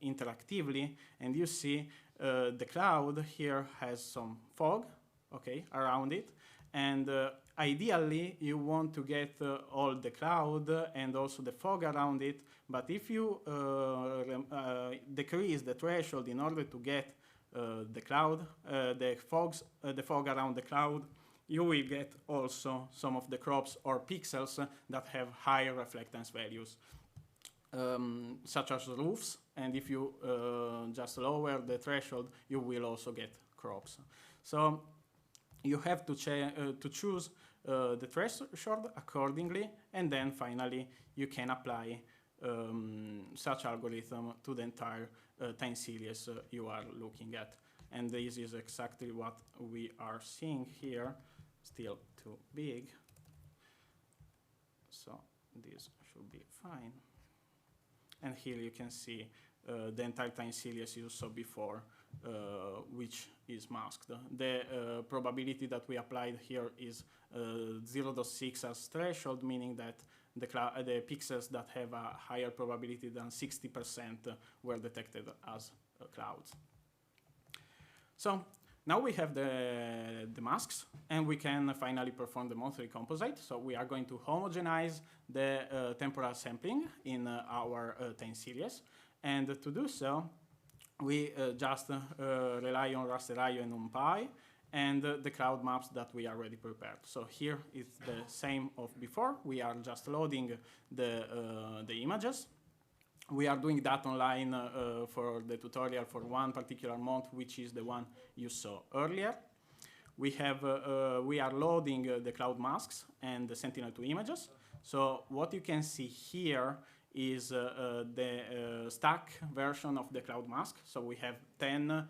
interactively, and you see the cloud here has some fog, okay, around it, and ideally you want to get all the cloud and also the fog around it, but if you decrease the threshold in order to get the cloud, the fog around the cloud, you will get also some of the crops or pixels that have higher reflectance values, such as roofs, and if you just lower the threshold, you will also get crops. So you have to choose the threshold accordingly, and then finally you can apply such algorithm to the entire time series you are looking at. And this is exactly what we are seeing here, still too big. So this should be fine. And here you can see the entire time series you saw before, which is masked. The probability that we applied here is 0.6 as threshold, meaning that the pixels that have a higher probability than 60% were detected as clouds. So now we have the masks, and we can finally perform the monthly composite. So we are going to homogenize the temporal sampling in our time series. And to do so, we just rely on raster.io and NumPy and the cloud maps that we already prepared. So here it's the same of before. We are just loading the images We are doing that online for the tutorial for one particular month, which is the one you saw earlier. We are loading the cloud masks and the Sentinel-2 images. So what you can see here is the stack version of the cloud mask. So we have 10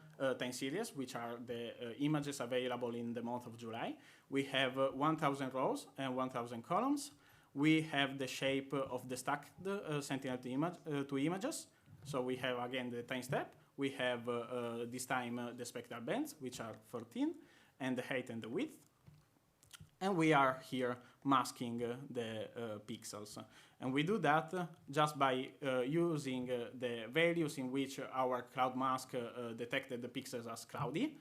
series, which are the images available in the month of July. We have 1,000 rows and 1,000 columns. We have the shape of the stacked Sentinel-2 images. So we have, again, the time step. We have, this time, the spectral bands, which are 14, and the height and the width. And we are here masking the pixels. And we do that just by using the values in which our cloud mask detected the pixels as cloudy.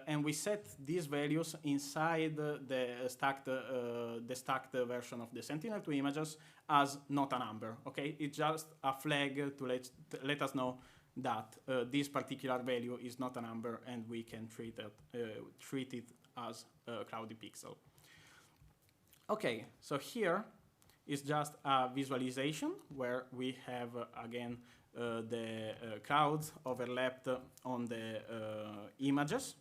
And we set these values inside the stacked version of the Sentinel-2 images as not a number. Okay, it's just a flag to let us know that this particular value is not a number, and we can treat it as a cloudy pixel. Okay, so here is just a visualization where we have again the clouds overlapped on the images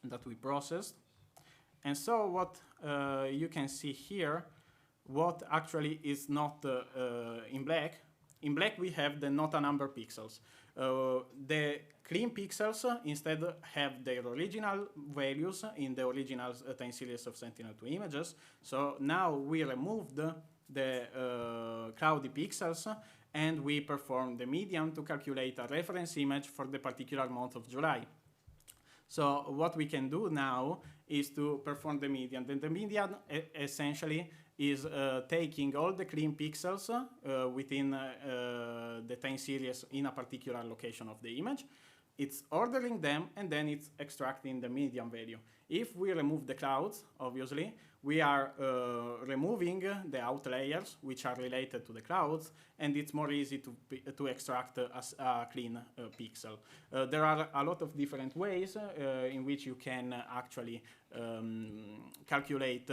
that we processed. And so what you can see here, what actually is not in black. In black we have the not a number pixels. The clean pixels instead have their original values in the original time series of Sentinel-2 images. So now we removed the cloudy pixels, and we perform the median to calculate a reference image for the particular month of July. So what we can do now is to perform the median. Then the median essentially is taking all the clean pixels within the time series in a particular location of the image. It's ordering them, and then it's extracting the median value. If we remove the clouds, obviously, we are removing the outliers, which are related to the clouds, and it's more easy to extract a clean pixel. There are a lot of different ways in which you can actually calculate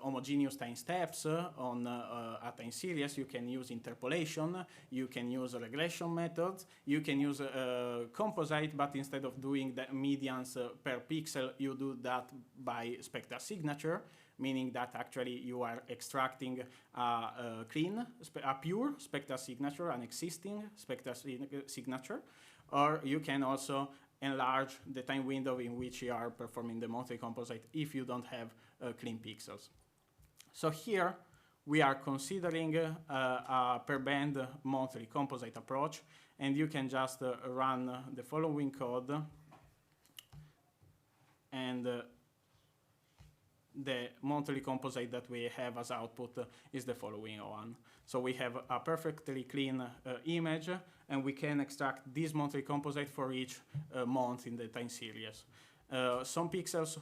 homogeneous time steps on a time series. You can use interpolation, you can use regression methods, you can use composite, but instead of doing the medians per pixel, you do that by spectral signature, meaning that actually you are extracting a pure spectral signature, an existing spectral signature, or you can also enlarge the time window in which you are performing the monthly composite if you don't have clean pixels. So here we are considering a per band monthly composite approach, and you can just run the following code, and the monthly composite that we have as output is the following one. So we have a perfectly clean image, and we can extract this monthly composite for each month in the time series. Some pixels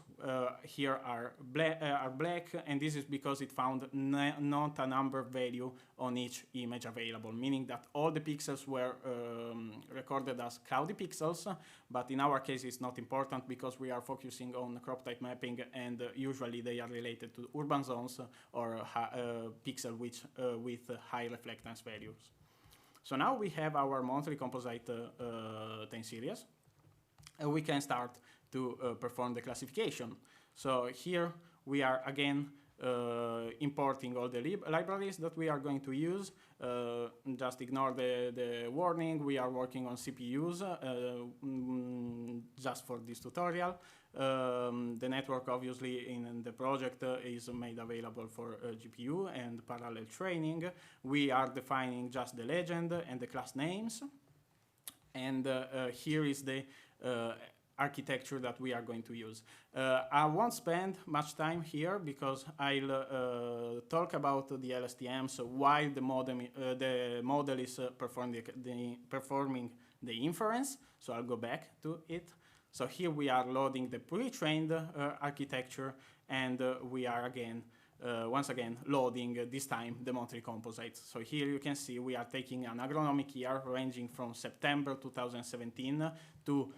here are black, and this is because it found not a number value on each image available, meaning that all the pixels were recorded as cloudy pixels, but in our case it's not important because we are focusing on crop type mapping, and usually they are related to urban zones or pixel with high reflectance values. So now we have our monthly composite time series, and we can start to perform the classification. So here we are again importing all the libraries that we are going to use. Just ignore the warning. We are working on CPUs just for this tutorial. The network obviously in the project is made available for GPU and parallel training. We are defining just the legend and the class names. And here is the architecture that we are going to use. I won't spend much time here because I'll talk about the LSTMs while the model is performing the inference. So I'll go back to it. So here we are loading the pre-trained architecture, and we are once again loading this time the monthly composites. So here you can see we are taking an agronomic year ranging from September 2017 to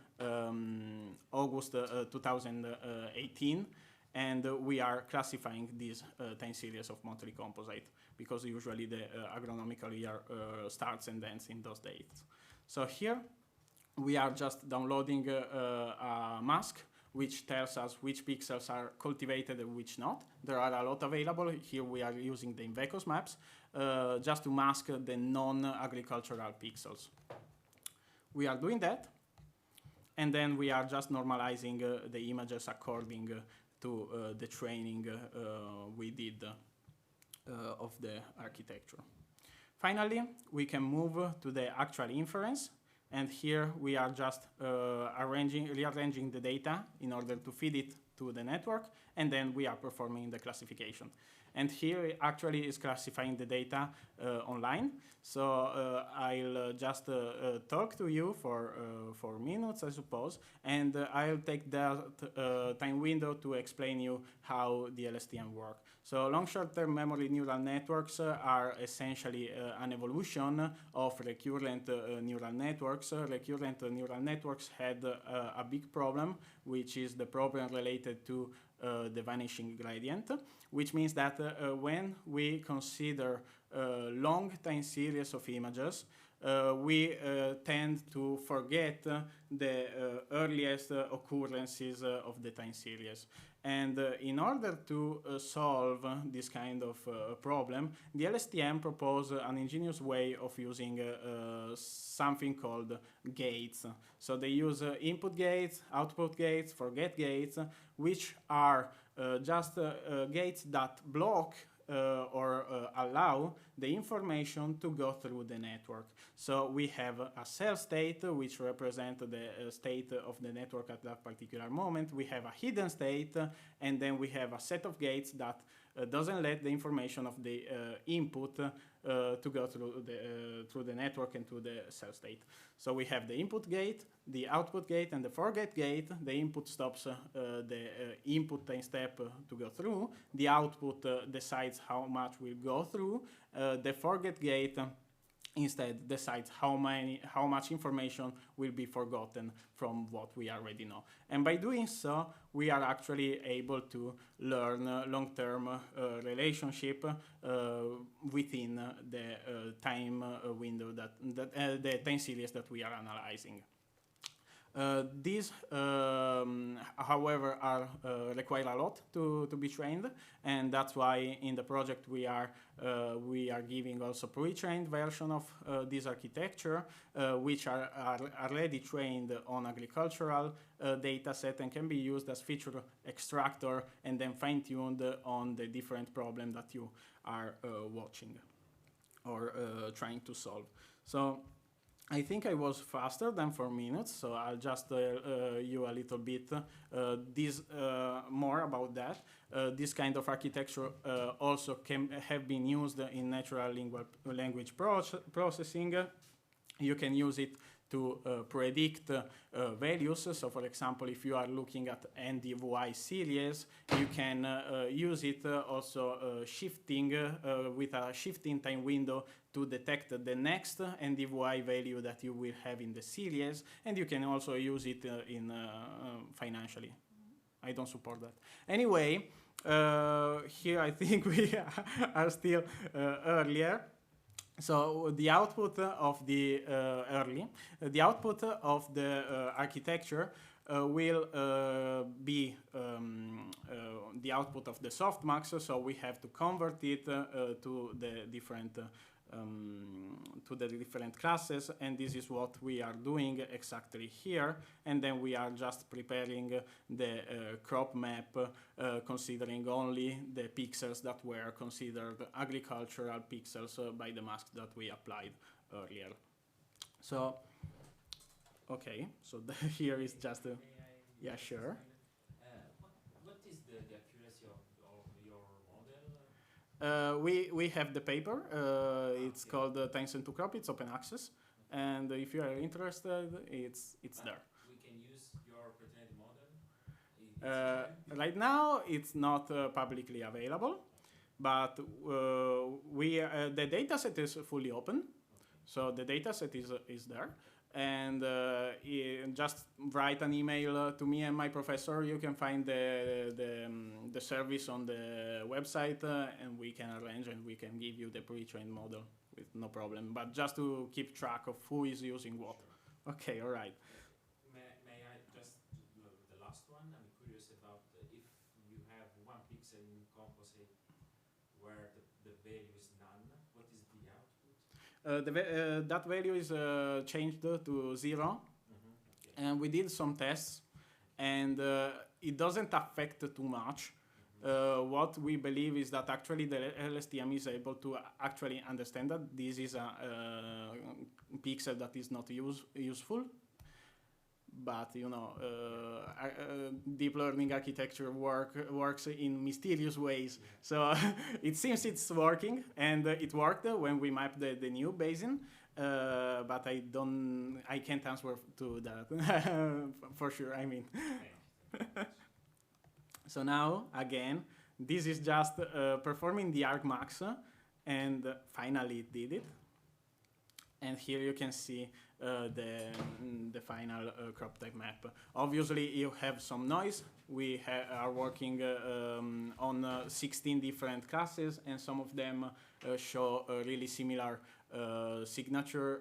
August 2018, and we are classifying this time series of monthly composite. because usually the agronomical year starts and ends in those dates. So here we are just downloading a mask which tells us which pixels are cultivated and which not. There are a lot available. Here we are using the Invecos maps just to mask the non-agricultural pixels. We are doing that, and then we are just normalizing the images according to the training we did of the architecture. Finally, we can move to the actual inference. And here we are just rearranging the data in order to feed it to the network, and then we are performing the classification. And here it actually is classifying the data online. So I'll just talk to you for 4 minutes, I suppose, and I'll take that time window to explain you how the LSTM work. So long short-term memory neural networks are essentially an evolution of recurrent neural networks. Recurrent neural networks had a big problem, which is the problem related to the vanishing gradient, which means that when we consider long time series of images, we tend to forget the earliest occurrences of the time series. And in order to solve this kind of problem, the LSTM proposed an ingenious way of using something called gates. So they use input gates, output gates, forget gates, which are just gates that block or allow the information to go through the network. So we have a cell state, which represents the state of the network at that particular moment. We have a hidden state, and then we have a set of gates that doesn't let the information of the input to go through the network and to the cell state. So we have the input gate, the output gate, and the forget gate. The input stops the input time step to go through. The output decides how much will go through. The forget gate instead decides how much information will be forgotten from what we already know. And by doing so, we are actually able to learn long-term relationship within the time window the time series that we are analyzing. These, however, require a lot to be trained, and that's why in the project we are giving also pre-trained version of this architecture, which are already trained on agricultural data set and can be used as feature extractor and then fine-tuned on the different problem that you are watching or trying to solve. So I think I was faster than 4 minutes, so I'll just you a little bit more about that. This kind of architecture also can have been used in natural language processing. You can use it to predict values. So for example, if you are looking at NDVI series, you can use it also shifting with a shifting time window to detect the next NDVI value that you will have in the series, and you can also use it in financially. I don't support that. Anyway, here I think we are still earlier. So the output of the architecture will be the output of the softmax. So we have to convert it to the different classes, and this is what we are doing exactly here. And then we are just preparing the crop map, considering only the pixels that were considered agricultural pixels by the mask that we applied earlier. So, okay, so here is just a, yeah, sure. What is the accuracy of your model? We have the paper. It's called Time2 Crop. It's open access, and if you are interested, it's there. We can use your pre-trained model. Right now, it's not publicly available, but the dataset is fully open. So the dataset is there. and just write an email to me and my professor. You can find the service on the website, and we can arrange and we can give you the pre-trained model with no problem. But just to keep track of who is using what. Okay, all right. May I just the last one? I'm curious about if you have one pixel in composite where the value is none. What is the output? That value is changed to 0, Okay. and we did some tests, and it doesn't affect too much. What we believe is that actually the LSTM is able to actually understand that this is a pixel that is not useful. But you know, deep learning architecture works in mysterious ways. So it seems it's working, and it worked when we mapped the new basin. But I can't answer to that for sure. I mean. So now again, this is just performing the argmax, and finally it did it. And here you can see the final crop type map. Obviously, you have some noise. We are working on 16 different classes, and some of them show a really similar signature,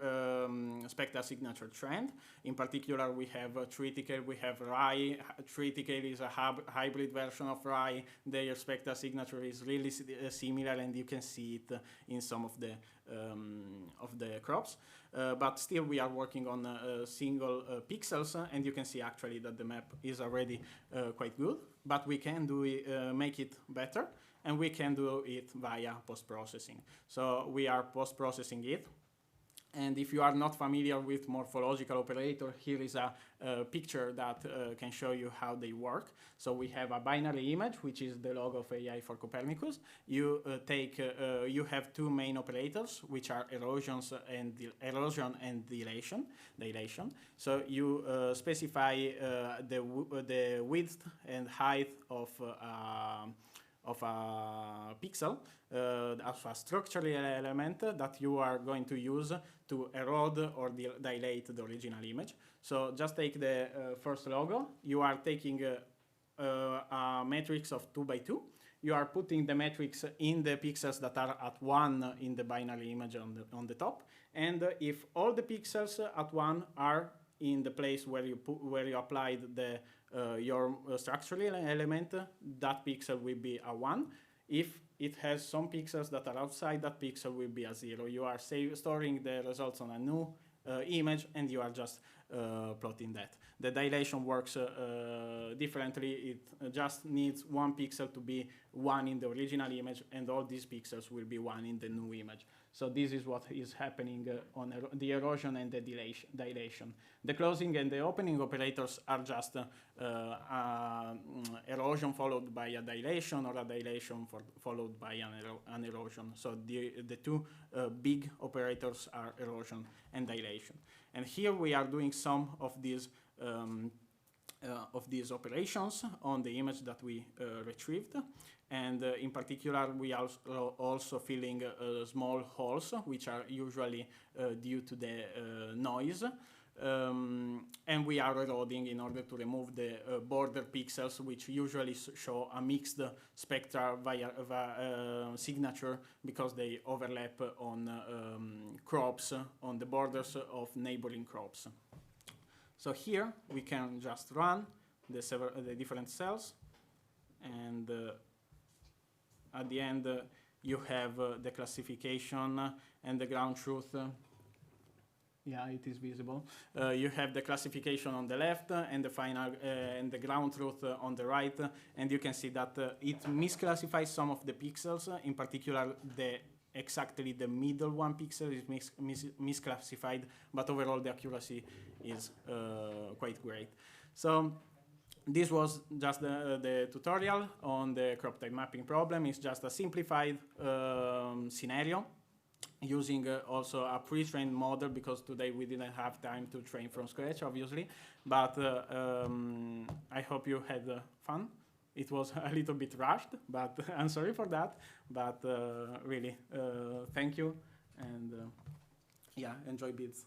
spectral signature trend. In particular, we have Tritical, we have Rye. Tritical is a hybrid version of Rye. Their spectral signature is really similar, and you can see it in some of the crops. But still, we are working on single pixels, and you can see actually that the map is already quite good. But we can do it, make it better, and we can do it via post-processing. So we are post-processing it. And if you are not familiar with morphological operator, here is a picture that can show you how they work. So we have a binary image, which is the log of AI4Copernicus. You you have two main operators, which are erosion and dilation. So you specify the width and height of a pixel, of a structural element that you are going to use to erode or dilate the original image. So just take the first logo. You are taking a matrix of 2 by 2. You are putting the matrix in the pixels that are at 1 in the binary image on the top. And if all the pixels at 1 are in the place where you applied your structural element, that pixel will be a 1. If it has some pixels that are outside, that pixel will be a 0. You are storing the results on a new image, and you are just plotting that. The dilation works differently. It just needs 1 pixel to be 1 in the original image, and all these pixels will be 1 in the new image. So this is what is happening on the erosion and the dilation. The closing and the opening operators are just erosion followed by a dilation, or a dilation followed by an erosion. So the two big operators are erosion and dilation. And here we are doing some of these operations on the image that we retrieved. And in particular, we are also filling small holes, which are usually due to the noise. And we are eroding in order to remove the border pixels, which usually show a mixed spectral signature because they overlap on crops, on the borders of neighboring crops. So here we can just run the different cells, and at the end you have the classification and the ground truth. Yeah, it is visible. You have the classification on the left and the final and the ground truth on the right, and you can see that it misclassifies some of the pixels. In particular, exactly the middle 1 pixel is misclassified, but overall the accuracy is quite great. So this was just the tutorial on the crop type mapping problem. It's just a simplified scenario using also a pre-trained model, because today we didn't have time to train from scratch, obviously. But I hope you had fun. It was a little bit rushed, but I'm sorry for that. But really, thank you, and yeah, enjoy BiDS'.